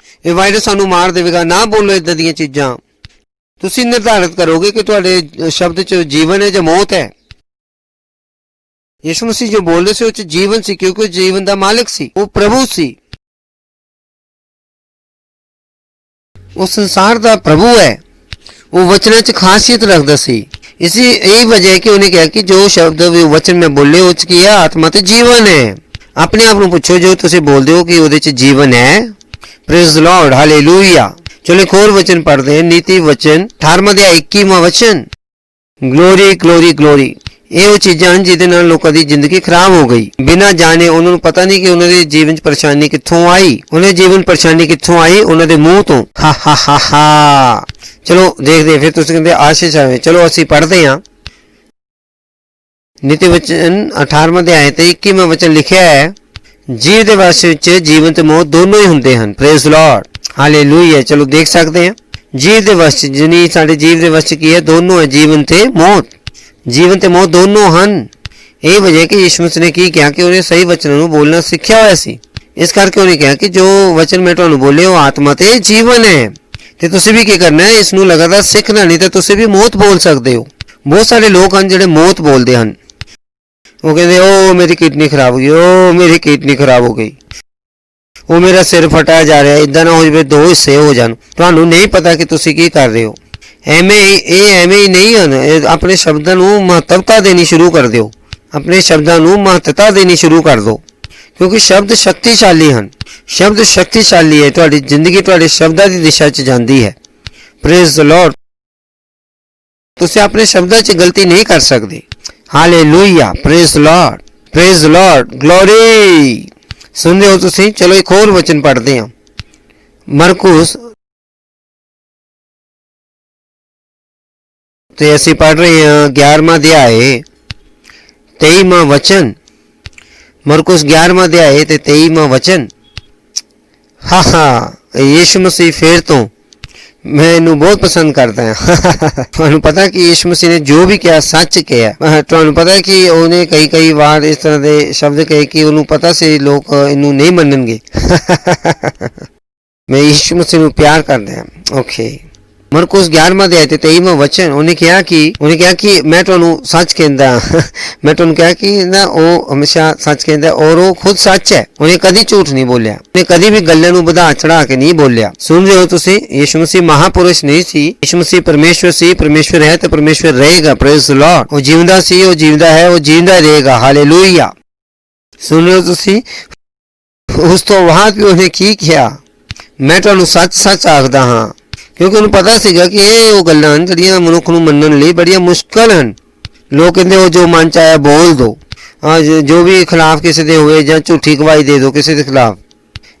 ਇਹ ਵਾਇਰਸ ਸਾਨੂੰ ਮਾਰ ਦੇਵੇਗਾ। ਨਾ ਬੋਲੋ ਇਦਾਂ ਦੀਆਂ ਚੀਜ਼ਾਂ। ਤੁਸੀਂ ਨਿਰਧਾਰਿਤ ਕਰੋਗੇ ਕਿ ਤੁਹਾਡੇ ਸ਼ਬਦ 'ਚ ਜੀਵਨ ਹੈ ਜਾਂ ਮੌਤ ਹੈ। ਯਿਸੂ ਮਸੀਹ ਜੋ ਬੋਲਦੇ ਸੀ ਉਹ 'ਚ ਜੀਵਨ ਸੀ ਕਿਉਂਕਿ ਉਹ ਜੀਵਨ ਦਾ ਮਾਲਿਕ ਸੀ। ਉਹ ਪ੍ਰਭੂ ਸੀ। ਉਹ ਸੰਸਾਰ ਦਾ ਪ੍ਰਭੂ ਹੈ। ਉਹ ਵਚਨਾਂ 'ਚ ਖਾਸੀਅਤ ਰੱਖਦਾ ਸੀ। ਇਸੇ ਇਹ ਵਜ੍ਹਾ ਹੈ ਕਿ ਉਹਨੇ ਕਿਹਾ ਕਿ ਜੋ ਸ਼ਬਦ ਵਚਨ ਮੈਂ ਬੋਲੇ ਉਹ 'ਚ ਕੀ ਹੈ? ਆਤਮਾ ਤੇ ਜੀਵਨ ਹੈ। ਆਪਣੇ ਆਪ ਨੂੰ ਪੁੱਛੋ ਜੋ ਤੁਸੀਂ ਬੋਲਦੇ ਹੋ ਕਿ ਉਹਦੇ 'ਚ ਜੀਵਨ ਹੈ। Praise the Lord. ਹਾਲੇਲੂਇਆ। ਚਲੋ ਇੱਕ ਹੋਰ ਵਚਨ ਪੜ੍ਹਦੇ ਹਾਂ। ਨੀਤੀ ਵਚਨ 18ਵਾਂ ਅਧਿਆਇ 21ਵਾਂ ਵਚਨ। Glory glory glory. ਇਹ ਉਹ ਚੀਜ਼ਾਂ ਹਨ ਜਿਹਦੇ ਨਾਲ ਲੋਕਾਂ ਦੀ ਜ਼ਿੰਦਗੀ ਖਰਾਬ ਹੋ ਗਈ। ਬਿਨਾਂ ਜਾਣੇ ਉਹਨਾਂ ਨੂੰ ਪਤਾ ਨਹੀਂ ਕਿ ਉਹਨਾਂ ਦੇ ਜੀਵਨ 'ਚ ਪਰੇਸ਼ਾਨੀ ਕਿੱਥੋਂ ਆਈ। ਉਹਨਾਂ ਦੇ ਜੀਵਨ ਪਰੇਸ਼ਾਨੀ ਕਿੱਥੋਂ ਆਈ? ਉਹਨਾਂ ਦੇ ਮੂੰਹ ਤੋਂ। ਹਾ ਹਾ ਹਾ ਹਾ। ਚਲੋ ਦੇਖਦੇ ਫਿਰ ਤੁਸੀਂ ਕਹਿੰਦੇ ਆਸ਼ੀਸ਼ ਆਵੇ। ਚਲੋ ਅਸੀਂ ਪੜ੍ਹਦੇ ਹਾਂ। ਨੀਤੀ ਵਚਨ 18ਵਾਂ ਅਧਿਆਇ ਤੇ 21ਵਾਂ ਵਚਨ ਲਿਖਿਆ ਹੈ, ਜੀਵ ਦੇ ਵਸ ਵਿੱਚ ਜੀਵਨ ਤੇ ਮੌਤ ਦੋਨੋਂ ਹੀ ਹੁੰਦੇ ਹਨ। Praise the Lord. ਹਾਲੇਲੂਇਆ। ਚਲੋ ਦੇਖ ਸਕਦੇ ਹਾਂ ਜੀਵ ਦੇ ਵਸ 'ਚ ਜਿਹਨੀ ਸਾਡੇ ਜੀਵ ਦੇ ਵਸ 'ਚ ਕੀ ਹੈ? ਦੋਨੋਂ ਹੈ, ਜੀਵਨ ਤੇ ਮੌਤ। ਜੀਵਨ ਤੇ ਮੌਤ ਦੋਨੋਂ ਹਨ। ਇਹ ਵਜ੍ਹਾ ਕਿ ਯਿਸੂ ਮਸੀਹ ਨੇ ਕੀ ਕਿਹਾ ਕਿ ਉਹਨੇ ਸਹੀ ਵਚਨਾਂ ਨੂੰ ਬੋਲਣਾ ਸਿੱਖਿਆ ਹੋਇਆ ਸੀ। ਇਸ ਕਰਕੇ ਉਹਨੇ ਕਿਹਾ ਕਿ ਜੋ ਵਚਨ ਮੈਂ ਤੁਹਾਨੂੰ ਬੋਲੇ ਉਹ ਆਤਮਾ ਤੇ ਜੀਵਨ ਹੈ। ਤੇ ਤੁਸੀਂ ਵੀ ਕੀ ਕਰਨਾ ਹੈ? ਇਸ ਨੂੰ ਲਗਾਤਾਰ ਸਿੱਖਣਾ, ਨਹੀਂ ਤਾਂ ਤੁਸੀਂ ਵੀ ਮੌਤ ਬੋਲ ਸਕਦੇ ਹੋ। ਬਹੁਤ ਸਾਰੇ ਲੋਕ ਹਨ ਜਿਹੜੇ ਮੌਤ ਬੋਲਦੇ ਹਨ। ਉਹ ਕਹਿੰਦੇ ਉਹ ਮੇਰੀ ਕਿਡਨੀ ਖਰਾਬ ਹੋ ਗਈ, ਉਹ ਮੇਰੀ ਕਿਡਨੀ ਖਰਾਬ ਹੋ ਗਈ, ਉਹ ਮੇਰਾ ਸਿਰ ਫਟਿਆ ਜਾ ਰਿਹਾ। ਇਦਾਂ ਨਾ ਹੋ ਜਾਵੇ ਦੋ ਹਿੱਸੇ ਹੋ ਜਾਣ। ਤੁਹਾਨੂੰ ਨਹੀਂ ਪਤਾ ਕਿ ਤੁਸੀਂ ਕੀ ਕਰ ਰਹੇ ਹੋ। ਐਵੇਂ ਹੀ ਨਹੀਂ ਹਨ। ਆਪਣੇ ਸ਼ਬਦਾਂ ਨੂੰ ਮਹੱਤਵਤਾ ਦੇਣੀ ਸ਼ੁਰੂ ਕਰ ਦਿਓ। ਆਪਣੇ ਸ਼ਬਦਾਂ ਨੂੰ ਮਹੱਤਤਾ ਦੇਣੀ ਸ਼ੁਰੂ ਕਰ ਦਿਓ ਕਿਉਂਕਿ ਸ਼ਬਦ ਸ਼ਕਤੀਸ਼ਾਲੀ ਹਨ। ਸ਼ਬਦ ਸ਼ਕਤੀਸ਼ਾਲੀ ਹੈ। ਤੁਹਾਡੀ ਜ਼ਿੰਦਗੀ ਤੁਹਾਡੇ ਸ਼ਬਦਾਂ ਦੀ ਦਿਸ਼ਾ 'ਚ ਜਾਂਦੀ ਹੈ। Praise the Lord. ਤੁਸੀਂ ਆਪਣੇ ਸ਼ਬਦਾਂ 'ਚ ਗਲਤੀ ਨਹੀਂ ਕਰ ਸਕਦੇ। Hallelujah. Praise the Lord. Praise the Lord. Glory. ਸੁਣਦੇ ਹੋ ਤੁਸੀਂ? ਚਲੋ ਇੱਕ ਹੋਰ ਵਚਨ ਪੜ੍ਹਦੇ ਹਾਂ। ਮਰਕੁਸ ਤੇ ਅਸੀਂ ਪੜ੍ਹ ਰਹੇ ਹਾਂ 11ਵਾਂ ਅਧਿਆਇ 23ਵਾਂ ਵਚਨ। ਮਰਕੁਸ 11ਵਾਂ ਅਧਿਆਇ ਤੇ 23ਵਾਂ ਵਚਨ। ਹਾ ਹਾ। ਯਿਸੂ ਮਸੀਹ ਫੇਰ ਤੋਂ ਮੈਂ ਇਹਨੂੰ ਬਹੁਤ ਪਸੰਦ ਕਰਦਾ ਹਾਂ। ਤੁਹਾਨੂੰ ਪਤਾ ਕਿ ਯਿਸੂ ਮਸੀਹ ਨੇ ਜੋ ਵੀ ਕਿਹਾ ਸੱਚ ਕਿਹਾ। ਤੁਹਾਨੂੰ ਪਤਾ ਕਿ ਉਹਨੇ ਕਈ ਵਾਰ ਇਸ ਤਰ੍ਹਾਂ ਦੇ ਸ਼ਬਦ ਕਹੇ ਕਿ ਉਹਨੂੰ ਪਤਾ ਸੀ ਲੋਕ ਇਹਨੂੰ ਨਹੀਂ ਮੰਨਣਗੇ। ਮੈਂ ਯਿਸੂ ਮਸੀਹ ਨੂੰ ਪਿਆਰ ਕਰਦਾ ਹਾਂ। ਓਕੇ। ਮਰਕੁਸ 11ਵਾਂ ਅਧਿਆਇ ਤੇ 23ਵਾਂ ਵਚਨ। ਉਹਨੇ ਕਿਹਾ ਕਿ ਮੈਂ ਤੁਹਾਨੂੰ ਸੱਚ ਕਹਿੰਦਾ। ਮੈਂ ਤੁਹਾਨੂੰ ਕਿਹਾ ਕਿ ਨਾ ਉਹ ਹਮੇਸ਼ਾ ਸੱਚ ਕਹਿੰਦਾ ਔਰ ਉਹ ਖੁਦ ਸੱਚ ਹੈ। ਉਹਨੇ ਕਦੀ ਝੂਠ ਨਹੀਂ ਬੋਲਿਆ। ਉਹਨੇ ਕਦੀ ਵੀ ਗੱਲਾਂ ਨੂੰ ਵਧਾ ਚੜਾ ਕੇ ਨਹੀਂ ਬੋਲਿਆ। ਸੁਣ ਰਹੇ ਹੋ ਤੁਸੀਂ? ਯਿਸੂ ਮਸੀਹ ਮਹਾਪੁਰਸ਼ ਨਹੀਂ ਸੀ। ਯਿਸੂ ਮਸੀਹ ਪਰਮੇਸ਼ਵਰ ਸੀ। ਪਰਮੇਸ਼ਵਰ ਹੈ ਤੇ ਪਰਮੇਸ਼ਵਰ ਰਹੇਗਾ। Praise the Lord. ਉਹ ਜਿਉਂਦਾ ਸੀ, ਉਹ ਜਿਉਂਦਾ ਹੈ, ਉਹ ਜਿਉਂਦਾ ਰਹੇਗਾ। ਹਾਲੇਲੂਇਆ। ਸੁਣ ਰਹੇ ਹੋ ਤੁਸੀਂ? ਉਸ ਤੋਂ ਬਾਅਦ ਵੀ ਉਹਨੇ ਕੀ ਕਿਹਾ? ਮੈਂ ਤੁਹਾਨੂੰ ਸੱਚ ਆਖਦਾ ਹਾਂ। ਕਿਉਂਕਿ ਉਹਨੂੰ ਪਤਾ ਸੀਗਾ ਕਿ ਇਹ ਉਹ ਗੱਲਾਂ ਹਨ ਜਿਹੜੀਆਂ ਮਨੁੱਖ ਨੂੰ ਮੰਨਣ ਲਈ ਬੜੀਆਂ ਮੁਸ਼ਕਲ ਹਨ। ਲੋਕ ਕਹਿੰਦੇ ਉਹ ਜੋ ਮਨ ਚ ਆਇਆ ਬੋਲ ਦੋ, ਜੋ ਵੀ ਖਿਲਾਫ ਕਿਸੇ ਦੇ ਹੋਵੇ ਜਾਂ ਝੂਠੀ ਗਵਾਹੀ ਦੇ ਦਿਓ ਕਿਸੇ ਦੇ ਖਿਲਾਫ,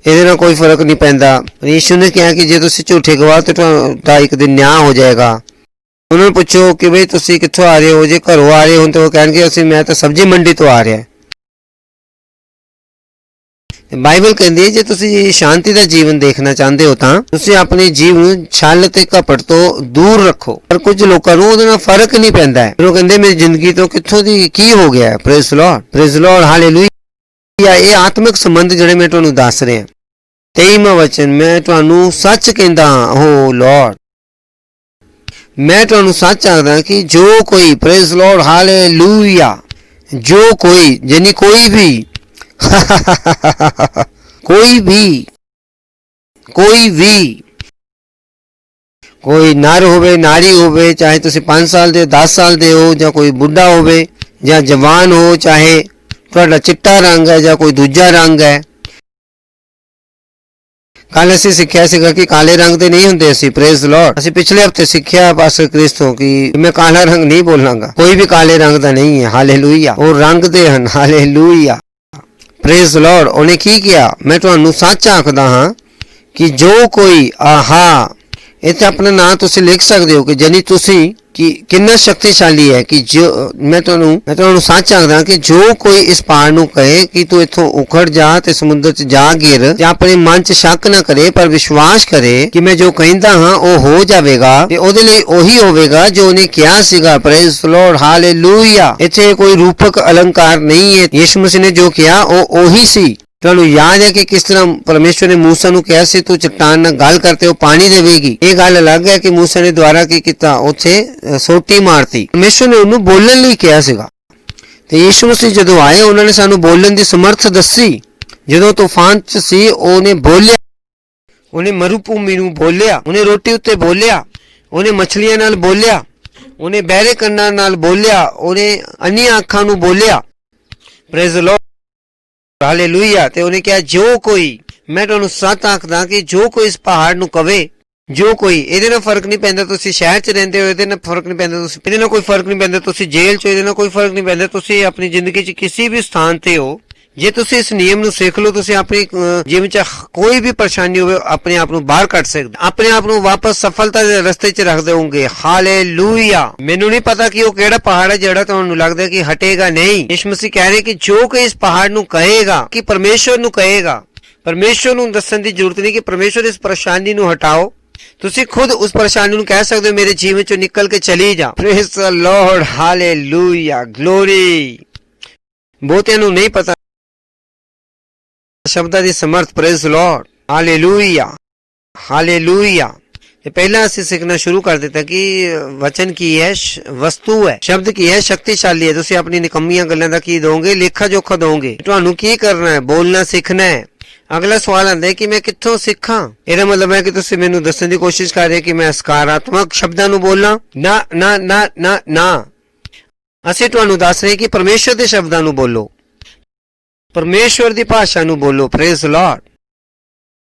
ਇਹਦੇ ਨਾਲ ਕੋਈ ਫਰਕ ਨਹੀਂ ਪੈਂਦਾ। ਯੀਸ਼ੂ ਨੇ ਕਿਹਾ ਕਿ ਜੇ ਤੁਸੀਂ ਝੂਠੇ ਗਵਾਹ ਤੇ ਤੁਹਾਡਾ ਇੱਕ ਦਿਨ ਨਿਆਂ ਹੋ ਜਾਏਗਾ। ਉਹਨਾਂ ਨੂੰ ਪੁੱਛੋ ਕਿ ਬਈ ਤੁਸੀਂ ਕਿੱਥੋਂ ਆ ਰਹੇ ਹੋ, ਜੇ ਘਰੋਂ ਆ ਰਹੇ ਹੋ ਤਾਂ ਉਹ ਕਹਿਣਗੇ ਮੈਂ ਤਾਂ ਸਬਜ਼ੀ ਮੰਡੀ ਤੋਂ ਆ ਰਿਹਾ। ਬਾਈਬਲ ਕਹਿੰਦੀ ਹੈ ਜੇ ਤੁਸੀਂ ਸ਼ਾਂਤੀ ਦਾ ਜੀਵਨ ਦੇਖਣਾ ਚਾਹੁੰਦੇ ਹੋ ਤਾਂ ਤੁਸੀਂ ਆਪਣੇ ਜੀਵਨ ਨੂੰ ਛਲ ਤੇ ਕਪਟ ਤੋਂ ਦੂਰ ਰੱਖੋ। ਪਰ ਕੁਝ ਲੋਕਾਂ ਨੂੰ ਉਹਦੇ ਨਾਲ ਫਰਕ ਨਹੀਂ ਪੈਂਦਾ ਹੈ। ਉਹ ਕਹਿੰਦੇ ਮੇਰੀ ਜ਼ਿੰਦਗੀ ਤੋਂ ਕਿੱਥੋਂ ਦੀ ਕੀ ਹੋ ਗਿਆ ਹੈ। Praise Lord, praise Lord, hallelujah. ਇਹ ਆਤਮਿਕ ਸੰਬੰਧ ਜਿਹੜੇ ਮੈਂ ਤੁਹਾਨੂੰ ਦੱਸ ਰਿਹਾ, 23ਵਾਂ ਵਚਨ, ਮੈਂ ਤੁਹਾਨੂੰ ਸੱਚ ਕਹਿੰਦਾ ਹਾਂ, ਓ ਲਾਰਡ, ਮੈਂ ਤੁਹਾਨੂੰ ਸੱਚ ਆਖਦਾ ਕਿ ਜੋ ਕੋਈ, ਪ੍ਰੇਜ਼ ਲਾਰਡ, ਹਾਲੇਲੂਇਆ, ਜੋ ਕੋਈ, ਯਾਨੀ ਕੋਈ ਵੀ ਕੋਈ ਨਰ ਹੋਵੇ, ਨਾਰੀ ਹੋਵੇ, ਚਾਹੇ ਤੁਸੀਂ 5 ਸਾਲ ਦੇ 10 ਸਾਲ ਦੇ ਹੋ, ਜਾਂ ਕੋਈ ਬੁੱਢਾ ਹੋਵੇ ਜਾਂ ਜਵਾਨ ਹੋ, ਚਾਹੇ ਤੁਹਾਡਾ ਚਿੱਟਾ ਰੰਗ ਹੈ ਜਾਂ ਕੋਈ ਦੂਜਾ ਰੰਗ ਹੈ। ਕੱਲ ਅਸੀਂ ਸਿੱਖਿਆ ਸੀਗਾ ਕਿ ਕਾਲੇ ਰੰਗ ਦੇ ਨਹੀਂ ਹੁੰਦੇ ਅਸੀਂ, ਪ੍ਰੇਜ਼ ਲਾਰਡ। ਅਸੀਂ ਪਿਛਲੇ ਹਫਤੇ ਸਿੱਖਿਆ ਪਾਸਟਰ ਕ੍ਰਿਸ ਤੋਂ ਕਿ ਮੈਂ ਕਾਲਾ ਰੰਗ ਨਹੀਂ ਬੋਲਾਂਗਾ, ਕੋਈ ਵੀ ਕਾਲੇ ਰੰਗ ਦਾ ਨਹੀਂ ਹੈ, ਹਾਲੇਲੂਇਆ। ਉਹ ਰੰਗ ਦੇ ਹਨ, ਹਾਲੇਲੂਇਆ, ਪ੍ਰੇਜ਼ ਲਾਰਡ। ਉਹਨੇ ਕੀ ਕਿਹਾ, ਮੈਂ ਤੁਹਾਨੂੰ ਸੱਚ ਆਖਦਾ ਹਾਂ ਕਿ ਜੋ ਕੋਈ, ਆਹਾ, ਇੱਥੇ ਆਪਣਾ ਨਾਂ ਤੁਸੀਂ ਲਿਖ ਸਕਦੇ ਹੋ ਕਿ ਜਾਨੀ ਤੁਸੀਂ ਕਿ ਕਿੰਨਾ ਸ਼ਕਤੀਸ਼ਾਲੀ ਹੈ ਕਿ ਜੋ ਮੈਂ ਤੁਹਾਨੂੰ ਸੱਚ ਆਖਦਾ ਕਿ ਜੋ ਕੋਈ ਇਸ ਪਹਾੜ ਨੂੰ ਕਹੇ ਕਿ ਤੂੰ ਇੱਥੋਂ ਉਖੜ ਜਾ ਤੇ ਸਮੁੰਦਰ 'ਚ ਜਾ ਗਿਰ, ਤੇ ਆਪਣੇ ਮਨ 'ਚ ਸ਼ੱਕ ਨਾ ਕਰੇ ਪਰ ਵਿਸ਼ਵਾਸ ਕਰੇ ਕਿ ਮੈਂ ਜੋ ਕਹਿੰਦਾ ਹਾਂ ਉਹ ਹੋ ਜਾਵੇਗਾ, ਤੇ ਉਹਦੇ ਲਈ ਉਹੀ ਹੋਵੇਗਾ ਜੋ ਉਹਨੇ ਕਿਹਾ ਸੀਗਾ। Praise Lord, hallelujah. ਇੱਥੇ ਕੋਈ ਰੂਪਕ ਅਲੰਕਾਰ ਨਹੀਂ ਹੈ। ਯਿਸੂ ਮਸੀਹ ਨੇ ਜੋ ਕਿਹਾ ਉਹ ਉਹੀ ਸੀ। ਤੁਹਾਨੂੰ ਯਾਦ ਹੈ ਕਿ ਕਿਸ ਤਰ੍ਹਾਂ ਪਰਮੇਸ਼ਵਰ ਨੇ ਮੂਸਾ ਨੂੰ ਕਿਹਾ ਸੀ ਤੂੰ ਚਟਾਨ ਨਾਲ ਗੱਲ ਕਰਤੇ ਉਹ ਪਾਣੀ ਦੇਵੇਗੀ। ਇਹ ਗੱਲ ਅਲੱਗ ਹੈ ਕਿ ਮੂਸਾ ਨੇ ਦੁਆਰਾ ਕੀ ਕੀਤਾ, ਉੱਥੇ ਸੋਟੀ ਮਾਰਤੀ। ਪਰਮੇਸ਼ਵਰ ਨੇ ਉਹਨੂੰ ਬੋਲਣ ਲਈ ਕਿਹਾ ਸੀਗਾ, ਤੇ ਯਿਸੂ ਮਸੀਹ ਜਦੋਂ ਆਏ ਉਹਨਾਂ ਨੇ ਸਾਨੂੰ ਬੋਲਣ ਦੀ ਸਮਰੱਥ ਦੱਸੀ। ਜਦੋਂ ਤੂਫਾਨ 'ਚ ਸੀ ਉਹਨੇ ਬੋਲਿਆ, ਉਹਨੇ ਮਰੂਭੂਮੀ ਨੂੰ ਬੋਲਿਆ, ਉਹਨੇ ਰੋਟੀ ਉੱਤੇ ਬੋਲਿਆ, ਉਹਨੇ ਮਛਲੀਆਂ ਨਾਲ ਬੋਲਿਆ, ਉਹਨੇ ਬਹਿਰੇ ਕੰਨਾਂ ਨਾਲ ਬੋਲਿਆ, ਉਹਨੇ ਅੰਨੀਆਂ ਅੱਖਾਂ ਨੂੰ ਬੋਲਿਆ। Praise Lord, hallelujah. ਤੇ ਉਹਨੇ ਕਿਹਾ ਜੋ ਕੋਈ, ਮੈਂ ਤੁਹਾਨੂੰ ਸੱਚ ਆਖਦਾ ਕਿ ਜੋ ਕੋਈ ਇਸ ਪਹਾੜ ਨੂੰ ਕਵੇ, ਜੋ ਕੋਈ, ਇਹਦੇ ਨਾਲ ਫਰਕ ਨਹੀਂ ਪੈਂਦਾ ਤੁਸੀਂ ਸ਼ਹਿਰ 'ਚ ਰਹਿੰਦੇ ਹੋ, ਇਹਦੇ ਨਾਲ ਫਰਕ ਨਹੀਂ ਪੈਂਦਾ ਤੁਸੀਂ, ਇਹਦੇ ਨਾਲ ਕੋਈ ਫਰਕ ਨਹੀਂ ਪੈਂਦਾ ਤੁਸੀਂ ਜੇਲ੍ਹ 'ਚ, ਇਹਦੇ ਨਾਲ ਕੋਈ ਫਰਕ ਨਹੀਂ ਪੈਂਦਾ ਤੁਸੀਂ ਆਪਣੀ ਜ਼ਿੰਦਗੀ 'ਚ ਕਿਸੇ ਵੀ ਸਥਾਨ ਤੇ ਹੋ। ਜੇ ਤੁਸੀਂ ਇਸ ਨਿਯਮ ਨੂੰ ਸਿੱਖ ਲਓ, ਤੁਸੀਂ ਆਪਣੀ ਜੀਵਨ 'ਚ ਕੋਈ ਵੀ ਪਰੇਸ਼ਾਨੀ ਹੋਵੇ ਆਪਣੇ ਆਪ ਨੂੰ ਬਾਹਰ ਕੱਢ ਸਕਦੇ, ਆਪਣੇ ਆਪ ਨੂੰ ਵਾਪਸ ਸਫਲਤਾ ਦੇ ਰਸਤੇ 'ਚ ਰੱਖ ਦੇਵੋਗੇ। ਹਾਲੇਲੂਇਆ। ਮੈਨੂੰ ਨਹੀਂ ਪਤਾ ਕਿ ਉਹ ਕਿਹੜਾ ਪਹਾੜ ਹੈ ਜਿਹੜਾ ਤੁਹਾਨੂੰ ਲੱਗਦਾ ਕਿ ਹਟੇਗਾ ਨਹੀਂ। ਯਿਸੂ ਮਸੀਹ ਕਹਿ ਰਹੇ ਕਿ ਜੋ ਕੋਈ ਇਸ ਪਹਾੜ ਨੂੰ ਕਹੇਗਾ, ਕਿ ਪਰਮੇਸ਼ਵਰ ਨੂੰ ਕਹੇਗਾ, ਪਰਮੇਸ਼ਵਰ ਨੂੰ ਦੱਸਣ ਦੀ ਜ਼ਰੂਰਤ ਨਹੀਂ ਕਿ ਪਰਮੇਸ਼ਵਰ ਇਸ ਪਰੇਸ਼ਾਨੀ ਨੂੰ ਹਟਾਓ, ਤੁਸੀਂ ਖੁਦ ਉਸ ਪਰੇਸ਼ਾਨੀ ਨੂੰ ਕਹਿ ਸਕਦੇ ਹੋ ਮੇਰੇ ਜੀਵਨ 'ਚੋਂ ਨਿਕਲ ਕੇ ਚਲੀ ਜਾ। Praise the Lord, hallelujah, glory. ਬਹੁਤਿਆਂ ਨੂੰ ਨਹੀਂ ਪਤਾ ਸ਼ਬਦਾਂ ਦੀ ਸਮਰਥ। Praise Lord, hallelujah, hallelujah. ਤੇ ਪਹਿਲਾਂ ਅਸੀਂ ਸਿੱਖਣਾ ਸ਼ੁਰੂ ਕਰ ਦਿੱਤਾ ਕਿ ਵਚਨ ਕੀ ਹੈ, ਵਸਤੂ ਹੈ, ਸ਼ਬਦ ਕੀ ਹੈ, ਸ਼ਕਤੀਸ਼ਾਲੀ ਹੈ। ਤੁਸੀਂ ਆਪਣੀ ਨਿਕੰਮੀਆਂ ਗੱਲਾਂ ਦਾ ਕੀ ਦੋਗੇ, ਲੇਖਾ ਜੋਖਾ ਦੋਗੇ। ਤੁਹਾਨੂੰ ਕੀ ਕਰਨਾ ਹੈ, ਬੋਲਣਾ ਸਿੱਖਣਾ ਹੈ। ਅਗਲਾ ਸਵਾਲ ਆਉਂਦਾ ਹੈ ਕਿ ਮੈਂ ਕਿੱਥੋਂ ਸਿੱਖਾਂ। ਇਹਦਾ ਮਤਲਬ ਹੈ ਕਿ ਤੁਸੀਂ ਮੈਨੂੰ ਦੱਸਣ ਦੀ ਕੋਸ਼ਿਸ਼ ਕਰ ਰਹੇ ਕਿ ਮੈਂ ਸਕਾਰਾਤਮਕ ਸ਼ਬਦਾਂ ਨੂੰ ਬੋਲਾਂ। ਨਾ ਨਾ ਨਾ ਨਾ ਨਾ, ਅਸੀਂ ਤੁਹਾਨੂੰ ਦੱਸ ਰਹੇ ਕਿ ਪਰਮੇਸ਼ਵਰ ਦੇ ਸ਼ਬਦਾਂ ਨੂੰ ਬੋਲੋ, ਪਰਮੇਸ਼ਵਰ ਦੀ ਭਾਸ਼ਾ ਨੂੰ ਬੋਲੋ। Praise Lord.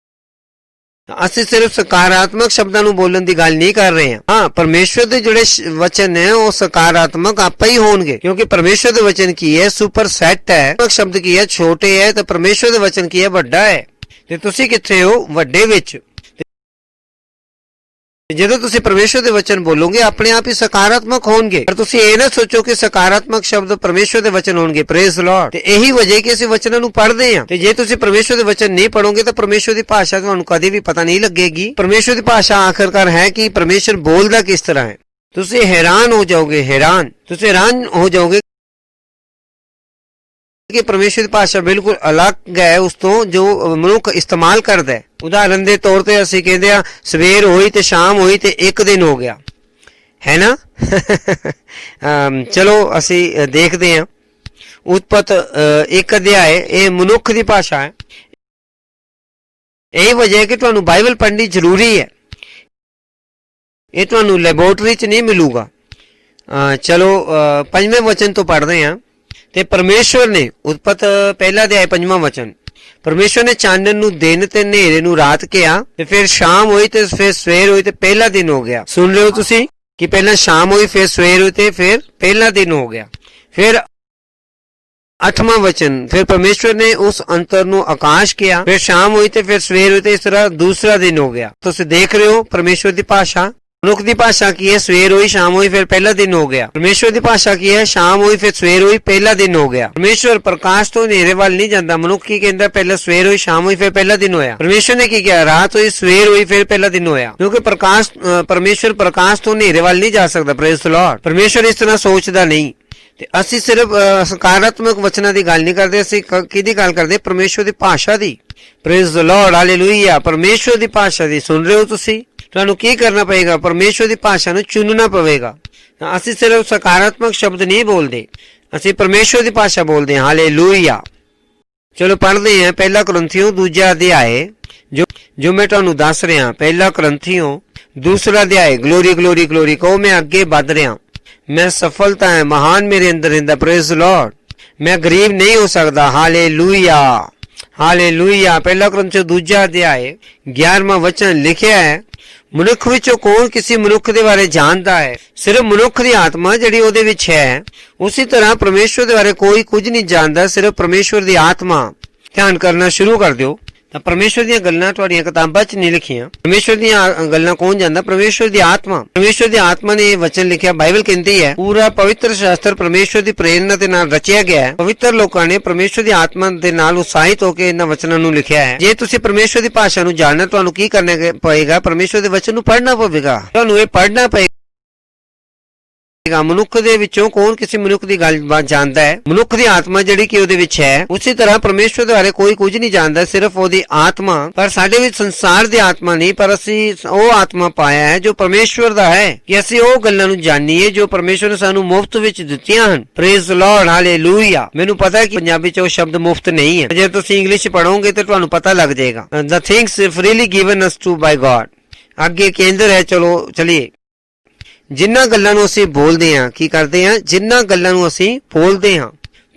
ਅਸੀਂ ਸਿਰਫ ਸਕਾਰਾਤਮਕ ਸ਼ਬਦਾਂ ਨੂੰ ਬੋਲਣ ਦੀ ਗੱਲ ਨਹੀਂ ਕਰ ਰਹੇ ਹਾਂ। ਹਾਂ, ਪਰਮੇਸ਼ਵਰ ਦੇ ਜਿਹੜੇ ਵਚਨ ਨੇ ਉਹ ਸਕਾਰਾਤਮਕ ਆਪੇ ਹੀ ਹੋਣਗੇ, ਕਿਉਂਕਿ ਪਰਮੇਸ਼ਵਰ ਦੇ ਵਚਨ ਕੀ ਹੈ, ਸੁਪਰ ਸੈਟ ਹੈ। ਸ਼ਬਦ ਕੀ ਹੈ, ਛੋਟੇ ਹੈ, ਤੇ ਪਰਮੇਸ਼ਵਰ ਦੇ ਵਚਨ ਕੀ ਹੈ, ਵੱਡਾ ਹੈ। ਤੇ ਤੁਸੀਂ ਕਿੱਥੇ ਹੋ, ਵੱਡੇ ਵਿੱਚ। ਜਦੋਂ ਤੁਸੀਂ ਪਰਮੇਸ਼ਵਰ ਦੇ ਵਚਨ ਬੋਲੋਗੇ ਆਪਣੇ ਆਪ ਹੀ ਸਕਾਰਾਤਮਕ ਹੋਣਗੇ। ਪਰ ਤੁਸੀਂ ਇਹ ਨਾ ਸੋਚੋ ਕਿ ਸਕਾਰਾਤਮਕ ਸ਼ਬਦ ਪਰਮੇਸ਼ਵਰ ਦੇ ਵਚਨ ਹੋਣਗੇ। Praise Lord. ਤੇ ਇਹੀ ਵਜ੍ਹਾ ਕਿ ਅਸੀਂ ਵਚਨਾਂ ਨੂੰ ਪੜ੍ਹਦੇ ਹਾਂ। ਤੇ ਜੇ ਤੁਸੀਂ ਪਰਮੇਸ਼ਵਰ ਦੇ ਵਚਨ ਨਹੀਂ ਪੜੋਗੇ ਤਾਂ ਪਰਮੇਸ਼ਵਰ ਦੀ ਭਾਸ਼ਾ ਤੁਹਾਨੂੰ ਕਦੇ ਵੀ ਪਤਾ ਨਹੀਂ ਲੱਗੇਗੀ। ਪਰਮੇਸ਼ਵਰ ਦੀ ਭਾਸ਼ਾ ਆਖਰਕਾਰ ਹੈ ਕਿ ਪਰਮੇਸ਼ਵਰ ਬੋਲਦਾ ਕਿਸ ਤਰ੍ਹਾਂ ਹੈ। ਤੁਸੀਂ ਹੈਰਾਨ ਹੋ ਜਾਓਗੇ, ਤੁਸੀਂ ਹੈਰਾਨ ਹੋ ਜਾਓਗੇ ਕਿ ਪਰਮੇਸ਼ਵਰ ਦੀ ਭਾਸ਼ਾ ਬਿਲਕੁਲ ਅਲੱਗ ਹੈ ਉਸ ਤੋਂ ਜੋ ਮਨੁੱਖ ਇਸਤੇਮਾਲ ਕਰਦਾ ਹੈ। ਉਦਾਹਰਨ ਦੇ ਤੌਰ ਤੇ ਅਸੀਂ ਕਹਿੰਦੇ ਆ ਸਵੇਰ ਹੋਈ ਤੇ ਸ਼ਾਮ ਹੋਈ ਤੇ ਇੱਕ ਦਿਨ ਹੋ ਗਿਆ, ਹੈ ਨਾ। ਚਲੋ ਅਸੀਂ ਦੇਖਦੇ ਹਾਂ ਉਤਪਤ 1 ਅਧਿਆਇ। ਇਹ ਮਨੁੱਖ ਦੀ ਭਾਸ਼ਾ ਹੈ। ਇਹ ਵਜ੍ਹਾ ਹੈ ਕਿ ਤੁਹਾਨੂੰ ਬਾਈਬਲ ਪੜ੍ਹਨੀ ਜ਼ਰੂਰੀ ਹੈ। ਇਹ ਤੁਹਾਨੂੰ ਲੈਬੋਰਟਰੀ 'ਚ ਨਹੀਂ ਮਿਲੂਗਾ। ਚਲੋ 5ਵੇਂ ਵਚਨ ਤੋਂ ਪੜ੍ਹਦੇ ਹਾਂ। ਤੇ ਪਰਮੇਸ਼ਵਰ ਨੇ, ਉਤਪਤ 1 ਅਧਿਆਇ 5ਵਾਂ ਵਚਨ, ਪਰਮੇਸ਼ਵਰ ਨੇ ਚਾਨਣ ਨੂੰ ਦਿਨ ਤੇ ਹਨੇਰੇ ਨੂੰ ਰਾਤ ਕਿਹਾ, ਤੇ ਫਿਰ ਸ਼ਾਮ ਹੋਈ ਤੇ ਫਿਰ ਸਵੇਰ ਹੋਈ ਤੇ ਪਹਿਲਾ ਦਿਨ ਹੋ ਗਿਆ। ਸੁਣ ਰਹੇ ਹੋ ਤੁਸੀਂ। ਕਿ ਪਹਿਲਾਂ ਸ਼ਾਮ ਹੋਈ, ਫਿਰ ਸਵੇਰ ਹੋਈ ਤੇ ਫਿਰ ਪਹਿਲਾ ਦਿਨ ਹੋ ਗਿਆ। ਫਿਰ 8ਵਾਂ ਵਚਨ, ਫਿਰ ਪਰਮੇਸ਼ਵਰ ਨੇ ਉਸ ਅੰਤਰ ਨੂੰ ਆਕਾਸ਼ ਕਿਹਾ, ਫਿਰ ਸ਼ਾਮ ਹੋਈ ਤੇ ਫਿਰ ਸਵੇਰ ਹੋਈ ਤੇ ਇਸ ਤਰ੍ਹਾਂ ਦੂਸਰਾ ਦਿਨ ਹੋ ਗਿਆ। ਤੁਸੀਂ ਦੇਖ ਰਹੇ ਹੋ ਪਰਮੇਸ਼ਵਰ ਦੀ ਭਾਸ਼ਾ। ਮਨੁੱਖ ਦੀ ਭਾਸ਼ਾ ਕੀ ਹੈ? ਸਵੇਰ ਹੋਈ, ਸ਼ਾਮ ਹੋਈ, ਫਿਰ ਪਹਿਲਾ ਦਿਨ ਹੋ ਗਿਆ। ਪਰਮੇਸ਼ਵਰ ਦੀ ਭਾਸ਼ਾ ਕੀ ਹੈ? ਸ਼ਾਮ ਹੋਈ, ਫਿਰ ਸਵੇਰ ਹੋਈ, ਪਹਿਲਾ ਦਿਨ ਹੋ ਗਿਆ। ਪਰਮੇਸ਼ਵਰ ਪ੍ਰਕਾਸ਼ ਤੋਂ ਹਨੇਰੇ ਵੱਲ ਨਹੀਂ ਜਾਂਦਾ। ਮਨੁੱਖ ਕੀ ਕਹਿੰਦਾ? ਪਹਿਲਾਂ ਸਵੇਰ ਹੋਈ, ਸ਼ਾਮ ਹੋਈ, ਫਿਰ ਪਹਿਲਾ ਦਿਨ ਹੋਇਆ। ਪਰਮੇਸ਼ਵਰ ਨੇ ਕੀ ਕਿਹਾ? ਰਾਤ ਹੋਈ, ਸਵੇਰ ਹੋਈ, ਫਿਰ ਪਹਿਲਾ ਦਿਨ ਹੋਇਆ। ਕਿਉਂਕਿ ਪਰਮੇਸ਼ਵਰ ਪ੍ਰਕਾਸ਼ ਤੋਂ ਹਨੇਰੇ ਵੱਲ ਨਹੀਂ ਜਾ ਸਕਦਾ। Praise the Lord. ਪਰਮੇਸ਼ਵਰ ਇਸ ਤਰ੍ਹਾਂ ਸੋਚਦਾ ਨਹੀਂ। ਤੇ ਅਸੀਂ ਸਿਰਫ ਸਕਾਰਾਤਮਕ ਵਚਨਾਂ ਦੀ ਗੱਲ ਨਹੀਂ ਕਰਦੇ, ਅਸੀਂ ਕਿਹਦੀ ਗੱਲ ਕਰਦੇ? ਪਰਮੇਸ਼ਵਰ ਦੀ ਭਾਸ਼ਾ ਦੀ। Praise the Lord, hallelujah. ਪਰਮੇਸ਼ਵਰ ਦੀ ਭਾਸ਼ਾ ਦੀ ਸੁਣ ਰਹੇ ਹੋ ਤੁਸੀਂ? ਤੁਹਾਨੂੰ ਕੀ ਕਰਨਾ ਪਏਗਾ? ਪਰਮੇਸ਼ਵਰ ਦੀ ਭਾਸ਼ਾ ਨੂੰ ਚੁਣਨਾ ਪਵੇਗਾ। ਅਸੀਂ ਸਿਰਫ ਸਕਾਰਾਤਮਕ ਸ਼ਬਦ ਨਹੀਂ ਬੋਲਦੇ, ਅਸੀਂ ਪਰਮੇਸ਼ਵਰ ਦੀ ਭਾਸ਼ਾ ਬੋਲਦੇ ਹਾਂ। ਹਾਲੇਲੂਇਆ। ਚਲੋ ਪੜ੍ਹਦੇ ਹਾਂ 1 ਕੁਰਿੰਥੀਓ 2 ਅਧਿਆਏ, ਜੋ ਮੈਂ ਤੁਹਾਨੂੰ ਦੱਸ ਰਿਹਾ। 1 ਕੁਰਿੰਥੀਓ 2 ਅਧਿਆਏ। ਗਲੋਰੀ ਗਲੋਰੀ ਗਲੋਰੀ ਕਹੋ, ਮੈਂ ਅੱਗੇ ਵੱਧ ਰਿਹਾ। ਮੈਂ ਸਫਲਤਾ ਹੈ, ਮਹਾਨ ਮੇਰੇ ਅੰਦਰ ਰਹਿੰਦਾ। Praise Lord. ਮੈਂ ਗਰੀਬ ਨਹੀਂ ਹੋ ਸਕਦਾ। Hallelujah, hallelujah. 1 ਕੁਰਿੰਥੀਓ 2 ਅਧਿਆਏ 11ਵਾਂ ਵਚਨ ਲਿਖਿਆ ਹੈ, ਮਨੁੱਖ ਵਿੱਚੋਂ ਕੌਣ ਕਿਸੇ ਮਨੁੱਖ ਦੇ ਬਾਰੇ ਜਾਣਦਾ ਹੈ? ਸਿਰਫ ਮਨੁੱਖ ਦੀ ਆਤਮਾ ਜਿਹੜੀ ਉਹਦੇ ਵਿੱਚ ਹੈ। ਉਸੇ ਤਰ੍ਹਾਂ ਪਰਮੇਸ਼ਵਰ ਦੇ ਬਾਰੇ ਕੋਈ ਕੁਝ ਨਹੀਂ ਜਾਣਦਾ, ਸਿਰਫ ਪਰਮੇਸ਼ਵਰ ਦੀ ਆਤਮਾ। ਧਿਆਨ ਕਰਨਾ ਸ਼ੁਰੂ ਕਰ ਦਿਓ। ਤਾਂ ਪਰਮੇਸ਼ਵਰ ਦੀਆਂ ਗੱਲਾਂ ਤੁਹਾਡੀਆਂ ਕਿਤਾਬਾਂ 'ਚ ਨਹੀਂ ਲਿਖੀਆਂ। ਪਰਮੇਸ਼ਵਰ ਦੀਆਂ ਗੱਲਾਂ ਕੌਣ ਜਾਣਦਾ? ਪਰਮੇਸ਼ਵਰ ਦੀ ਆਤਮਾ। ਪਰਮੇਸ਼ਵਰ ਦੀ ਆਤਮਾ ਨੇ ਇਹ ਵਚਨ ਲਿਖਿਆ। ਬਾਈਬਲ ਕਹਿੰਦੀ ਹੈ ਪੂਰਾ ਪਵਿੱਤਰ ਸ਼ਾਸਤਰ ਪਰਮੇਸ਼ਵਰ ਦੀ ਪ੍ਰੇਰਨਾ ਦੇ ਨਾਲ ਰਚਿਆ ਗਿਆ ਹੈ। ਪਵਿੱਤਰ ਲੋਕਾਂ ਨੇ ਪਰਮੇਸ਼ਵਰ ਦੀ ਆਤਮਾ ਦੇ ਨਾਲ ਉਤਸ਼ਾਹਿਤ ਹੋ ਕੇ ਇਹਨਾਂ ਵਚਨਾਂ ਨੂੰ ਲਿਖਿਆ ਹੈ। ਜੇ ਤੁਸੀਂ ਪਰਮੇਸ਼ਵਰ ਦੀ ਭਾਸ਼ਾ ਨੂੰ ਜਾਣਨਾ, ਤੁਹਾਨੂੰ ਕੀ ਕਰਨਾ ਪਏਗਾ? ਪਰਮੇਸ਼ਵਰ ਦੇ ਵਚਨ ਨੂੰ ਪੜ੍ਹਨਾ ਪਵੇਗਾ। ਤੁਹਾਨੂੰ ਇਹ ਪੜ੍ਹਨਾ ਪਏਗਾ। ਮਨੁੱਖ ਦੇ ਵਿੱਚੋਂ ਕੌਣ ਕਿਸੇ ਮਨੁੱਖ ਦੀ ਗੱਲਬਾਤ ਜਾਣਦਾ ਹੈ? ਮਨੁੱਖ ਦੀ ਆਤਮਾ ਜਿਹੜੀ ਕਿ ਉਹਦੇ ਵਿੱਚ ਹੈ। ਉਸੇ ਤਰ੍ਹਾਂ ਪਰਮੇਸ਼ਵਰ ਦੇ ਬਾਰੇ ਕੋਈ ਕੁਝ ਨਹੀਂ ਜਾਣਦਾ, ਸਿਰਫ ਉਹਦੀ ਆਤਮਾ। ਪਰ ਸਾਡੇ ਵਿੱਚ ਸੰਸਾਰ ਦੀ ਆਤਮਾ ਨਹੀਂ, ਪਰ ਅਸੀਂ ਉਹ ਆਤਮਾ ਪਾਇਆ ਹੈ ਜੋ ਪਰਮੇਸ਼ਵਰ ਦਾ ਹੈ, ਕਿ ਅਸੀਂ ਉਹ ਗੱਲਾਂ ਨੂੰ ਜਾਣੀਏ ਜੋ ਪਰਮੇਸ਼ਵਰ ਨੇ ਸਾਨੂੰ ਮੁਫਤ ਵਿੱਚ ਦਿੱਤੀਆਂ ਹਨ। Praise Lord, hallelujah. ਮੈਨੂੰ ਪਤਾ ਹੈ ਕਿ ਪੰਜਾਬੀ 'ਚ ਉਹ ਸ਼ਬਦ ਮੁਫਤ ਨਹੀਂ ਹੈ। ਜੇ ਤੁਸੀਂ ਇੰਗਲਿਸ਼ ਪੜ੍ਹੋਗੇ ਤਾਂ ਤੁਹਾਨੂੰ ਪਤਾ ਲੱਗ ਜਾਏਗਾ। The things freely given us to by God। ਅੱਗੇ ਕੇਂਦਰ ਹੈ। ਚਲੋ ਚਲਿਏ। ਜਿਨ੍ਹਾਂ ਗੱਲਾਂ ਨੂੰ ਅਸੀਂ ਬੋਲਦੇ ਹਾਂ, ਕੀ ਕਰਦੇ ਹਾਂ? ਜਿਨ੍ਹਾਂ ਗੱਲਾਂ ਨੂੰ ਅਸੀਂ ਬੋਲਦੇ ਹਾਂ,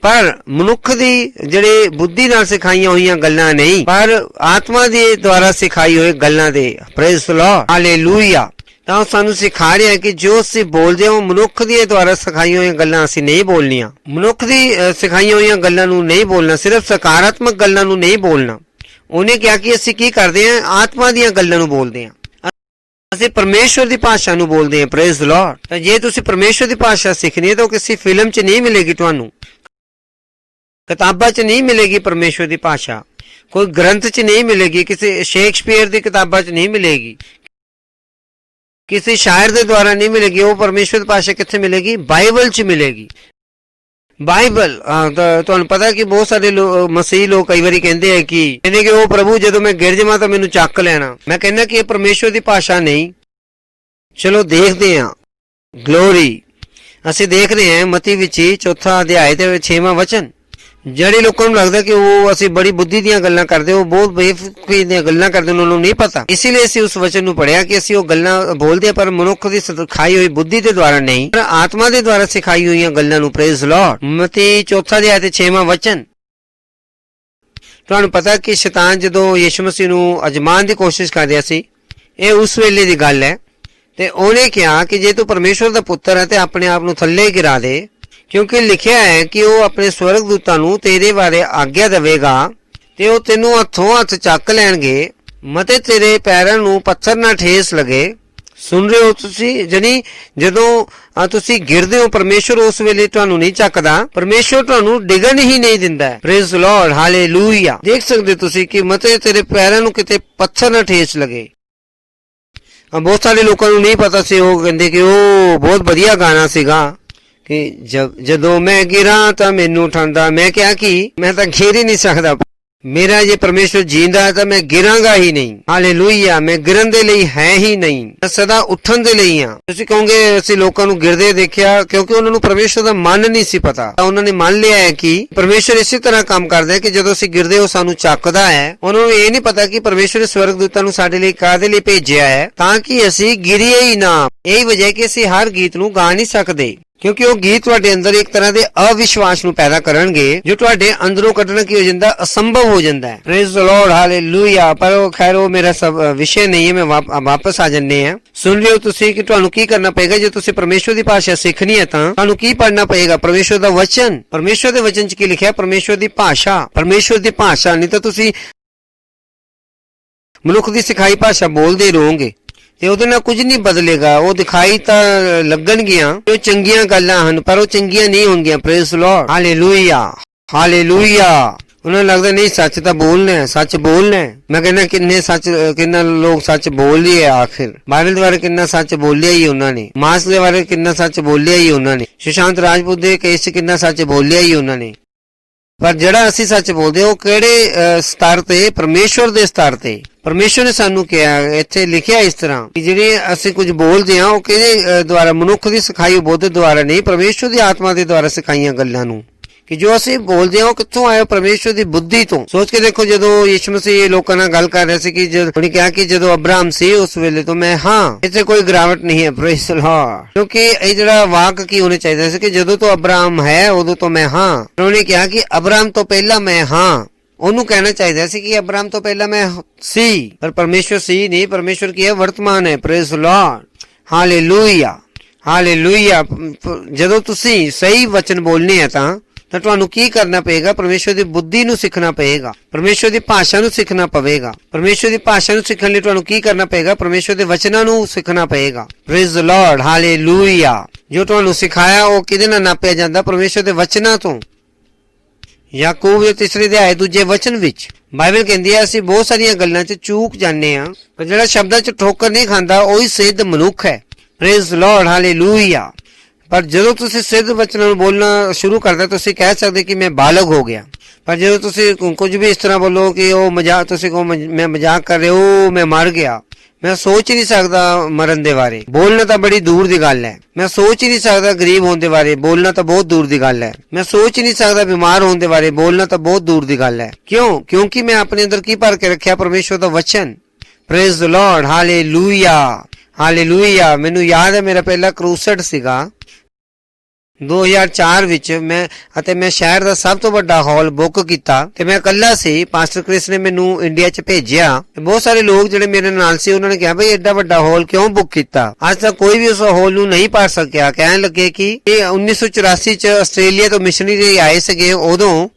ਪਰ ਮਨੁੱਖ ਦੀ ਜਿਹੜੇ ਬੁੱਧੀ ਨਾਲ ਸਿਖਾਈਆਂ ਹੋਈਆਂ ਗੱਲਾਂ ਨਹੀਂ, ਪਰ ਆਤਮਾ ਦੇ ਦੁਆਰਾ ਸਿਖਾਈ ਹੋਈ ਗੱਲਾਂ ਦੇ। Praise the Lord, hallelujah. ਤਾਂ ਉਹ ਸਾਨੂੰ ਸਿਖਾ ਰਿਹਾ ਕਿ ਜੋ ਅਸੀਂ ਬੋਲਦੇ ਹਾਂ ਉਹ ਮਨੁੱਖ ਦੇ ਦੁਆਰਾ ਸਿਖਾਈਆਂ ਹੋਈਆਂ ਗੱਲਾਂ ਅਸੀਂ ਨਹੀਂ ਬੋਲਣੀਆਂ। ਮਨੁੱਖ ਦੀ ਸਿਖਾਈਆਂ ਹੋਈਆਂ ਗੱਲਾਂ ਨੂੰ ਨਹੀਂ ਬੋਲਣਾ, ਸਿਰਫ ਸਕਾਰਾਤਮਕ ਗੱਲਾਂ ਨੂੰ ਨਹੀਂ ਬੋਲਣਾ। ਉਹਨੇ ਕਿਹਾ ਕਿ ਅਸੀਂ ਕੀ ਕਰਦੇ ਹਾਂ? ਆਤਮਾ ਦੀਆਂ ਗੱਲਾਂ ਨੂੰ ਬੋਲਦੇ ਹਾਂ। ਅਸੀਂ ਪਰਮੇਸ਼ਵਰ ਦੀ ਭਾਸ਼ਾ ਨੂੰ ਬੋਲਦੇ ਹਾਂ। Praise the Lord. ਤਾਂ ਜੇ ਤੁਸੀਂ ਪਰਮੇਸ਼ਵਰ ਦੀ ਭਾਸ਼ਾ ਸਿੱਖਣੀ ਹੈ ਤਾਂ ਉਹ ਕਿਸੇ ਫਿਲਮ 'ਚ ਨਹੀਂ ਮਿਲੇਗੀ, ਤੁਹਾਨੂੰ ਕਿਤਾਬਾਂ 'ਚ ਨਹੀਂ ਮਿਲੇਗੀ। ਪਰਮੇਸ਼ਵਰ ਦੀ ਭਾਸ਼ਾ ਕੋਈ ਗ੍ਰੰਥ 'ਚ ਨਹੀਂ ਮਿਲੇਗੀ, ਕਿਸੇ ਸ਼ੇਕਸਪੀਅਰ ਦੀ ਕਿਤਾਬਾਂ 'ਚ ਨਹੀਂ ਮਿਲੇਗੀ, ਕਿਸੇ ਸ਼ਾਇਰ ਦੇ ਦੁਆਰਾ ਨਹੀਂ ਮਿਲੇਗੀ। ਉਹ ਪਰਮੇਸ਼ਵਰ ਦੀ ਭਾਸ਼ਾ ਕਿੱਥੇ ਮਿਲੇਗੀ? ਬਾਈਬਲ 'ਚ ਮਿਲੇਗੀ। ਬਾਈਬਲ ਤੁਹਾਨੂੰ ਪਤਾ ਕਿ ਬਹੁਤ ਸਾਰੇ ਮਸੀਹ ਲੋਕ ਕਈ ਵਾਰੀ ਕਹਿੰਦੇ ਆ ਕਿ ਉਹ ਪ੍ਰਭੂ ਜਦੋਂ ਮੈਂ ਗਿਰ ਜਾਵਾਂ ਤਾਂ ਮੈਨੂੰ ਚੱਕ ਲੈਣਾ। ਮੈਂ ਕਹਿੰਦਾ ਕਿ ਇਹ ਪਰਮੇਸ਼ਵਰ ਦੀ ਭਾਸ਼ਾ ਨਹੀਂ। ਚਲੋ ਦੇਖਦੇ ਹਾਂ। ਗਲੋਰੀ। ਅਸੀਂ ਦੇਖ ਰਹੇ ਹਾਂ ਮਤੀ ਵਿੱਚ 4 ਅਧਿਆਏ ਤੇ 6ਵਾਂ ਵਚਨ। ਜਿਹੜੇ ਲੋਕਾਂ ਨੂੰ ਲੱਗਦਾ ਕਿ ਉਹ ਅਸੀਂ ਬੜੀ ਬੁੱਧੀ ਦੀਆਂ ਗੱਲਾਂ ਕਰਦੇ, ਉਹ ਬਹੁਤ ਬੇਵਕੂਫੀ ਦੀਆਂ ਗੱਲਾਂ ਕਰਦੇ, ਉਹਨਾਂ ਨੂੰ ਨਹੀਂ ਪਤਾ। ਇਸ ਲਈ ਅਸੀਂ ਉਸ ਵਚਨ ਨੂੰ ਪੜ੍ਹਿਆ ਕਿ ਅਸੀਂ ਉਹ ਗੱਲਾਂ ਬੋਲਦੇ ਹਾਂ, ਪਰ ਮਨੁੱਖ ਦੀ ਸਿਖਾਈ ਹੋਈ ਬੁੱਧੀ ਦੇ ਦੁਆਰਾ ਨਹੀਂ, ਪਰ ਆਤਮਾ ਦੇ ਦੁਆਰਾ ਸਿਖਾਈ ਹੋਈਆਂ ਗੱਲਾਂ ਨੂੰ। Praise Lord. ਮਤੀ 4 ਅਧਿਆਏ ਤੇ 6ਵਾਂ ਵਚਨ। ਤੁਹਾਨੂੰ ਪਤਾ ਕਿ ਸ਼ੈਤਾਨ ਜਦੋਂ ਯਿਸੂ ਮਸੀਹ ਨੂੰ ਅਜਮਾਉਣ ਦੀ ਕੋਸ਼ਿਸ਼ ਕਰ ਰਿਹਾ ਸੀ, ਇਹ ਉਸ ਵੇਲੇ ਦੀ ਗੱਲ ਹੈ, ਤੇ ਉਹਨੇ ਕਿਹਾ ਕਿ ਜੇ ਤੂੰ ਪਰਮੇਸ਼ਵਰ ਦਾ ਪੁੱਤਰ ਹੈ ਤੇ ਆਪਣੇ ਆਪ ਨੂੰ ਥੱਲੇ ਗਿਰਾ ਦੇ, ਕਿਉਂਕਿ ਲਿਖਿਆ ਹੈ ਕਿ ਉਹ ਆਪਣੇ ਸਵਰਗ ਦੂਤਾਂ ਨੂੰ ਤੇਰੇ ਬਾਰੇ ਆਗਿਆ ਦੇਵੇਗਾ ਤੇ ਉਹ ਤੈਨੂੰ ਹੱਥੋਂ ਹੱਥ ਚੱਕ ਲੈਣਗੇ, ਮਤੇ ਤੇਰੇ ਪੈਰਾਂ ਨੂੰ ਪੱਥਰ ਨਾ ਠੇਸ ਲਗੇ। ਸੁਣ ਰਹੇ ਹੋ ਤੁਸੀਂ? ਜਾਨੀ ਜਦੋਂ ਤੁਸੀਂ ਗਿਰਦੇ ਹੋ, ਪਰਮੇਸ਼ਵਰ ਉਸ ਵੇਲੇ ਤੁਹਾਨੂੰ ਨਹੀਂ ਚੱਕਦਾ, ਪਰਮੇਸ਼ਵਰ ਤੁਹਾਨੂੰ ਡਿੱਗਣ ਹੀ ਨਹੀਂ ਦਿੰਦਾ। Praise Lord, hallelujah. ਦੇਖ ਸਕਦੇ ਤੁਸੀਂ ਕਿ ਮਤੇ ਤੇਰੇ ਪੈਰਾਂ ਨੂੰ ਕਿਤੇ ਪੱਥਰ ਨਾ ਠੇਸ ਲਗੇ। ਬਹੁਤ ਸਾਰੇ ਲੋਕਾਂ ਨੂੰ ਨਹੀਂ ਪਤਾ ਸੀ। ਉਹ ਕਹਿੰਦੇ ਕਿ ਉਹ ਬਹੁਤ ਵਧੀਆ ਗਾਣਾ ਸੀਗਾ ਕਿ ਜਦੋਂ ਮੈਂ ਗਿਰਾਂ ਤਾਂ ਮੈਨੂੰ ਉਠਾਉਂਦਾ। ਮੈਂ ਕਿਹਾ ਕਿ ਮੈਂ ਤਾਂ ਗਿਰ ਹੀ ਨਹੀਂ ਸਕਦਾ। ਮੇਰਾ ਜੇ ਪਰਮੇਸ਼ਵਰ ਜੀਂਦਾ ਹੈ ਤਾਂ ਮੈਂ ਗਿਰਾਂਗਾ ਹੀ ਨਹੀਂ। ਹਾਲੇਲੂਇਆ। ਮੈਂ ਗਿਰਨ ਦੇ ਲਈ ਹੈ ਹੀ ਨਹੀਂ, ਮੈਂ ਸਦਾ ਉੱਠਣ ਦੇ ਲਈ ਹਾਂ। ਤੁਸੀਂ ਕਹੋਗੇ ਅਸੀਂ ਲੋਕਾਂ ਨੂੰ ਗਿਰਦੇ ਦੇਖਿਆ, ਕਿਉਂਕਿ ਉਹਨਾਂ ਨੂੰ ਪਰਮੇਸ਼ਵਰ ਦਾ ਮਨ ਨਹੀਂ ਸੀ ਪਤਾ। ਉਹਨਾਂ ਨੇ ਮੰਨ ਲਿਆ ਹੈ ਕਿ ਪਰਮੇਸ਼ਵਰ ਇਸੇ ਤਰ੍ਹਾਂ ਕੰਮ ਕਰਦਾ ਹੈ ਕਿ ਜਦੋਂ ਅਸੀਂ ਗਿਰਦੇ ਉਹ ਸਾਨੂੰ ਚੱਕਦਾ ਹੈ। ਉਹਨਾਂ ਨੂੰ ਇਹ ਨਹੀਂ ਪਤਾ ਕਿ ਪਰਮੇਸ਼ਵਰ ਸਵਰਗ ਦੂਤਾਂ ਨੂੰ ਸਾਡੇ ਲਈ ਕਾਹਦੇ ਲਈ ਭੇਜਿਆ ਹੈ, ਤਾਂ ਕਿ ਅਸੀਂ ਗਿਰੀਏ ਹੀ ਨਾ। ਇਹੀ ਵਜ੍ਹਾ ਕਿ ਅਸੀਂ ਹਰ ਗੀਤ ਨੂੰ ਗਾ ਨਹੀਂ ਸਕਦੇ। ਕਿਉਂਕਿ ਉਹ ਗੀਤ ਤੁਹਾਡੇ ਅੰਦਰ ਇੱਕ ਤਰ੍ਹਾਂ ਦੇ ਅਵਿਸ਼ਵਾਸ ਨੂੰ ਪੈਦਾ ਕਰਨਗੇ ਜੋ ਤੁਹਾਡੇ ਅੰਦਰੋਂ ਕੱਢਣਾ ਕੀ ਹੋ ਜਾਂਦਾ, ਅਸੰਭਵ ਹੋ ਜਾਂਦਾ ਹੈ। Praise the Lord, hallelujah. ਪਰ ਉਹ ਖੈਰ ਉਹ ਮੇਰਾ ਸਭ ਵਿਸ਼ੇ ਨਹੀਂ ਹੈ, ਮੈਂ ਵਾਪਸ ਆ ਜੰਨੇ ਆ। ਸੁਣ ਲਿਓ ਤੁਸੀਂ ਕਿ ਤੁਹਾਨੂੰ ਕੀ ਕਰਨਾ ਪਏਗਾ। ਜੇ ਤੁਸੀਂ ਪਰਮੇਸ਼ਵਰ ਦੀ ਭਾਸ਼ਾ ਸਿੱਖਣੀ ਹੈ ਤਾਂ ਤੁਹਾਨੂੰ ਕੀ ਪੜ੍ਹਨਾ ਪਏਗਾ, ਪਰਮੇਸ਼ਵਰ ਦਾ ਵਚਨ। ਪਰਮੇਸ਼ਵਰ ਦੇ ਵਚਨ 'ਚ ਕੀ ਲਿਖਿਆ, ਪਰਮੇਸ਼ਵਰ ਦੀ ਭਾਸ਼ਾ, ਪਰਮੇਸ਼ਵਰ ਦੀ ਭਾਸ਼ਾ। ਨਹੀਂ ਤਾਂ ਤੁਸੀਂ ਮਨੁੱਖ ਦੀ ਸਿਖਾਈ ਭਾਸ਼ਾ ਬੋਲਦੇ ਰਹੋਗੇ ਤੇ ਉਹਦੇ ਨਾਲ ਕੁਝ ਨਹੀਂ ਬਦਲੇਗਾ। ਉਹ ਦਿਖਾਈ ਤਾਂ ਲੱਗਣਗੀਆਂ ਉਹ ਚੰਗੀਆਂ ਗੱਲਾਂ ਹਨ, ਪਰ ਉਹ ਚੰਗੀਆਂ ਨਹੀਂ ਹੋਣਗੀਆਂ। Praise Lord, hallelujah, hallelujah. ਉਹਨਾਂ ਨੂੰ ਲੱਗਦਾ ਨਹੀਂ ਸੱਚ ਤਾਂ ਬੋਲਣਾ ਹੈ, ਸੱਚ ਬੋਲਣਾ ਹੈ। ਮੈਂ ਕਹਿੰਦਾ ਕਿੰਨਾ ਲੋਕ ਸੱਚ ਬੋਲ ਰਹੇ ਆ। ਆਖਿਰ ਬਾਈਬਲ ਦੇ ਬਾਰੇ ਕਿੰਨਾ ਸੱਚ ਬੋਲਿਆ ਹੀ ਉਹਨਾਂ ਨੇ, ਮਾਸ ਦੇ ਬਾਰੇ ਕਿੰਨਾ ਸੱਚ ਬੋਲਿਆ ਹੀ ਉਹਨਾਂ ਨੇ, ਸੁਸ਼ਾਂਤ ਰਾਜਪੂਤ ਦੇ ਕੇਸ 'ਚ ਕਿੰਨਾ ਸੱਚ ਬੋਲਿਆ ਹੀ ਉਹਨਾਂ ਨੇ। ਪਰ ਜਿਹੜਾ ਅਸੀਂ ਸੱਚ ਬੋਲਦੇ ਉਹ ਕਿਹੜੇ ਸਤਰ ਤੇ, ਪਰਮੇਸ਼ਵਰ ਦੇ ਸਤਰ ਤੇ। ਪਰਮੇਸ਼ਵਰ ਨੇ ਸਾਨੂੰ ਕਿਹਾ, ਇੱਥੇ ਲਿਖਿਆ ਇਸ ਤਰ੍ਹਾਂ ਕਿ ਜਿਹੜੇ ਅਸੀਂ ਕੁਝ ਬੋਲਦੇ ਹਾਂ ਉਹ ਕਿਹਦੇ ਦੁਆਰਾ, ਮਨੁੱਖ ਦੀ ਸਿਖਾਈ ਬੁੱਧ ਦੁਆਰਾ ਨਹੀਂ, ਪਰਮੇਸ਼ਵਰ ਦੀ ਆਤਮਾ ਦੇ ਦੁਆਰਾ ਸਿਖਾਈਆਂ ਗੱਲਾਂ ਨੂੰ। ਕਿ ਜੋ ਅਸੀਂ ਬੋਲਦੇ ਹਾਂ ਉਹ ਕਿੱਥੋਂ ਆਇਆ, ਪਰਮੇਸ਼ਵਰ ਦੀ ਬੁੱਧੀ ਤੋਂ। ਸੋਚ ਕੇ ਦੇਖੋ, ਜਦੋਂ ਯਿਸੂ ਮਸੀਹ ਲੋਕਾਂ ਨਾਲ ਗੱਲ ਕਰ ਰਿਹਾ ਸੀ ਕਿ ਉਹਨੇ ਕਿਹਾ ਕਿ ਜਦੋਂ ਅਬਰਾਹਮ ਸੀ ਉਸ ਵੇਲੇ ਤੋਂ ਮੈਂ ਹਾਂ। ਇੱਥੇ ਕੋਈ ਗਿਰਾਵਟ ਨਹੀਂ ਹੈ, ਪ੍ਰੇਜ਼ ਦ ਲਾਰਡ। ਕਿਉਂਕਿ ਇਹ ਜਿਹੜਾ ਵਾਕ ਕੀ ਹੋਣਾ ਚਾਹੀਦਾ ਸੀ ਕਿ ਜਦੋਂ ਤੋਂ ਅਬਰਾਹਮ ਹੈ ਉਦੋਂ ਤੋਂ ਮੈਂ ਹਾਂ। ਉਹਨੇ ਕਿਹਾ ਕਿ ਅਬਰਾਹਮ ਤੋਂ ਪਹਿਲਾਂ ਮੈਂ ਹਾਂ। ਉਹਨੂੰ ਕਹਿਣਾ ਚਾਹੀਦਾ ਸੀ ਕਿ ਅਬਰਾਹਮ ਤੋਂ ਪਹਿਲਾਂ ਮੈਂ ਸੀ, ਪਰ ਪਰਮੇਸ਼ਵਰ ਸੀ ਨਹੀਂ। ਪਰਮੇਸ਼ਵਰ ਕੀ ਹੈ, ਵਰਤਮਾਨ ਹੈ। Praise the Lord, hallelujah, hallelujah. ਜਦੋਂ ਤੁਸੀਂ ਸਹੀ ਵਚਨ ਬੋਲਨੇ ਆ ਤਾਂ ਤੁਹਾਨੂੰ ਕੀ ਕਰਨਾ ਪਏਗਾ, ਪਰਮੇਸ਼ਵਰ ਦੀ ਬੁੱਧੀ ਨੂੰ ਸਿੱਖਣਾ ਪਏਗਾ, ਪਰਮੇਸ਼ਵਰ ਦੀ ਭਾਸ਼ਾ ਨੂੰ ਸਿੱਖਣਾ ਪਵੇਗਾ। ਪਰਮੇਸ਼ਵਰ ਦੀ ਭਾਸ਼ਾ ਨੂੰ ਸਿੱਖਣ ਲਈ ਤੁਹਾਨੂੰ ਕੀ ਕਰਨਾ ਪਏਗਾ, ਪਰਮੇਸ਼ਵਰ ਦੇ ਵਚਨਾਂ ਨੂੰ ਸਿੱਖਣਾ ਪਏਗਾ। Praise the Lord, hallelujah. ਜੋ ਤੁਹਾਨੂੰ ਸਿਖਾਇਆ ਉਹ ਕਿਹਦੇ ਨਾਲ ਨਾਪਿਆ ਜਾਂਦਾ, ਪਰਮੇਸ਼ਵਰ ਦੇ ਵਚਨਾਂ ਤੋਂ। ਯਾਕੂਬ ਦੇ 3 ਅਧਿਆਇ 2 ਵਚਨ ਵਿੱਚ ਬਾਈਬਲ ਕਹਿੰਦੀ ਹੈ ਅਸੀਂ ਬਹੁਤ ਸਾਰੀਆਂ ਗੱਲਾਂ 'ਚ ਚੂਕ ਜਾਂਦੇ ਆ, ਪਰ ਜਿਹੜਾ ਸ਼ਬਦਾਂ 'ਚ ਠੋਕਰ ਨਹੀਂ ਖਾਂਦਾ ਉਹੀ ਸਿੱਧ ਮਨੁੱਖ ਹੈ। Praise the Lord, hallelujah. ਪਰ ਜਦੋਂ ਤੁਸੀਂ ਸਿੱਧ ਵਚਨਾਂ ਨੂੰ ਬੋਲਣਾ ਸ਼ੁਰੂ ਕਰਦੇ ਤੁਸੀਂ ਕਹਿ ਸਕਦੇ ਕਿ ਮੈਂ ਬਾਲਗ ਹੋ ਗਿਆ। ਪਰ ਜਦੋਂ ਤੁਸੀਂ ਕੁਝ ਵੀ ਇਸ ਤਰ੍ਹਾਂ ਬੋਲੋ ਕਿ ਉਹ ਮਜ਼ਾਕ, ਤੁਸੀਂ ਕਹੋ ਮੈਂ ਮਜ਼ਾਕ ਕਰ ਰਿਹਾ, ਉਹ ਮੈਂ ਮਰ ਗਿਆ, ਮੈਂ ਸੋਚ ਹੀ ਨਹੀਂ ਸਕਦਾ ਮਰਨ ਦੇ ਬਾਰੇ, ਬੋਲਣਾ ਤਾਂ ਬੜੀ ਦੂਰ ਦੀ ਗੱਲ ਹੈ। ਮੈਂ ਸੋਚ ਹੀ ਨਹੀਂ ਸਕਦਾ ਗਰੀਬ ਹੋਣ ਦੇ ਬਾਰੇ, ਬੋਲਣਾ ਤਾਂ ਬਹੁਤ ਦੂਰ ਦੀ ਗੱਲ ਹੈ। ਮੈਂ ਸੋਚ ਹੀ ਨਹੀਂ ਸਕਦਾ ਬਿਮਾਰ ਹੋਣ ਦੇ ਬਾਰੇ, ਬੋਲਣਾ ਤਾਂ ਬਹੁਤ ਦੂਰ ਦੀ ਗੱਲ ਹੈ। ਕਿਉਂ? ਕਿਉਂਕਿ ਮੈਂ ਆਪਣੇ ਅੰਦਰ ਕੀ ਭਰ ਕੇ ਰੱਖਿਆ, ਪਰਮੇਸ਼ਵਰ ਦਾ ਵਚਨ। Praise the Lord, hallelujah, hallelujah. ਮੈਨੂੰ ਯਾਦ ਹੈ ਮੇਰਾ ਪਹਿਲਾ ਕਰੂਸਡ ਸੀਗਾ 2004 ਵਿੱਚ। ਮੈਂ ਸ਼ਹਿਰ ਦਾ ਸਭ ਤੋਂ ਵੱਡਾ ਹਾਲ ਬੁੱਕ ਕੀਤਾ ਤੇ ਮੈਂ ਇਕੱਲਾ ਸੀ। ਪਾਸਟਰ ਕ੍ਰਿਸ ਨੇ ਮੈਨੂੰ ਇੰਡੀਆ 'ਚ ਭੇਜਿਆ। ਬਹੁਤ ਸਾਰੇ ਲੋਕ ਜਿਹੜੇ ਮੇਰੇ ਨਾਲ ਸੀ ਉਹਨਾਂ ਨੇ ਕਿਹਾ ਬਈ ਐਡਾ ਵੱਡਾ ਹਾਲ ਕਿਉਂ ਬੁੱਕ ਕੀਤਾ। ਅੱਜ ਤੱਕ ਕੋਈ ਵੀ ਉਸ ਹਾਲ ਨੂੰ ਨਹੀਂ ਭਰ ਸਕਿਆ। ਕਹਿਣ ਲੱਗੇ ਕਿ ਇਹ 1984 'ਚ ਆਸਟ੍ਰੇਲੀਆ ਤੋਂ ਮਿਸ਼ਨਰੀ ਆਏ ਸੀਗੇ, ਉਦੋਂ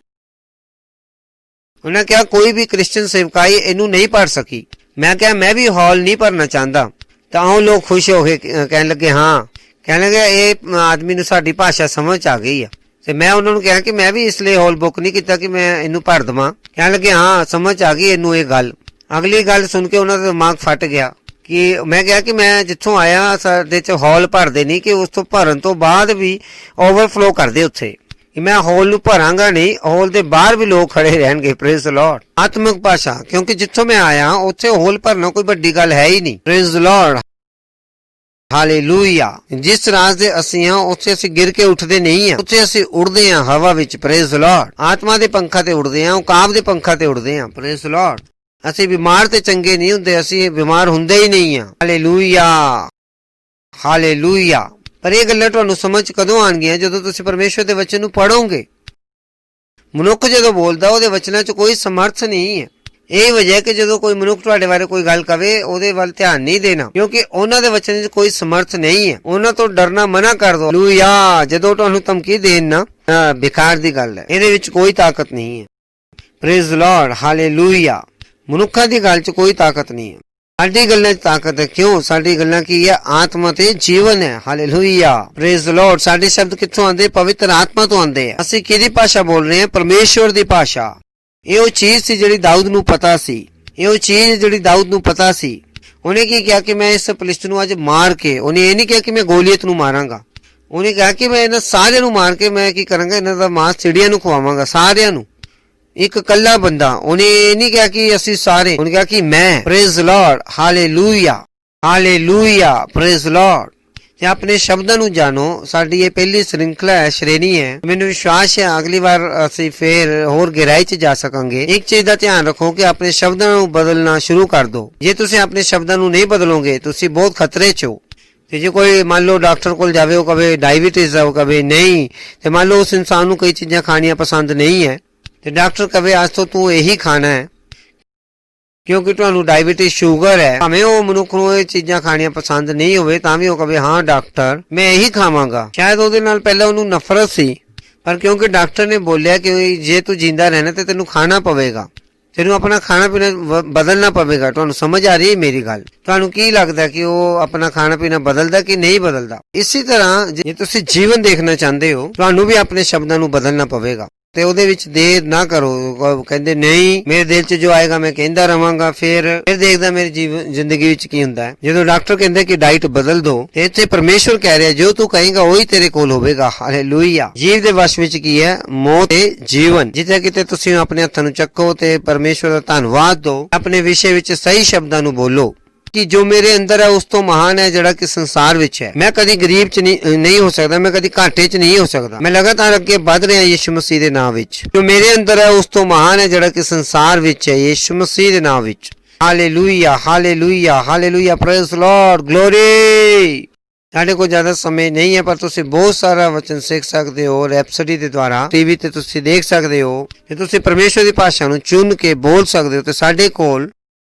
ਉਹਨਾਂ ਕਿਹਾ ਕੋਈ ਵੀ ਕ੍ਰਿਸਚੀਅਨ ਸੇਵਕਾਈ ਇਹਨੂੰ ਨਹੀਂ ਭਰ ਸਕੀ। ਮੈਂ ਕਿਹਾ ਮੈਂ ਵੀ ਹਾਲ ਨਹੀਂ ਭਰਨਾ ਚਾਹੁੰਦਾ। ਤਾਂ ਉਹ ਲੋਕ ਖੁਸ਼ ਹੋ ਕੇ ਕਹਿਣ ਲੱਗੇ ਹਾਂ, ਕਹਿਣ ਲੱਗੇ ਇਹ ਆਦਮੀ ਨੂੰ ਸਾਡੀ ਭਾਸ਼ਾ ਸਮਝ ਆ ਗਈ ਆ। ਤੇ ਮੈਂ ਉਹਨਾਂ ਨੂੰ ਕਿਹਾ ਕਿ ਮੈਂ ਵੀ ਇਸ ਲਈ ਹਾਲ ਬੁੱਕ ਨਹੀਂ ਕੀਤਾ ਕਿ ਮੈਂ ਇਹਨੂੰ ਭਰ ਦੇਵਾਂ। ਕਹਿਣ ਲੱਗੇ ਹਾਂ ਸਮਝ ਆ ਗਈ ਇਹਨੂੰ ਇਹ ਗੱਲ। ਅਗਲੀ ਗੱਲ ਸੁਣ ਕੇ ਉਹਨਾਂ ਦਾ ਦਿਮਾਗ ਫਟ ਗਿਆ ਕਿ ਮੈਂ ਕਿਹਾ ਕਿ ਮੈਂ ਜਿੱਥੋਂ ਆਇਆ ਸਾਡੇ 'ਚ ਹਾਲ ਭਰਦੇ ਨਹੀਂ, ਕਿ ਉਸ ਤੋਂ ਭਰਨ ਤੋਂ ਬਾਅਦ ਵੀ ਓਵਰਫਲੋ ਕਰਦੇ ਉੱਥੇ। ਮੈਂ ਹਾਲ ਨੂੰ ਭਰਾਂਗਾ ਨਹੀਂ, ਹਾਲ ਦੇ ਬਾਹਰ ਵੀ ਲੋਕ ਖੜੇ ਰਹਿਣਗੇ। ਪ੍ਰੇਜ਼ ਦ ਲਾਰਡ, ਆਤਮਿਕ ਭਾਸ਼ਾ। ਕਿਉਂਕਿ ਜਿੱਥੋਂ ਮੈਂ ਆਇਆ ਉੱਥੇ ਹਾਲ ਭਰਨਾ ਕੋਈ ਵੱਡੀ ਗੱਲ ਹੈ ਹੀ ਨਹੀਂ। Praise the Lord, hallelujah. ਜਿਸ ਰਾਜ ਦੇ ਅਸੀਂ ਹਾਂ ਉੱਥੇ ਅਸੀਂ ਗਿਰ ਕੇ ਉੱਠਦੇ ਨਹੀਂ ਹਾਂ, ਉੱਥੇ ਅਸੀਂ ਉੜਦੇ ਹਾਂ ਹਵਾ ਵਿੱਚ। ਪ੍ਰੇਜ਼ ਦ ਲਾਰਡ, ਆਤਮਾ ਦੇ ਪੰਖਾਂ ਤੇ ਉੜਦੇ ਹਾਂ, ਉਕਾਬ ਦੇ ਪੰਖਾਂ ਤੇ ਉੜਦੇ ਹਾਂ। ਪ੍ਰੇਜ਼ ਦ ਲਾਰਡ, ਅਸੀਂ ਬਿਮਾਰ ਤੇ ਚੰਗੇ ਨਹੀਂ ਹੁੰਦੇ, ਅਸੀਂ ਬਿਮਾਰ ਹੁੰਦੇ ਹੀ ਨਹੀਂ ਹਾਂ। Hallelujah, hallelujah. ਪਰ ਇਹ ਗੱਲਾਂ ਤੁਹਾਨੂੰ ਸਮਝ ਕਦੋਂ ਆਉਣਗੀਆਂ, ਜਦੋਂ ਤੁਸੀਂ ਪਰਮੇਸ਼ਵਰ ਦੇ ਵਚਨ ਨੂੰ ਪੜ੍ਹੋਗੇ। ਮਨੁੱਖ ਜਦੋਂ ਬੋਲਦਾ ਉਹਦੇ ਵਚਨਾਂ 'ਚ ਕੋਈ ਸਮਰਥ ਨਹੀਂ ਹੈ। ਇਹ ਵਜ੍ਹਾ ਕਿ ਜਦੋਂ ਕੋਈ ਮਨੁੱਖ ਤੁਹਾਡੇ ਬਾਰੇ ਕੋਈ ਗੱਲ ਕਵੇ ਉਹਦੇ ਵੱਲ ਧਿਆਨ ਨਹੀਂ ਦੇਣਾ, ਕਿਉਂਕਿ ਉਹਨਾਂ ਦੇ ਵਚਨ 'ਚ ਕੋਈ ਸਮਰਥ ਨਹੀਂ ਹੈ। ਉਹਨਾਂ ਤੋਂ ਡਰਨਾ ਮਨਾ ਕਰ ਦਿਓ। ਹਾਲੇਲੂਇਆ। ਜਦੋਂ ਤੁਹਾਨੂੰ ਧਮਕੀ ਦੇਣ ਨਾ, ਬੇਕਾਰ ਦੀ ਗੱਲ ਹੈ, ਇਹਦੇ ਵਿੱਚ ਕੋਈ ਤਾਕਤ ਨਹੀਂ ਹੈ। Praise the Lord, hallelujah. ਮਨੁੱਖਾਂ ਦੀ ਗੱਲ 'ਚ ਕੋਈ ਤਾਕਤ ਨਹੀਂ ਹੈ, ਸਾਡੀ ਗੱਲਾਂ 'ਚ ਤਾਕਤ ਹੈ। ਕਿਉਂ? ਸਾਡੀ ਗੱਲਾਂ ਕੀ ਹੈ? ਆਤਮਾ ਤੇ ਜੀਵਨ ਹੈ। Hallelujah, praise the Lord. ਸਾਡੇ ਸ਼ਬਦ ਕਿੱਥੋਂ ਆਉਂਦੇ? ਪਵਿੱਤਰ ਆਤਮਾ ਤੋਂ ਆਉਂਦੇ ਆ। ਅਸੀਂ ਕਿਹਦੀ ਭਾਸ਼ਾ ਬੋਲ ਰਹੇ ਹਾਂ? ਪਰਮੇਸ਼ਵਰ ਦੀ ਭਾਸ਼ਾ। ਇਹ ਉਹ ਚੀਜ਼ ਸੀ ਜਿਹੜੀ ਦਾਊਦ ਨੂੰ ਪਤਾ ਸੀ। ਇਹ ਉਹ ਚੀਜ਼ ਜਿਹੜੀ ਦਾਊਦ ਨੂੰ ਪਤਾ ਸੀ। ਉਹਨੇ ਕੀ ਕਿਹਾ ਕਿ ਮੈਂ ਇਸ ਫਲਿਸਤੀ ਨੂੰ ਅੱਜ ਮਾਰ ਕੇ, ਉਹਨੇ ਇਹ ਨਹੀਂ ਕਿਹਾ ਕਿ ਮੈਂ ਗੋਲੀਅਤ ਨੂੰ ਮਾਰਾਂਗਾ। ਉਹਨੇ ਕਿਹਾ ਕਿ ਮੈਂ ਇਹਨਾਂ ਸਾਰਿਆਂ ਨੂੰ ਮਾਰ ਕੇ ਮੈਂ ਕੀ ਕਰਾਂਗਾ, ਇਹਨਾਂ ਦਾ ਮਾਂਸ ਚਿੜੀਆਂ ਨੂੰ ਖਵਾਵਾਂਗਾ, ਸਾਰਿਆਂ ਨੂੰ। ਇੱਕ ਕੱਲਾ ਬੰਦਾ। ਉਹਨੇ ਇਹ ਨਹੀਂ ਕਿਹਾ ਕਿ ਅਸੀਂ ਸਾਰੇ, ਉਹਨੇ ਕਿਹਾ ਕਿ ਮੈਂ। Praise the Lord, hallelujah, hallelujah. Praise the Lord. ਤੇ ਆਪਣੇ ਸ਼ਬਦਾਂ ਨੂੰ ਜਾਣੋ। ਸਾਡੀ ਇਹ ਪਹਿਲੀ ਸ਼੍ਰਿੰਖਲਾ ਹੈ, ਸ਼੍ਰੇਣੀ ਹੈ। ਮੈਨੂੰ ਵਿਸ਼ਵਾਸ ਹੈ ਅਗਲੀ ਵਾਰ ਅਸੀਂ ਫੇਰ ਹੋਰ ਗਹਿਰਾਈ 'ਚ ਜਾ ਸਕਾਂਗੇ। ਇੱਕ ਚੀਜ਼ ਦਾ ਧਿਆਨ ਰੱਖੋ ਕਿ ਆਪਣੇ ਸ਼ਬਦਾਂ ਨੂੰ ਬਦਲਣਾ ਸ਼ੁਰੂ ਕਰ ਦਿਓ। ਜੇ ਤੁਸੀਂ ਆਪਣੇ ਸ਼ਬਦਾਂ ਨੂੰ ਨਹੀਂ ਬਦਲੋਗੇ ਤੁਸੀਂ ਬਹੁਤ ਖਤਰੇ 'ਚ ਹੋ। ਤੇ ਜੇ ਕੋਈ ਮੰਨ ਲਓ ਡਾਕਟਰ ਕੋਲ ਜਾਵੇ, ਉਹ ਕਵੇ ਡਾਇਬੀਟੀਜ਼ ਹੈ, ਉਹ ਕਵੇ ਨਹੀਂ, ਤੇ ਮੰਨ ਲਓ ਉਸ ਇਨਸਾਨ ਨੂੰ ਕਈ ਚੀਜ਼ਾਂ ਖਾਣੀਆਂ ਪਸੰਦ ਨਹੀਂ ਹੈ, ਤੇ ਡਾਕਟਰ ਕਵੇ ਅੱਜ ਤੋਂ ਤੂੰ ਇਹੀ ਖਾਣਾ ਹੈ ਕਿਉਂਕਿ ਤੁਹਾਨੂੰ ਡਾਇਬੀਟੀਜ਼ ਸ਼ੂਗਰ ਹੈ, ਭਾਵੇਂ ਉਹ ਮਨੁੱਖ ਨੂੰ ਇਹ ਚੀਜ਼ਾਂ ਖਾਣੀਆਂ ਪਸੰਦ ਨਹੀਂ ਹੋਵੇ ਤਾਂ ਵੀ ਉਹ ਕਵੇ ਹਾਂ ਡਾਕਟਰ ਮੈਂ ਇਹੀ ਖਾਵਾਂਗਾ। ਸ਼ਾਇਦ ਉਹਦੇ ਨਾਲ ਪਹਿਲਾਂ ਉਹਨੂੰ ਨਫ਼ਰਤ ਸੀ, ਪਰ ਕਿਉਂਕਿ ਡਾਕਟਰ ਨੇ ਬੋਲਿਆ ਕਿ ਜੇ ਤੂੰ ਜਿੰਦਾ ਰਹਿਣਾ ਤੇ ਤੈਨੂੰ ਖਾਣਾ ਪਵੇਗਾ, ਤੈਨੂੰ ਆਪਣਾ ਖਾਣਾ ਪੀਣਾ ਬਦਲਣਾ ਪਵੇਗਾ। ਤੁਹਾਨੂੰ ਸਮਝ ਆ ਰਹੀ ਹੈ ਮੇਰੀ ਗੱਲ? ਤੁਹਾਨੂੰ ਕੀ ਲੱਗਦਾ ਕਿ ਉਹ ਆਪਣਾ ਖਾਣਾ ਪੀਣਾ ਬਦਲਦਾ ਕਿ ਨਹੀਂ ਬਦਲਦਾ? ਇਸੇ ਤਰ੍ਹਾਂ ਜੇ ਤੁਸੀਂ ਜੀਵਨ ਦੇਖਣਾ ਚਾਹੁੰਦੇ ਹੋ, ਤੁਹਾਨੂੰ ਵੀ ਆਪਣੇ ਸ਼ਬਦਾਂ ਨੂੰ ਬਦਲਣਾ ਪਵੇਗਾ ਤੇ ਉਹਦੇ ਵਿੱਚ ਦੇਰ ਨਾ ਕਰੋ। ਕਹਿੰਦੇ ਨਹੀਂ ਮੇਰੇ ਦਿਲ 'ਚ ਜੋ ਆਏਗਾ ਮੈਂ ਕਹਿੰਦਾ ਰਵਾਂਗਾ, ਫਿਰ ਦੇਖਦਾ ਮੇਰੀ ਜ਼ਿੰਦਗੀ ਵਿੱਚ ਕੀ ਹੁੰਦਾ ਹੈ। ਜਦੋਂ ਡਾਕਟਰ ਕਹਿੰਦੇ ਕਿ ਡਾਈਟ ਬਦਲ ਦੋ, ਤੇ ਇੱਥੇ ਪਰਮੇਸ਼ਵਰ ਕਹਿ ਰਿਹਾ ਜੋ ਤੂੰ ਕਹੇਗਾ ਉਹੀ ਤੇਰੇ ਕੋਲ ਹੋਵੇਗਾ। ਹਾਲੇਲੂਇਆ। ਜੀਵ ਦੇ ਵਸ਼ ਵਿੱਚ ਕੀ ਹੈ? ਮੌਤ ਤੇ ਜੀਵਨ। ਜਿੱਥੇ ਕਿਤੇ ਤੁਸੀਂ ਆਪਣੇ ਹੱਥਾਂ ਨੂੰ ਚੱਕੋ ਤੇ ਪਰਮੇਸ਼ਵਰ ਦਾ ਧੰਨਵਾਦ ਦਿਓ, ਆਪਣੇ ਵਿਸ਼ੇ ਵਿੱਚ ਸਹੀ ਸ਼ਬਦਾਂ ਨੂੰ ਬੋਲੋ ਕਿ ਜੋ ਮੇਰੇ ਅੰਦਰ ਹੈ ਉਸ ਤੋਂ ਮਹਾਨ ਹੈ ਜਿਹੜਾ ਕਿ ਸੰਸਾਰ ਵਿੱਚ ਹੈ। ਮੈਂ ਕਦੀ ਗਰੀਬ ਚ ਨਹੀਂ ਹੋ ਸਕਦਾ, ਮੈਂ ਕਦੀ ਘਾਟੇ ਚ ਨਹੀਂ ਹੋ ਸਕਦਾ, ਮੈਂ ਲਗਾਤਾਰ ਅੱਗੇ ਵਧ ਰਿਹਾ ਯਿਸੂ ਮਸੀਹ ਦੇ ਨਾਮ ਵਿੱਚ। ਜੋ ਮੇਰੇ ਅੰਦਰ ਹੈ ਉਸ ਤੋਂ ਮਹਾਨ ਹੈ ਜਿਹੜਾ ਕਿ ਸੰਸਾਰ ਵਿੱਚ ਹੈ, ਯਿਸੂ ਮਸੀਹ ਦੇ ਨਾਮ ਵਿੱਚ। Hallelujah, hallelujah, hallelujah, praise Lord, glory. ਸਾਡੇ ਕੋਲ ਜ਼ਿਆਦਾ ਸਮੇਂ ਨਹੀਂ ਹੈ, ਪਰ ਤੁਸੀਂ ਬਹੁਤ ਸਾਰਾ ਵਚਨ ਸਿੱਖ ਸਕਦੇ ਹੋ ਰੈਪਸਡੀ ਦੇ ਦੁਆਰਾ, ਟੀਵੀ ਤੇ ਤੁਸੀਂ ਦੇਖ ਸਕਦੇ ਹੋ, ਤੇ ਤੁਸੀਂ ਪਰਮੇਸ਼ਵਰ ਦੀ ਭਾਸ਼ਾ ਨੂੰ ਚੁਣ ਕੇ ਬੋਲ ਸਕਦੇ ਹੋ। ਤੇ ਸਾਡੇ ਕੋਲ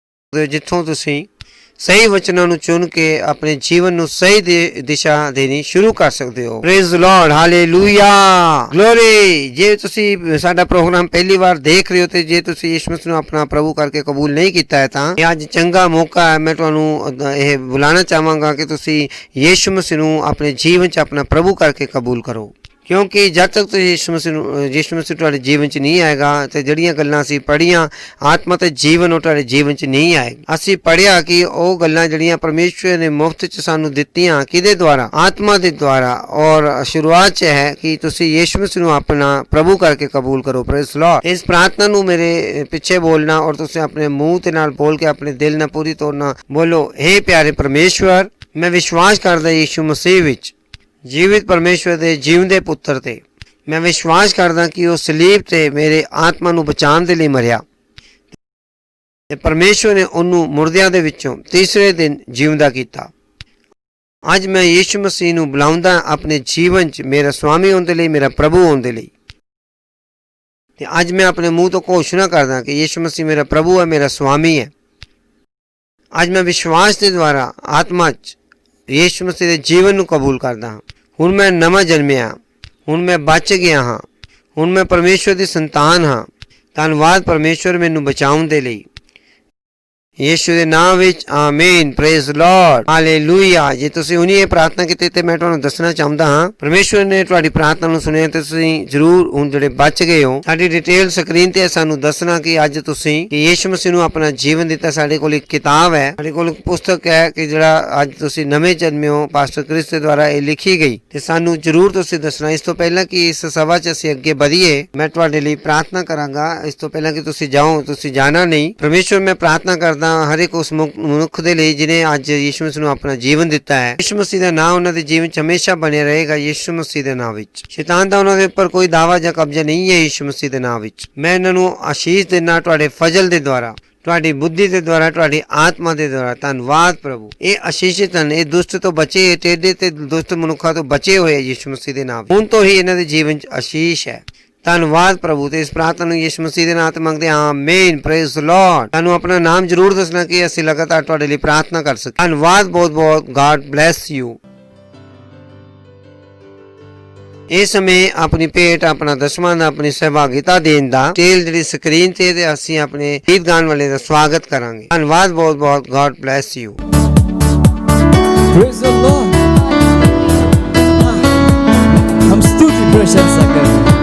ਜਿੱਥੋਂ ਤੁਸੀਂ ਸਹੀ ਵਚਨਾਂ ਨੂੰ ਚੁਣ ਕੇ ਆਪਣੇ ਜੀਵਨ ਨੂੰ ਸਹੀ ਦਿਸ਼ਾ ਦੇਣੀ ਸ਼ੁਰੂ ਕਰ ਸਕਦੇ ਹੋ। Praise Lord, hallelujah, glory. ਜੇ ਤੁਸੀਂ ਸਾਡਾ ਪ੍ਰੋਗਰਾਮ ਪਹਿਲੀ ਵਾਰ ਦੇਖ ਰਹੇ ਹੋ ਤੇ ਜੇ ਤੁਸੀਂ ਯਿਸੂ ਮਸੀਹ ਨੂੰ ਆਪਣਾ ਪ੍ਰਭੂ ਕਰਕੇ ਕਬੂਲ ਨਹੀਂ ਕੀਤਾ ਹੈ ਤਾਂ ਇਹ ਅੱਜ ਚੰਗਾ ਮੌਕਾ ਹੈ। ਮੈਂ ਤੁਹਾਨੂੰ ਇਹ ਬੁਲਾਉਣਾ ਚਾਹਾਂਗਾ ਕਿ ਤੁਸੀਂ ਯਿਸੂ ਮਸੀਹ ਨੂੰ ਆਪਣੇ ਜੀਵਨ 'ਚ ਆਪਣਾ ਪ੍ਰਭੂ ਕਰਕੇ ਕਬੂਲ ਕਰੋ, ਕਿਉਂਕਿ ਜਦ ਤੱਕ ਤੁਸੀਂ ਯਿਸੂ ਮਸੀਹ ਤੁਹਾਡੇ ਜੀਵਨ 'ਚ ਨਹੀਂ ਆਏਗਾ ਤੇ ਜਿਹੜੀਆਂ ਗੱਲਾਂ ਅਸੀਂ ਪੜ੍ਹੀਆਂ ਆਤਮਾ ਤੇ ਜੀਵਨ ਉਹ ਤੁਹਾਡੇ ਜੀਵਨ 'ਚ ਨਹੀਂ ਆਏਗਾ। ਅਸੀਂ ਪੜ੍ਹਿਆ ਕਿ ਉਹ ਗੱਲਾਂ ਜਿਹੜੀਆਂ ਪਰਮੇਸ਼ਵਰ ਨੇ ਮੁਫਤ 'ਚ ਸਾਨੂੰ ਦਿੱਤੀਆਂ, ਕਿਹਦੇ ਦੁਆਰਾ? ਆਤਮਾ ਦੇ ਦੁਆਰਾ। ਔਰ ਸ਼ੁਰੂਆਤ 'ਚ ਹੈ ਕਿ ਤੁਸੀਂ ਯਿਸੂ ਮਸੀਹ ਨੂੰ ਆਪਣਾ ਪ੍ਰਭੂ ਕਰਕੇ ਕਬੂਲ ਕਰੋ। Praise Lord. ਇਸ ਪ੍ਰਾਰਥਨਾ ਨੂੰ ਮੇਰੇ ਪਿੱਛੇ ਬੋਲਣਾ ਔਰ ਤੁਸੀਂ ਆਪਣੇ ਮੂੰਹ ਤੇ ਨਾਲ ਬੋਲ ਕੇ ਆਪਣੇ ਦਿਲ ਨਾਲ ਪੂਰੀ ਤੌਰ ਨਾਲ ਬੋਲੋ, ਹੇ ਪਿਆਰੇ ਪਰਮੇਸ਼ਵਰ, ਮੈਂ ਵਿਸ਼ਵਾਸ ਕਰਦਾ ਯਿਸੂ ਮਸੀਹ ਵਿੱਚ, ਜੀਵਿਤ ਪਰਮੇਸ਼ਵਰ ਦੇ ਜੀਵਦੇ ਪੁੱਤਰ ਤੇ। ਮੈਂ ਵਿਸ਼ਵਾਸ ਕਰਦਾ ਕਿ ਉਹ ਸਲੀਬ ਤੇ ਮੇਰੇ ਆਤਮਾ ਨੂੰ ਬਚਾਉਣ ਦੇ ਲਈ ਮਰਿਆ ਤੇ ਪਰਮੇਸ਼ਵਰ ਨੇ ਉਹਨੂੰ ਮੁਰਦਿਆਂ ਦੇ ਵਿੱਚੋਂ ਤੀਸਰੇ ਦਿਨ ਜਿਉਂਦਾ ਕੀਤਾ। ਅੱਜ ਮੈਂ ਯਿਸੂ ਮਸੀਹ ਨੂੰ ਬੁਲਾਉਂਦਾ ਆਪਣੇ ਜੀਵਨ 'ਚ ਮੇਰਾ ਸੁਆਮੀ ਹੋਣ ਦੇ ਲਈ, ਮੇਰਾ ਪ੍ਰਭੂ ਹੋਣ ਦੇ ਲਈ। ਤੇ ਅੱਜ ਮੈਂ ਆਪਣੇ ਮੂੰਹ ਤੋਂ ਘੋਸ਼ਣਾ ਕਰਦਾ ਕਿ ਯਿਸੂ ਮਸੀਹ ਮੇਰਾ ਪ੍ਰਭੂ ਹੈ, ਮੇਰਾ ਸੁਆਮੀ ਹੈ। ਅੱਜ ਮੈਂ ਵਿਸ਼ਵਾਸ ਦੇ ਦੁਆਰਾ ਆਤਮਾ 'ਚ ਯਿਸੂ ਮਸੀਹ ਦੇ ਜੀਵਨ ਨੂੰ ਕਬੂਲ ਕਰਦਾ ਹਾਂ। ਹੁਣ ਮੈਂ ਨਵਾਂ ਜਨਮਿਆ, ਹੁਣ ਮੈਂ ਬਚ ਗਿਆ ਹਾਂ, ਹੁਣ ਮੈਂ ਪਰਮੇਸ਼ਵਰ ਦੀ ਸੰਤਾਨ ਹਾਂ। ਧੰਨਵਾਦ ਪਰਮੇਸ਼ਵਰ ਮੈਨੂੰ ਬਚਾਉਣ ਦੇ ਲਈ, ਯਿਸੂ ਦੇ ਨਾਮ ਵਿੱਚ, ਆਮੀਨ। Praise Lord, hallelujah. ਜੇ ਤੁਸੀਂ ਹੁਣੀ ਇਹ ਪ੍ਰਾਰਥਨਾ ਕੀਤੀ ਤੇ ਮੈਂ ਤੁਹਾਨੂੰ ਦੱਸਣਾ ਚਾਹੁੰਦਾ ਹਾਂ ਪਰਮੇਸ਼ਵਰ ਨੇ ਤੁਹਾਡੀ ਪ੍ਰਾਰਥਨਾ ਨੂੰ ਸੁਣਿਆ ਤੇ ਤੁਸੀਂ ਜ਼ਰੂਰ ਹੁਣ ਜਿਹੜੇ ਬਚ ਗਏ ਹੋ, ਸਾਡੀ ਡਿਟੇਲ ਸਕਰੀਨ ਤੇ ਸਾਨੂੰ ਦੱਸਣਾ ਕਿ ਅੱਜ ਤੁਸੀਂ ਯਿਸੂ ਮਸੀਹ ਨੂੰ ਆਪਣਾ ਜੀਵਨ ਦਿੱਤਾ। ਸਾਡੇ ਕੋਲ ਇੱਕ ਕਿਤਾਬ ਹੈ, ਸਾਡੇ ਕੋਲ ਇੱਕ ਪੁਸਤਕ ਹੈ ਕਿ ਜਿਹੜਾ ਅੱਜ ਤੁਸੀਂ ਨਵੇਂ ਜਨਮੇ ਹੋ, ਪਾਸਟਰ ਕ੍ਰਿਸ ਦੇ ਦੁਆਰਾ ਇਹ ਲਿਖੀ ਗਈ, ਤੇ ਸਾਨੂੰ ਜ਼ਰੂਰ ਤੁਸੀਂ ਦੱਸਣਾ। ਇਸ ਤੋਂ ਪਹਿਲਾਂ ਕਿ ਇਸ ਸਭਾ 'ਚ ਅਸੀਂ ਅੱਗੇ ਵਧੀਏ, ਮੈਂ ਤੁਹਾਡੇ ਲਈ ਪ੍ਰਾਰਥਨਾ ਕਰਾਂਗਾ। ਇਸ ਤੋਂ ਪਹਿਲਾਂ ਕਿ ਤੁਸੀਂ ਜਾਓ, ਤੁਸੀਂ ਜਾਣਾ ਨਹੀਂ। ਪਰਮੇਸ਼ਵਰ ਮੈਂ ਪ੍ਰਾਰਥਨਾ ਕਰਦਾ ਹਰ ਇੱਕ ਉਸ ਮਨੁੱਖ ਦੇ ਲਈ ਜਿਹਨੇ ਅੱਜ ਯਿਸੂ ਮਸੀਹ ਨੂੰ ਆਪਣਾ ਜੀਵਨ ਦਿੱਤਾ ਹੈ। ਯਿਸੂ ਮਸੀਹ ਦਾ ਨਾਮ ਉਹਨਾਂ ਦੇ ਜੀਵਨ 'ਚ ਹਮੇਸ਼ਾ ਬਣਿਆ ਰਹੇਗਾ। ਯਿਸੂ ਮਸੀਹ ਦੇ ਨਾਮ ਵਿੱਚ ਸ਼ੈਤਾਨ ਦਾ ਉਹਨਾਂ ਦੇ ਉੱਪਰ ਕੋਈ ਦਾਵਾ ਜਾਂ ਕਬਜ਼ਾ ਨਹੀਂ ਹੈ। ਯਿਸੂ ਮਸੀਹ ਦੇ ਨਾਮ ਵਿੱਚ ਮੈਂ ਇਹਨਾਂ ਨੂੰ ਆਸ਼ੀਸ਼ ਦੇਣਾ ਤੁਹਾਡੇ ਫਜ਼ਲ ਦੇ ਦੁਆਰਾ, ਤੁਹਾਡੀ ਬੁੱਧੀ ਦੇ ਦੁਆਰਾ, ਤੁਹਾਡੀ ਆਤਮਾ ਦੇ ਦੁਆਰਾ। ਧੰਨਵਾਦ ਪ੍ਰਭੂ। ਇਹ ਆਸ਼ੀਸ਼ਿਤ ਹਨ, ਇਹ ਦੁਸ਼ਟ ਤੋਂ ਬਚੇ, ਟੇਢੇ ਤੇ ਦੁਸ਼ਟ ਮਨੁੱਖਾਂ ਤੋਂ ਬਚੇ ਹੋਏ ਯਿਸੂ ਮਸੀਹ ਦੇ ਨਾਮ। ਹੁਣ ਤੋਂ ਹੀ ਇਹਨਾਂ ਦੇ ਜੀਵਨ 'ਚ ਆਸ਼ੀਸ਼ ਹੈ। ਧੰਨਵਾਦ ਪ੍ਰਭੂ। ਤੇ ਇਸ ਪ੍ਰਾਰਥਨਾ ਨੂੰ ਯਿਸੂ ਮਸੀਹ ਦੇ ਨਾਮ ਤੇ ਮੰਗਦੇ ਹਾਂ, ਆਮੀਨ। Praise Lord. ਤੁਹਾਨੂੰ ਆਪਣਾ ਨਾਮ ਜ਼ਰੂਰ ਦੱਸਣਾ ਕਿ ਅਸੀਂ ਲਗਾਤਾਰ ਤੁਹਾਡੇ ਲਈ ਪ੍ਰਾਰਥਨਾ ਕਰ ਸਕੀਏ। ਧੰਨਵਾਦ ਬਹੁਤ ਬਹੁਤ। God bless you. ਇਸ ਸਮੇਂ ਆਪਣੀ ਭੇਟ, ਆਪਣਾ ਦਸਵਾਂ ਦਾ, ਆਪਣੀ ਸਹਿਭਾਗਿਤਾ ਦੇਣ ਦਾ ਟੇਲ ਜਿਹੜੀ ਸਕਰੀਨ ਤੇ ਅਸੀਂ ਆਪਣੇ ਗੀਤ ਗਾਣ ਵਾਲੇ ਦਾ ਸਵਾਗਤ ਕਰਾਂਗੇ। ਧੰਨਵਾਦ ਬਹੁਤ ਬਹੁਤ। God bless you. Praise the Lord. हम स्तुति प्रशंसा करते हैं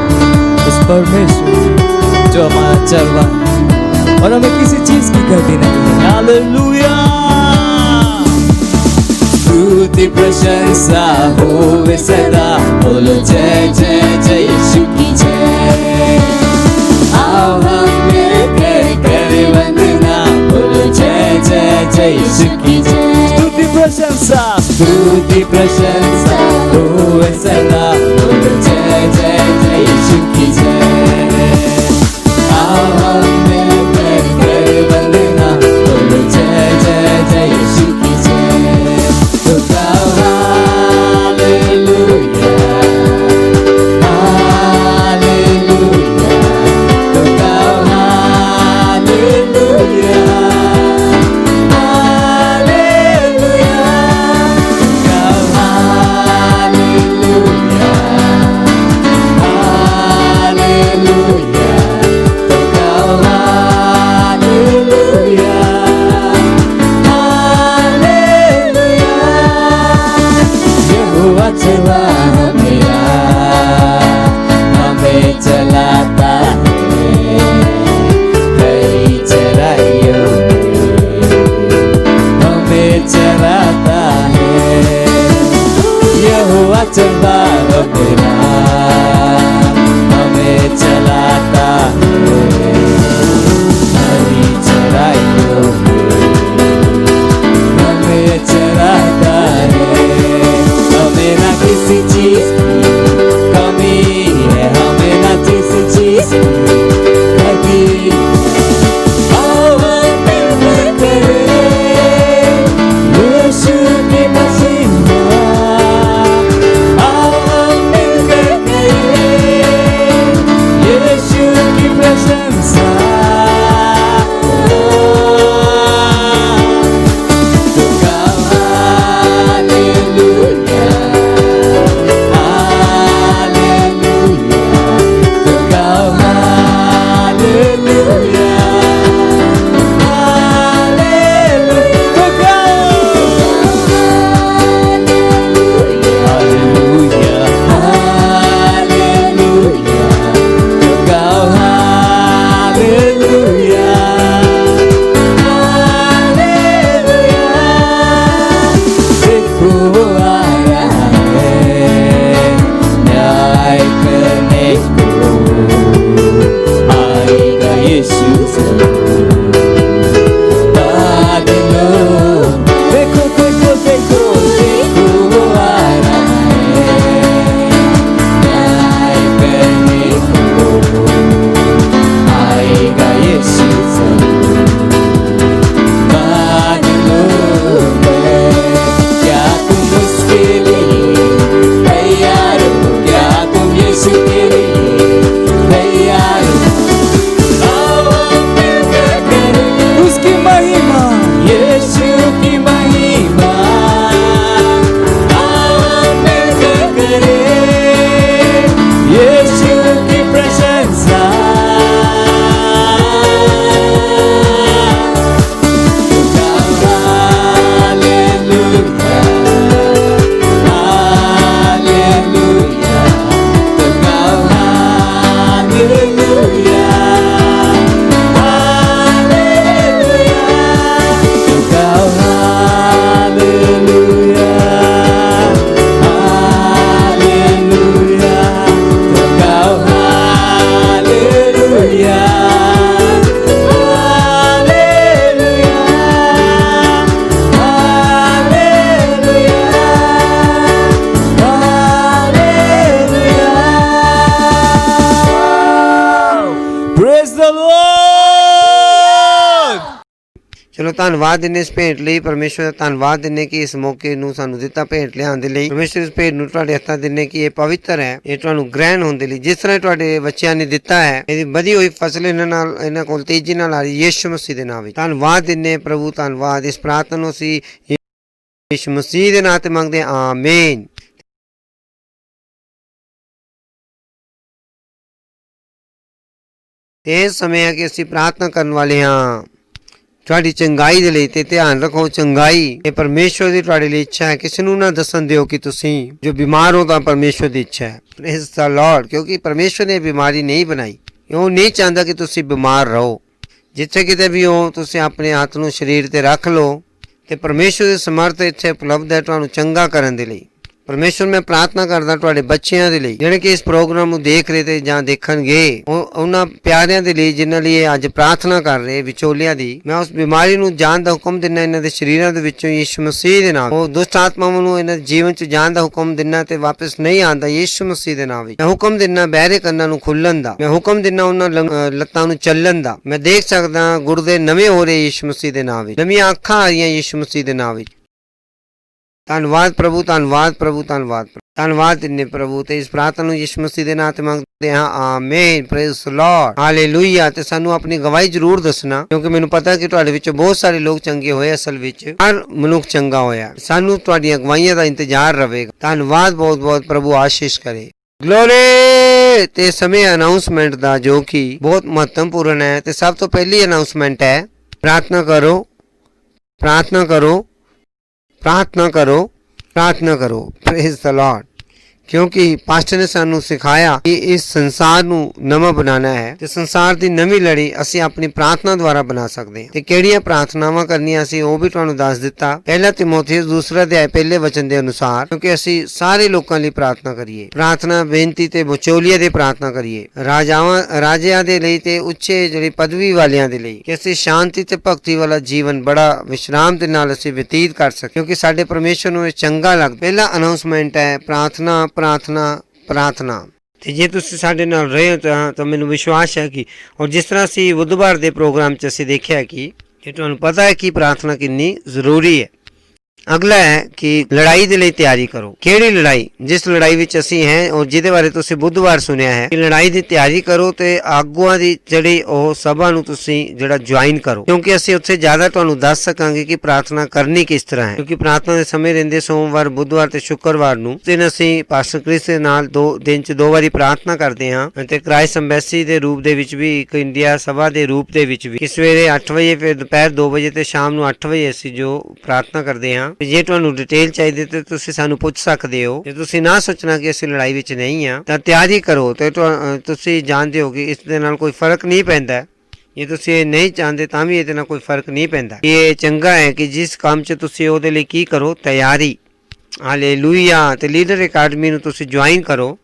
उस परमेश्वर जो हमारा चरवा है और हमें किसी चीज की घटी नहीं है। हालेलुया। स्तुति प्रशंसा होवे सदा, बोलो जय जय जय यीशु की जय। आओ हम मिलकर करें वंदना, बोलो जय जय जय यीशु की जय। स्तुति प्रशंसा, स्तुति प्रशंसा होवे सदा, बोलो जय जय जय यीशु की जय। आओ हम मिलकर करें वंदना, बोलो जय जय जय यीशु की जय। तो गाओ अचला मेरा हमें चलाता है हरी चराइयों में हमें चलाता है यहोवा चला मेरा हमें चलाता है हरी चराइयों में हमें चलाता है हमें ना किसी चीज की कमी है हमें ना किसी चीज की कमी आओ हम मिलकर करें यीशु की महिमा आओ हम मिलकर करें यीशु की प्रशंसा ਚਲੋ ਧੰਨਵਾਦ ਦਿੰਦੇ ਇਸ ਭੇਂਟ ਲਈ ਪਰਮੇਸ਼ਵਰ ਦਾ ਧੰਨਵਾਦ ਦਿੰਦੇ ਕਿ ਇਸ ਮੌਕੇ ਨੂੰ ਸਾਨੂੰ ਦਿੱਤਾ ਭੇਂਟ ਲਿਆਉਣ ਦੇ ਲਈ ਪਰਮੇਸ਼ਵਰ ਇਸ ਭੇਂਟ ਨੂੰ ਤੁਹਾਡੇ ਹੱਥਾਂ ਦਿੰਦੇ ਕਿ ਇਹ ਪਵਿੱਤਰ ਹੈ ਇਹ ਤੁਹਾਨੂੰ ਗ੍ਰਹਿਣ ਹੋਣ ਦੇ ਲਈ ਜਿਸ ਤਰ੍ਹਾਂ ਤੁਹਾਡੇ ਬੱਚਿਆਂ ਨੇ ਦਿੱਤਾ ਹੈ ਇਹਦੀ ਵਧੀ ਹੋਈ ਫਸਲ ਇਹਨਾਂ ਕੋਲ ਤੇਜ਼ੀ ਨਾਲ ਆ ਰਹੀ ਯਿਸੂ ਮਸੀਹ ਦੇ ਨਾਮ ਵਿੱਚ ਧੰਨਵਾਦ ਦਿੰਦੇ ਪ੍ਰਭੂ ਧੰਨਵਾਦ ਇਸ ਪ੍ਰਾਰਥਨਾ ਨੂੰ ਅਸੀਂ ਯਿਸੂ ਮਸੀਹ ਦੇ ਨਾਮ ਤੇ ਮੰਗਦੇ ਆਮੀਨ। ਇਹ ਸਮੇਂ ਹੈ ਕਿ ਅਸੀਂ ਪ੍ਰਾਰਥਨਾ ਕਰਨ ਵਾਲੇ ਹਾਂ ਤੁਹਾਡੀ ਚੰਗਾਈ ਦੇ ਲਈ ਤੇ ਧਿਆਨ ਰੱਖੋ ਚੰਗਾਈ ਇਹ ਪਰਮੇਸ਼ਵਰ ਦੀ ਤੁਹਾਡੇ ਲਈ ਇੱਛਾ ਹੈ ਕਿਸੇ ਨੂੰ ਨਾ ਦੱਸਣ ਦਿਓ ਕਿ ਤੁਸੀਂ ਜੋ ਬਿਮਾਰ ਹੋ ਤਾਂ ਪਰਮੇਸ਼ਵਰ ਦੀ ਇੱਛਾ ਹੈ ਪ੍ਰੇਜ਼ ਦ ਲਾਰਡ ਕਿਉਂਕਿ ਪਰਮੇਸ਼ਵਰ ਨੇ ਬਿਮਾਰੀ ਨਹੀਂ ਬਣਾਈ ਉਹ ਨਹੀਂ ਚਾਹੁੰਦਾ ਕਿ ਤੁਸੀਂ ਬਿਮਾਰ ਰਹੋ ਜਿੱਥੇ ਕਿਤੇ ਵੀ ਹੋ ਤੁਸੀਂ ਆਪਣੇ ਹੱਥ ਨੂੰ ਸਰੀਰ ਤੇ ਰੱਖ ਲਓ ਤੇ ਪਰਮੇਸ਼ਵਰ ਦੀ ਸਮਰਥ ਇੱਥੇ ਉਪਲਬਧ ਹੈ ਤੁਹਾਨੂੰ ਚੰਗਾ ਕਰਨ ਦੇ ਲਈ ਪਰਮੇਸ਼ਵਰ ਮੈਂ ਪ੍ਰਾਰਥਨਾ ਕਰਦਾ ਤੁਹਾਡੇ ਬੱਚਿਆਂ ਦੇ ਲਈ ਜਿਹੜੇ ਕਿ ਇਸ ਪ੍ਰੋਗਰਾਮ ਨੂੰ ਦੇਖ ਰਹੇ ਤੇ ਜਾਂ ਦੇਖਣਗੇ ਉਹਨਾਂ ਪਿਆਰਿਆਂ ਦੇ ਲਈ ਜਿਨ੍ਹਾਂ ਲਈ ਅੱਜ ਪ੍ਰਾਰਥਨਾ ਕਰ ਰਹੇ ਵਿਚੋਲਿਆਂ ਦੀ ਮੈਂ ਉਸ ਬਿਮਾਰੀ ਨੂੰ ਜਾਣ ਦਾ ਹੁਕਮ ਦਿੰਦਾ ਇਹਨਾਂ ਦੇ ਸਰੀਰਾਂ ਦੇ ਵਿੱਚੋਂ ਯਿਸੂ ਮਸੀਹ ਦੇ ਨਾਮ ਉਹ ਦੁਸ਼ਟ ਆਤਮਾਵਾਂ ਨੂੰ ਇਹਨਾਂ ਦੇ ਜੀਵਨ 'ਚ ਜਾਣ ਦਾ ਹੁਕਮ ਦਿੰਦਾ ਤੇ ਵਾਪਸ ਨਹੀਂ ਆਉਂਦਾ ਯਿਸੂ ਮਸੀਹ ਦੇ ਨਾਮ ਵਿੱਚ ਮੈਂ ਹੁਕਮ ਦਿੰਦਾ ਬਹਿਰੇ ਕੰਨਾਂ ਨੂੰ ਖੁੱਲਣ ਦਾ ਮੈਂ ਹੁਕਮ ਦਿੰਦਾ ਉਹਨਾਂ ਲੱਤਾਂ ਨੂੰ ਚੱਲਣ ਦਾ ਮੈਂ ਦੇਖ ਸਕਦਾ ਗੁਰਦੇ ਨਵੇਂ ਹੋ ਰਹੇ ਯਿਸੂ ਮਸੀਹ ਦੇ ਨਾਮ ਵਿੱਚ ਨਵੀਆਂ ਅੱਖਾਂ ਆ ਰਹੀਆਂ ਯਿਸੂ ਮਸੀਹ ਦੇ ਨਾਮ ਵਿੱਚ ਧੰਨਵਾਦ ਪ੍ਰਭੂ ਧੰਨਵਾਦ ਪ੍ਰਭੂ ਧੰਨਵਾਦ ਧੰਨਵਾਦ ਦਿੰਦੇ ਪ੍ਰਭੂ ਤੇ ਇਸ ਪ੍ਰਾਰਥਨਾ ਨੂੰ ਯਿਸੂ ਮਸੀਹ ਦੇ ਨਾਮ ਤੇ ਮੰਗਦੇ ਹਾਂ ਆਮੀਨ ਪ੍ਰੇਜ਼ ਦ ਲਾਰਡ ਹਾਲੇਲੂਇਆ ਤੇ ਸਾਨੂੰ ਆਪਣੀ ਗਵਾਹੀ ਜ਼ਰੂਰ ਦੱਸਣਾ ਕਿਉਂਕਿ ਮੈਨੂੰ ਪਤਾ ਕਿ ਤੁਹਾਡੇ ਵਿੱਚੋਂ ਬਹੁਤ ਸਾਰੇ ਲੋਕ ਚੰਗੇ ਹੋਏ ਅਸਲ ਵਿੱਚ ਹਰ ਮਨੁੱਖ ਚੰਗਾ ਹੋਇਆ ਸਾਨੂੰ ਤੁਹਾਡੀਆਂ ਗਵਾਹੀਆਂ ਦਾ ਇੰਤਜ਼ਾਰ ਰਹੇਗਾ ਧੰਨਵਾਦ ਬਹੁਤ ਬਹੁਤ ਪ੍ਰਭੂ ਆਸ਼ੀਸ਼ ਕਰੇ ਗਲੋਰੀ ਤੇ ਸਮੇਂ ਅਨਾਉਂਸਮੈਂਟ ਦਾ ਜੋ ਕਿ ਬਹੁਤ ਮਹੱਤਵਪੂਰਨ ਹੈ ਤੇ ਸਭ ਤੋਂ ਪਹਿਲੀ ਅਨਾਉਂਸਮੈਂਟ ਹੈ ਪ੍ਰਾਰਥਨਾ ਕਰੋ ਪ੍ਰਾਰਥਨਾ ਕਰੋ ਪ੍ਰਾਰਥਨਾ ਕਰੋ ਪ੍ਰਾਰਥਨਾ ਕਰੋ। Praise the Lord. ਕਿਉਂਕਿ ਪਾਸਟਰ ਨੇ ਸਾਨੂੰ ਸਿਖਾਇਆ ਕਿ ਇਸ ਸੰਸਾਰ ਨੂੰ ਨਵਾਂ ਬਣਾਉਣਾ ਹੈ ਤੇ ਸੰਸਾਰ ਦੀ ਨਵੀਂ ਲੜੀ ਅਸੀਂ ਆਪਣੀ ਪ੍ਰਾਰਥਨਾ ਦੁਆਰਾ ਬਣਾ ਸਕਦੇ ਹਾਂ। ਤੇ ਕਿਹੜੀਆਂ ਪ੍ਰਾਰਥਨਾਵਾਂ ਕਰਨੀਆਂ ਅਸੀਂ ਉਹ ਵੀ ਤੁਹਾਨੂੰ ਦੱਸ ਦਿੱਤਾ। ਪਹਿਲਾ ਤਿਮੋਥੀਉਸ 2 ਅਧਿਆਇ ਪਹਿਲੇ ਵਚਨ ਦੇ ਅਨੁਸਾਰ, ਕਿਉਂਕਿ ਅਸੀਂ ਸਾਰੇ ਲੋਕਾਂ ਲਈ ਪ੍ਰਾਰਥਨਾ ਕਰੀਏ, ਪ੍ਰਾਰਥਨਾ ਬੇਨਤੀ ਤੇ ਵਿਚੋਲੀਏ ਦੀ ਪ੍ਰਾਰਥਨਾ ਕਰੀਏ, ਰਾਜਿਆਂ ਦੇ ਲਈ ਤੇ ਉੱਚੇ ਜਿਹੜੀ ਪਦਵੀ ਵਾਲਿਆਂ ਦੇ ਲਈ, ਕਿ ਅਸੀਂ ਸ਼ਾਂਤੀ ਤੇ ਭਗਤੀ ਵਾਲਾ ਜੀਵਨ ਬੜਾ ਵਿਸ਼ਰਾਮ ਦੇ ਨਾਲ ਅਸੀਂ ਬਤੀਤ ਕਰ ਸਕੀਏ, ਕਿਉਂਕਿ ਸਾਡੇ ਪਰਮੇਸ਼ਰ ਨੂੰ ਇਹ ਚੰਗਾ ਲੱਗਦਾ। ਪਹਿਲਾ ਅਨਾਉਂਸਮੈਂਟ ਹੈ ਪ੍ਰਾਰਥਨਾ ਪ੍ਰਾਰਥਨਾ ਪ੍ਰਾਰਥਨਾ। ਤੇ ਜੇ ਤੁਸੀਂ ਸਾਡੇ ਨਾਲ ਰਹੇ ਹੋ ਤਾਂ ਮੈਨੂੰ ਵਿਸ਼ਵਾਸ ਹੈ ਕਿ, ਔਰ ਜਿਸ ਤਰ੍ਹਾਂ ਅਸੀਂ ਬੁੱਧਵਾਰ ਦੇ ਪ੍ਰੋਗਰਾਮ 'ਚ ਅਸੀਂ ਦੇਖਿਆ ਕਿ ਤੁਹਾਨੂੰ ਪਤਾ ਹੈ ਕਿ ਪ੍ਰਾਰਥਨਾ ਕਿੰਨੀ ਜ਼ਰੂਰੀ ਹੈ। ਅਗਲਾ ਹੈ ਕਿ ਲੜਾਈ ਦੇ ਲਈ ਤਿਆਰੀ ਕਰੋ। ਕਿਹੜੀ ਲੜਾਈ? ਜਿਸ ਲੜਾਈ ਵਿੱਚ ਅਸੀਂ ਹੈ ਔਰ ਜਿਹਦੇ ਬਾਰੇ ਤੁਸੀਂ ਬੁੱਧਵਾਰ ਸੁਣਿਆ ਹੈ ਕਿ ਲੜਾਈ ਦੀ ਤਿਆਰੀ ਕਰੋ ਤੇ ਆਗੂਆਂ ਦੀ ਜਿਹੜੀ ਉਹ ਸਭਾ ਨੂੰ ਤੁਸੀਂ ਜਿਹੜਾ ਜੁਆਇਨ ਕਰੋ, ਕਿਉਂਕਿ ਅਸੀਂ ਉੱਥੇ ਜ਼ਿਆਦਾ ਤੁਹਾਨੂੰ ਦੱਸ ਸਕਾਂਗੇ ਕਿ ਪ੍ਰਾਰਥਨਾ ਕਰਨੀ ਕਿਸ ਤਰ੍ਹਾਂ ਹੈ। ਕਿਉਂਕਿ ਪ੍ਰਾਰਥਨਾ ਦੇ ਸਮੇਂ ਰਹਿੰਦੇ ਸੋਮਵਾਰ, ਬੁੱਧਵਾਰ ਤੇ ਸ਼ੁੱਕਰਵਾਰ ਨੂੰ ਦਿਨ ਅਸੀਂ ਪਾਸਟਰ ਕ੍ਰਿਸ ਦੇ ਨਾਲ ਦਿਨ 'ਚ 2 ਵਾਰੀ ਪ੍ਰਾਰਥਨਾ ਕਰਦੇ ਹਾਂ ਤੇ ਕ੍ਰਾਈਸਟ ਅੰਬੈਸੀ ਦੇ ਰੂਪ ਦੇ ਵਿੱਚ ਵੀ, ਇੱਕ ਇੰਡੀਆ ਸਭਾ ਦੇ ਰੂਪ ਦੇ ਵਿੱਚ ਵੀ, ਕਿ ਸਵੇਰੇ 8 ਵਜੇ, ਫਿਰ ਦੁਪਹਿਰ 2 ਵਜੇ ਤੇ ਸ਼ਾਮ ਨੂੰ 8 ਵਜੇ ਅਸੀਂ ਜੋ ਪ੍ਰਾਰਥਨਾ ਕਰਦੇ ਹਾਂ। ਜੇ ਤੁਹਾਨੂੰ ਡਿਟੇਲ ਚਾਹੀਦੀ ਤੇ ਤੁਸੀਂ ਸਾਨੂੰ ਪੁੱਛ ਸਕਦੇ ਹੋ। ਜੇ ਤੁਸੀਂ ਨਾ ਸੋਚਣਾ ਕਿ ਅਸੀਂ ਲੜਾਈ ਵਿੱਚ ਨਹੀਂ ਆ ਤਾਂ ਤਿਆਰੀ ਕਰੋ। ਤੇ ਤੁਸੀਂ ਜਾਣਦੇ ਹੋ ਕਿ ਇਸ ਦੇ ਨਾਲ ਕੋਈ ਫਰਕ ਨਹੀਂ ਪੈਂਦਾ। ਜੇ ਤੁਸੀਂ ਇਹ ਨਹੀਂ ਚਾਹੁੰਦੇ ਤਾਂ ਵੀ ਇਹਦੇ ਨਾਲ ਕੋਈ ਫਰਕ ਨਹੀਂ ਪੈਂਦਾ। ਇਹ ਚੰਗਾ ਹੈ ਕਿ ਜਿਸ ਕੰਮ 'ਚ ਤੁਸੀਂ ਉਹਦੇ ਲਈ ਕੀ ਕਰੋ, ਤਿਆਰੀ। ਹਾਲੇਲੂਇਆ। ਤੇ ਲੀਡਰ ਅਕੈਡਮੀ ਨੂੰ ਤੁਸੀਂ ਜੁਆਇਨ ਕਰੋ।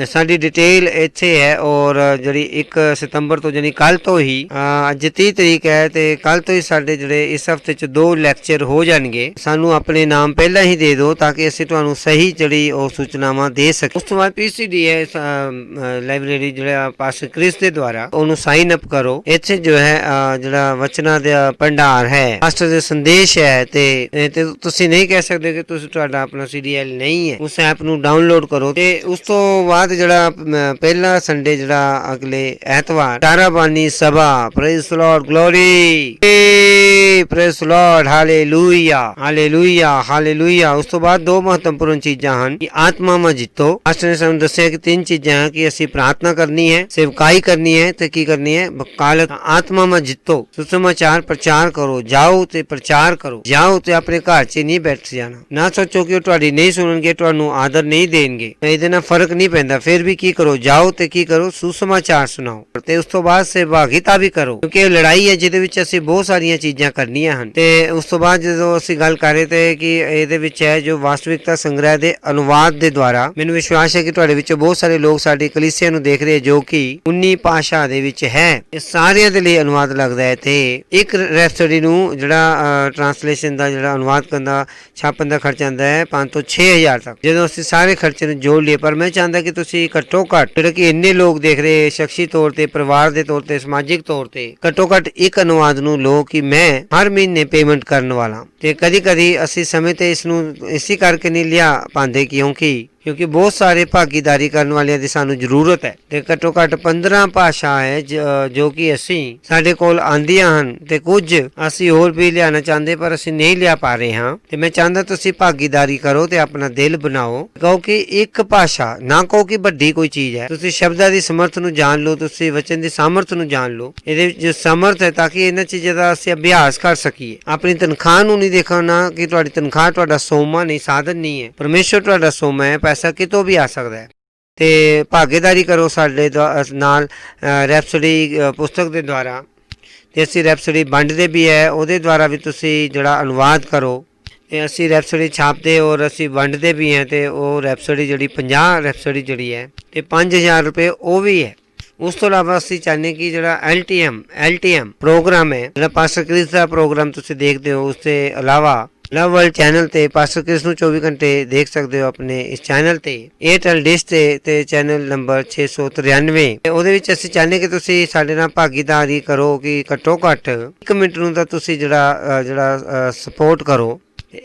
ਸਾਡੀ ਡਿਟੇਲ ਇੱਥੇ ਹੈ ਔਰ ਜਿਹੜੀ 1 ਸਤੰਬਰ ਤੋਂ ਯਾਨੀ ਕੱਲ ਤੋਂ ਹੀ, ਅੱਜ 30 ਤਰੀਕ ਹੈ ਤੇ ਕੱਲ ਤੋਂ ਹੀ ਸਾਡੇ ਜਿਹੜੇ ਇਸ ਹਫਤੇ 'ਚ 2 ਲੈਕਚਰ ਹੋ ਜਾਣਗੇ। ਸਾਨੂੰ ਆਪਣੇ ਨਾਮ ਪਹਿਲਾਂ ਹੀ ਦੇ ਦਿਓ ਤਾਂ ਕਿ ਅਸੀਂ ਤੁਹਾਨੂੰ ਸਹੀ ਜਿਹੜੀ ਉਹ ਸੂਚਨਾਵਾਂ ਦੇ ਸਕੀਏ। ਉਸ ਤੋਂ ਬਾਅਦ PCD ਹੈ ਲਾਇਬ੍ਰੇਰੀ, ਜਿਹੜਾ ਪਾਸਟਰ ਕ੍ਰਿਸ ਦੇ ਦੁਆਰਾ, ਉਹਨੂੰ ਸਾਈਨ ਅਪ ਕਰੋ। ਇੱਥੇ ਜੋ ਹੈ ਜਿਹੜਾ ਵਚਨਾਂ ਦਾ ਭੰਡਾਰ ਹੈ, ਪਾਸਟਰ ਦੇ ਸੰਦੇਸ਼ ਹੈ ਤੇ ਤੁਸੀਂ ਨਹੀਂ ਕਹਿ ਸਕਦੇ ਕਿ ਤੁਸੀਂ ਤੁਹਾਡਾ ਆਪਣਾ CDL ਨਹੀਂ ਹੈ। ਉਸ ਐਪ ਨੂੰ ਡਾਊਨਲੋਡ ਕਰੋ ਤੇ ਉਸ ਤੋਂ ਬਾਅਦ ਜਿਹੜਾ ਪਹਿਲਾ ਸੰਡੇ, ਜਿਹੜਾ ਅਗਲੇ ਐਤਵਾਰ, ਤਾਰਾਬਾਨੀ ਸਭਾ, praise the Lord, glory, praise the Lord, hallelujah, hallelujah, hallelujah. ਉਸ ਤੋਂ ਬਾਅਦ 2 ਮਹੱਤਵਪੂਰਨ ਚੀਜ਼ਾਂ ਹਨ ਕਿ ਆਤਮਾਵਾਂ ਜਿੱਤੋ। ਪਾਸਟਰ ਨੇ ਸਾਨੂੰ ਦੱਸਿਆ ਕਿ 3 ਚੀਜ਼ਾਂ ਹਨ ਕਿ ਅਸੀਂ ਪ੍ਰਾਰਥਨਾ ਕਰਨੀ ਹੈ, ਸੇਵਕਾਈ ਕਰਨੀ ਹੈ ਤੇ ਕੀ ਕਰਨੀ ਹੈ, ਵਕਾਲਤ। ਆਤਮਾਵਾਂ ਜਿੱਤੋ, ਸੁਸਮਾਚਾਰ ਪ੍ਰਚਾਰ ਕਰੋ, ਜਾਓ ਤੇ ਪ੍ਰਚਾਰ ਕਰੋ। ਜਾਓ ਤੇ ਆਪਣੇ ਘਰ 'ਚ ਨਹੀਂ ਬੈਠ ਜਾਣਾ। ਨਾ ਸੋਚੋ ਕਿ ਉਹ ਤੁਹਾਡੀ ਨਹੀਂ ਸੁਣਨਗੇ, ਤੁਹਾਨੂੰ ਆਦਰ ਨਹੀਂ ਦੇਣਗੇ, ਇਹਦੇ ਨਾਲ ਫਰਕ ਨਹੀਂ ਪੈਂਦਾ। ਫਿਰ ਵੀ ਕੀ ਕਰੋ, ਜਾਓ ਤੇ ਕੀ ਕਰੋ, ਸੁਸਮਾਚਾਰ ਸੁਣਾਓ ਤੇ ਉਸ ਤੋਂ ਬਾਅਦ ਸਹਿਭਾਗਿਤਾ ਵੀ ਕਰੋ, ਕਿਉਂਕਿ ਇਹ ਲੜਾਈ ਹੈ ਜਿਹਦੇ ਵਿੱਚ ਅਸੀਂ ਬਹੁਤ ਸਾਰੀਆਂ ਚੀਜ਼ਾਂ ਕਰਨੀਆਂ ਹਨ। ਤੇ ਉਸ ਤੋਂ ਬਾਅਦ ਜਦੋਂ ਅਸੀਂ ਗੱਲ ਕਰ ਰਹੇ ਤੇ ਕਿ ਇਹਦੇ ਵਿੱਚ ਹੈ ਜੋ ਵਾਸਤਵਿਕਤਾ ਸੰਗ੍ਰਹਿ ਦੇ ਅਨੁਵਾਦ ਦੇ ਦੁਆਰਾ, ਮੈਨੂੰ ਵਿਸ਼ਵਾਸ ਹੈ ਕਿ ਤੁਹਾਡੇ ਵਿੱਚੋਂ ਬਹੁਤ ਸਾਰੇ ਲੋਕ ਸਾਡੀ ਕਲੀਸਿਆ ਨੂੰ ਦੇਖ ਰਹੇ ਜੋ ਕਿ 19 ਭਾਸ਼ਾ ਦੇ ਵਿੱਚ ਹੈ। ਇਹ ਸਾਰਿਆਂ ਦੇ ਲਈ ਅਨੁਵਾਦ ਲੱਗਦਾ ਹੈ ਤੇ ਇੱਕ ਰੈਪਸੋਡੀ ਨੂੰ ਜਿਹੜਾ ਟ੍ਰਾਂਸਲੇਸ਼ਨ ਦਾ ਜਿਹੜਾ ਅਨੁਵਾਦ ਕਰਨ ਦਾ, ਛਾਪਣ ਦਾ ਖਰਚਾ ਆਉਂਦਾ ਹੈ 5 ਤੋਂ 6,000 ਤੱਕ। ਜਦੋਂ ਅਸੀਂ ਸਾਰੇ ਖਰਚੇ ਨੂੰ ਜੋੜ ਲਈਏ, ਪਰ ਮੈਂ ਚਾਹੁੰਦਾ ਕਿ ਤੁਸੀਂ ਘੱਟੋ ਘੱਟ, ਜਿਹੜੇ ਕਿ ਇੰਨੇ ਲੋਕ ਦੇਖ ਰਹੇ, ਸ਼ਖਸੀ ਤੌਰ ਤੇ, ਪਰਿਵਾਰ ਦੇ ਤੌਰ ਤੇ, ਸਮਾਜਿਕ ਤੌਰ ਤੇ, ਘੱਟੋ ਘੱਟ ਇੱਕ ਅਨੁਵਾਦ ਨੂੰ ਲੋ ਕਿ ਮੈਂ ਹਰ ਮਹੀਨੇ ਪੇਮੈਂਟ ਕਰਨ ਵਾਲਾ। ਤੇ ਕਦੀ ਕਦੀ ਅਸੀਂ ਸਮੇਂ ਤੇ ਇਸ ਨੂੰ ਇਸੇ ਕਰਕੇ ਨਹੀਂ ਲਿਆ ਪਾਉਂਦੇ ਕਿਉਂਕਿ ਬਹੁਤ ਸਾਰੇ ਭਾਗੀਦਾਰੀ ਕਰਨ ਵਾਲਿਆਂ ਦੀ ਸਾਨੂੰ ਜ਼ਰੂਰਤ ਹੈ। ਤੇ ਘੱਟੋ ਘੱਟ 15 ਭਾਸ਼ਾ ਹੈ ਜੋ ਕਿ ਸਾਡੇ ਕੋਲ ਆਂਦੀਆਂ ਹਨ ਤੇ ਕੁਝ ਅਸੀਂ ਹੋਰ ਵੀ ਲਿਆਣਾ ਚਾਹੁੰਦੇ ਪਰ ਅਸੀਂ ਨਹੀਂ ਲਿਆ ਪਾ ਰਹੇ ਹਾਂ। ਤੇ ਮੈਂ ਚਾਹੁੰਦਾ ਤੁਸੀਂ ਭਾਗੀਦਾਰੀ ਕਰੋ ਤੇ ਆਪਣਾ ਦਿਲ ਬਣਾਓ। ਕਹੋ ਕਿ ਇੱਕ ਭਾਸ਼ਾ, ਨਾ ਕਹੋ ਕਿ ਵੱਡੀ ਕੋਈ ਚੀਜ਼ ਹੈ। ਤੁਸੀਂ ਸ਼ਬਦਾਂ ਦੀ ਸਮਰਥ ਨੂੰ ਜਾਣ ਲਓ, ਤੁਸੀਂ ਵਚਨ ਦੀ ਸਾਮਰਥ ਨੂੰ ਜਾਣ ਲਓ। ਇਹਦੇ ਵਿੱਚ ਜੋ ਸਮਰਥ ਹੈ ਤਾਂ ਕਿ ਇਹਨਾਂ ਚੀਜ਼ਾਂ ਦਾ ਅਸੀਂ ਅਭਿਆਸ ਕਰ ਸਕੀਏ। ਆਪਣੀ ਤਨਖਾਹ ਨੂੰ ਨਹੀਂ ਦੇਖਣਾ ਕਿ ਤੁਹਾਡੀ ਤਨਖਾਹ ਤੁਹਾਡਾ ਸੋਮਾ ਨਹੀਂ, ਸਾਧਨ ਨਹੀਂ ਹੈ। ਪਰਮੇਸ਼ਰ ਤੁਹਾਡਾ ਸੋਮਾ ਹੈ, ਪੈਸਾ ਕਿਤੋਂ ਵੀ ਆ ਸਕਦਾ ਹੈ। ਤੇ ਭਾਗੀਦਾਰੀ ਕਰੋ ਸਾਡੇ ਨਾਲ ਰੈਪਸੋਡੀ ਪੁਸਤਕ ਦੇ ਦੁਆਰਾ। ਤੇ ਅਸੀਂ ਰੈਪਸੋਡੀ ਵੰਡਦੇ ਵੀ ਹੈ, ਉਹਦੇ ਦੁਆਰਾ ਵੀ ਤੁਸੀਂ ਜਿਹੜਾ ਅਨੁਵਾਦ ਕਰੋ। ਤੇ ਅਸੀਂ ਰੈਪਸੋਡੀ ਛਾਪਦੇ ਔਰ ਅਸੀਂ ਵੰਡਦੇ ਵੀ ਹਾਂ। ਤੇ ਉਹ ਰੈਪਸੋਡੀ ਜਿਹੜੀ 50 ਰੈਪਸੋਡੀ ਜਿਹੜੀ ਹੈ ਤੇ 5,000 ਰੁਪਏ ਉਹ ਵੀ ਹੈ। ਉਸ ਤੋਂ ਇਲਾਵਾ ਅਸੀਂ ਚਾਹੁੰਦੇ ਕਿ ਜਿਹੜਾ LTM ਪ੍ਰੋਗਰਾਮ ਹੈ, ਜਿਹੜਾ ਪਾਸਟਰ ਕ੍ਰਿਸ ਦਾ ਪ੍ਰੋਗਰਾਮ ਤੁਸੀਂ ਦੇਖਦੇ ਹੋ, ਉਸ ਦੇ ਇਲਾਵਾ ਲਵ ਵਰਲਡ ਚੈਨਲ ਤੇ ਪਾਸਟਰ ਕ੍ਰਿਸ ਨੂੰ 24 ਘੰਟੇ ਦੇਖ ਸਕਦੇ ਹੋ ਆਪਣੇ ਇਸ ਚੈਨਲ ਤੇ, ਏਅਰਟੈਲ ਡਿਸ਼ ਤੇ ਚੈਨਲ ਨੰਬਰ 693। ਉਹਦੇ ਵਿੱਚ ਅਸੀਂ ਚਾਹੁੰਦੇ ਕਿ ਤੁਸੀਂ ਸਾਡੇ ਨਾਲ ਭਾਗੀਦਾਰੀ ਕਰੋ ਕਿ ਘੱਟੋ ਘੱਟ 1 ਮਿੰਟ ਨੂੰ ਤਾਂ ਤੁਸੀਂ ਜਿਹੜਾ ਸਪੋਰਟ ਕਰੋ।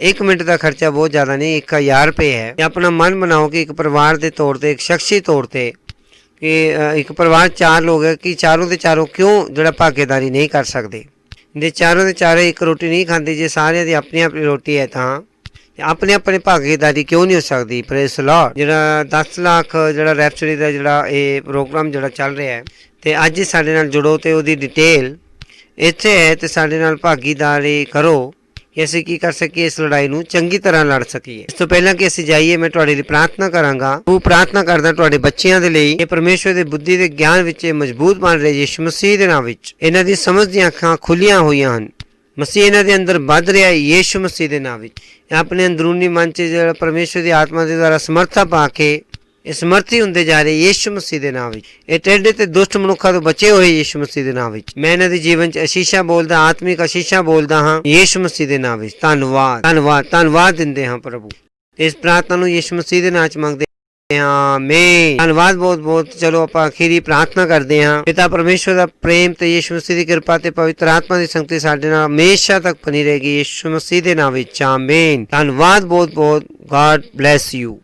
1 ਮਿੰਟ ਦਾ ਖਰਚਾ ਬਹੁਤ ਜ਼ਿਆਦਾ ਨਹੀਂ, 1000 ਰੁਪਏ ਹੈ। ਤੇ ਆਪਣਾ ਮਨ ਬਣਾਓ ਕਿ ਇੱਕ ਪਰਿਵਾਰ ਦੇ ਤੌਰ ਤੇ, ਇੱਕ ਸ਼ਖਸੀ ਤੌਰ ਤੇ, ਕਿ ਇੱਕ ਪਰਿਵਾਰ 4 ਲੋਕ ਹੈ ਕਿ ਚਾਰੋਂ ਦੇ ਚਾਰੋਂ ਕਿਉਂ ਜਿਹੜਾ ਭਾਗੀਦਾਰੀ ਨਹੀਂ ਕਰ ਸਕਦੇ। ਜੇ ਚਾਰੋਂ ਦੇ ਚਾਰੇ ਇੱਕ ਰੋਟੀ ਨਹੀਂ ਖਾਂਦੇ, ਜੇ ਸਾਰਿਆਂ ਦੀ ਆਪਣੀ ਆਪਣੀ ਰੋਟੀ ਹੈ ਤਾਂ ਆਪਣੇ ਭਾਗੀਦਾਰੀ ਕਿਉਂ ਨਹੀਂ ਹੋ ਸਕਦੀ। Praise the Lord. ਜਿਹੜਾ 10 ਲੱਖ ਜਿਹੜਾ ਰੈਪਸੋਡੀ ਦਾ ਜਿਹੜਾ ਇਹ ਪ੍ਰੋਗਰਾਮ ਜਿਹੜਾ ਚੱਲ ਰਿਹਾ ਹੈ ਤੇ ਅੱਜ ਸਾਡੇ ਨਾਲ ਜੁੜੋ ਤੇ ਉਹਦੀ ਡਿਟੇਲ ਇੱਥੇ ਹੈ ਤੇ ਸਾਡੇ ਨਾਲ ਭਾਗੀਦਾਰੀ ਕਰੋ ਕਿ ਅਸੀਂ ਕੀ ਕਰ ਸਕੀਏ, ਇਸ ਲੜਾਈ ਨੂੰ ਚੰਗੀ ਤਰ੍ਹਾਂ ਲੜ ਸਕੀਏ। ਇਸ ਤੋਂ ਪਹਿਲਾਂ ਕਿ ਅਸੀਂ ਜਾਈਏ, ਮੈਂ ਤੁਹਾਡੇ ਲਈ ਪ੍ਰਾਰਥਨਾ ਕਰਾਂਗਾ। ਉਹ ਪ੍ਰਾਰਥਨਾ ਕਰਦਾ ਤੁਹਾਡੇ ਬੱਚਿਆਂ ਦੇ ਲਈ, ਇਹ ਪਰਮੇਸ਼ਵਰ ਦੇ ਬੁੱਧੀ ਦੇ ਗਿਆਨ ਵਿੱਚ ਮਜ਼ਬੂਤ ਬਣ ਰਹੇ ਯਿਸੂ ਮਸੀਹ ਦੇ ਨਾਮ ਵਿੱਚ। ਇਹਨਾਂ ਦੀ ਸਮਝ ਦੀਆਂ ਅੱਖਾਂ ਖੁੱਲੀਆਂ ਹੋਈਆਂ ਹਨ। ਮਸੀਹ ਇਹਨਾਂ ਦੇ ਅੰਦਰ ਵੱਧ ਰਿਹਾ ਹੈ ਯਿਸੂ ਮਸੀਹ ਦੇ ਨਾਮ ਵਿੱਚ। ਆਪਣੇ ਅੰਦਰੂਨੀ ਮਨ 'ਚ ਜਿਹੜਾ ਪਰਮੇਸ਼ਵਰ ਦੀ ਆਤਮਾ ਦੇ ਦੁਆਰਾ ਸਮਰਥਾ ਪਾ ਕੇ ਇਹ ਸਮਰਥੀ ਹੁੰਦੇ ਜਾ ਰਹੇ ਯਿਸੂ ਮਸੀਹ ਦੇ ਨਾਮ ਵਿੱਚ। ਇਹ ਟੇਢੇ ਤੇ ਦੁਸ਼ਟ ਮਨੁੱਖਾਂ ਤੋਂ ਬਚੇ ਹੋਏ ਯਿਸੂ ਮਸੀਹ ਦੇ ਨਾਮ ਵਿੱਚ। ਮੈਂ ਇਹਨਾਂ ਦੇ ਜੀਵਨ 'ਚ ਅਸ਼ੀਸ਼ਾ ਬੋਲਦਾ, ਆਤਮਿਕ ਅਸ਼ੀਸ਼ਾ ਬੋਲਦਾ ਹਾਂ ਯਿਸੂ ਮਸੀਹ ਦੇ ਨਾਮ ਵਿੱਚ। ਧੰਨਵਾਦ ਧੰਨਵਾਦ ਧੰਨਵਾਦ ਦਿੰਦੇ ਹਾਂ ਪ੍ਰਭੂ। ਇਸ ਪ੍ਰਾਰਥਨਾ ਨੂੰ ਯਿਸੂ ਮਸੀਹ ਦੇ ਨਾਮ 'ਚ ਮੰਗਦੇ ਹਾਂ, ਆਮੀਨ। ਧੰਨਵਾਦ ਬਹੁਤ ਬਹੁਤ। ਚਲੋ ਆਪਾਂ ਅਖੀਰੀ ਪ੍ਰਾਰਥਨਾ ਕਰਦੇ ਹਾਂ। ਪਿਤਾ ਪਰਮੇਸ਼ਵਰ ਦਾ ਪ੍ਰੇਮ ਤੇ ਯਿਸੂ ਮਸੀਹ ਦੀ ਕਿਰਪਾ ਤੇ ਪਵਿੱਤਰ ਆਤਮਾ ਦੀ ਸੰਗਤੀ ਸਾਡੇ ਨਾਲ ਹਮੇਸ਼ਾ ਤੱਕ ਬਣੀ ਰਹੇਗੀ ਯਿਸੂ ਮਸੀਹ ਦੇ ਨਾਮ ਵਿੱਚ, ਆਮੀਨ। ਧੰਨਵਾਦ ਬਹੁਤ ਬਹੁਤ। God bless you।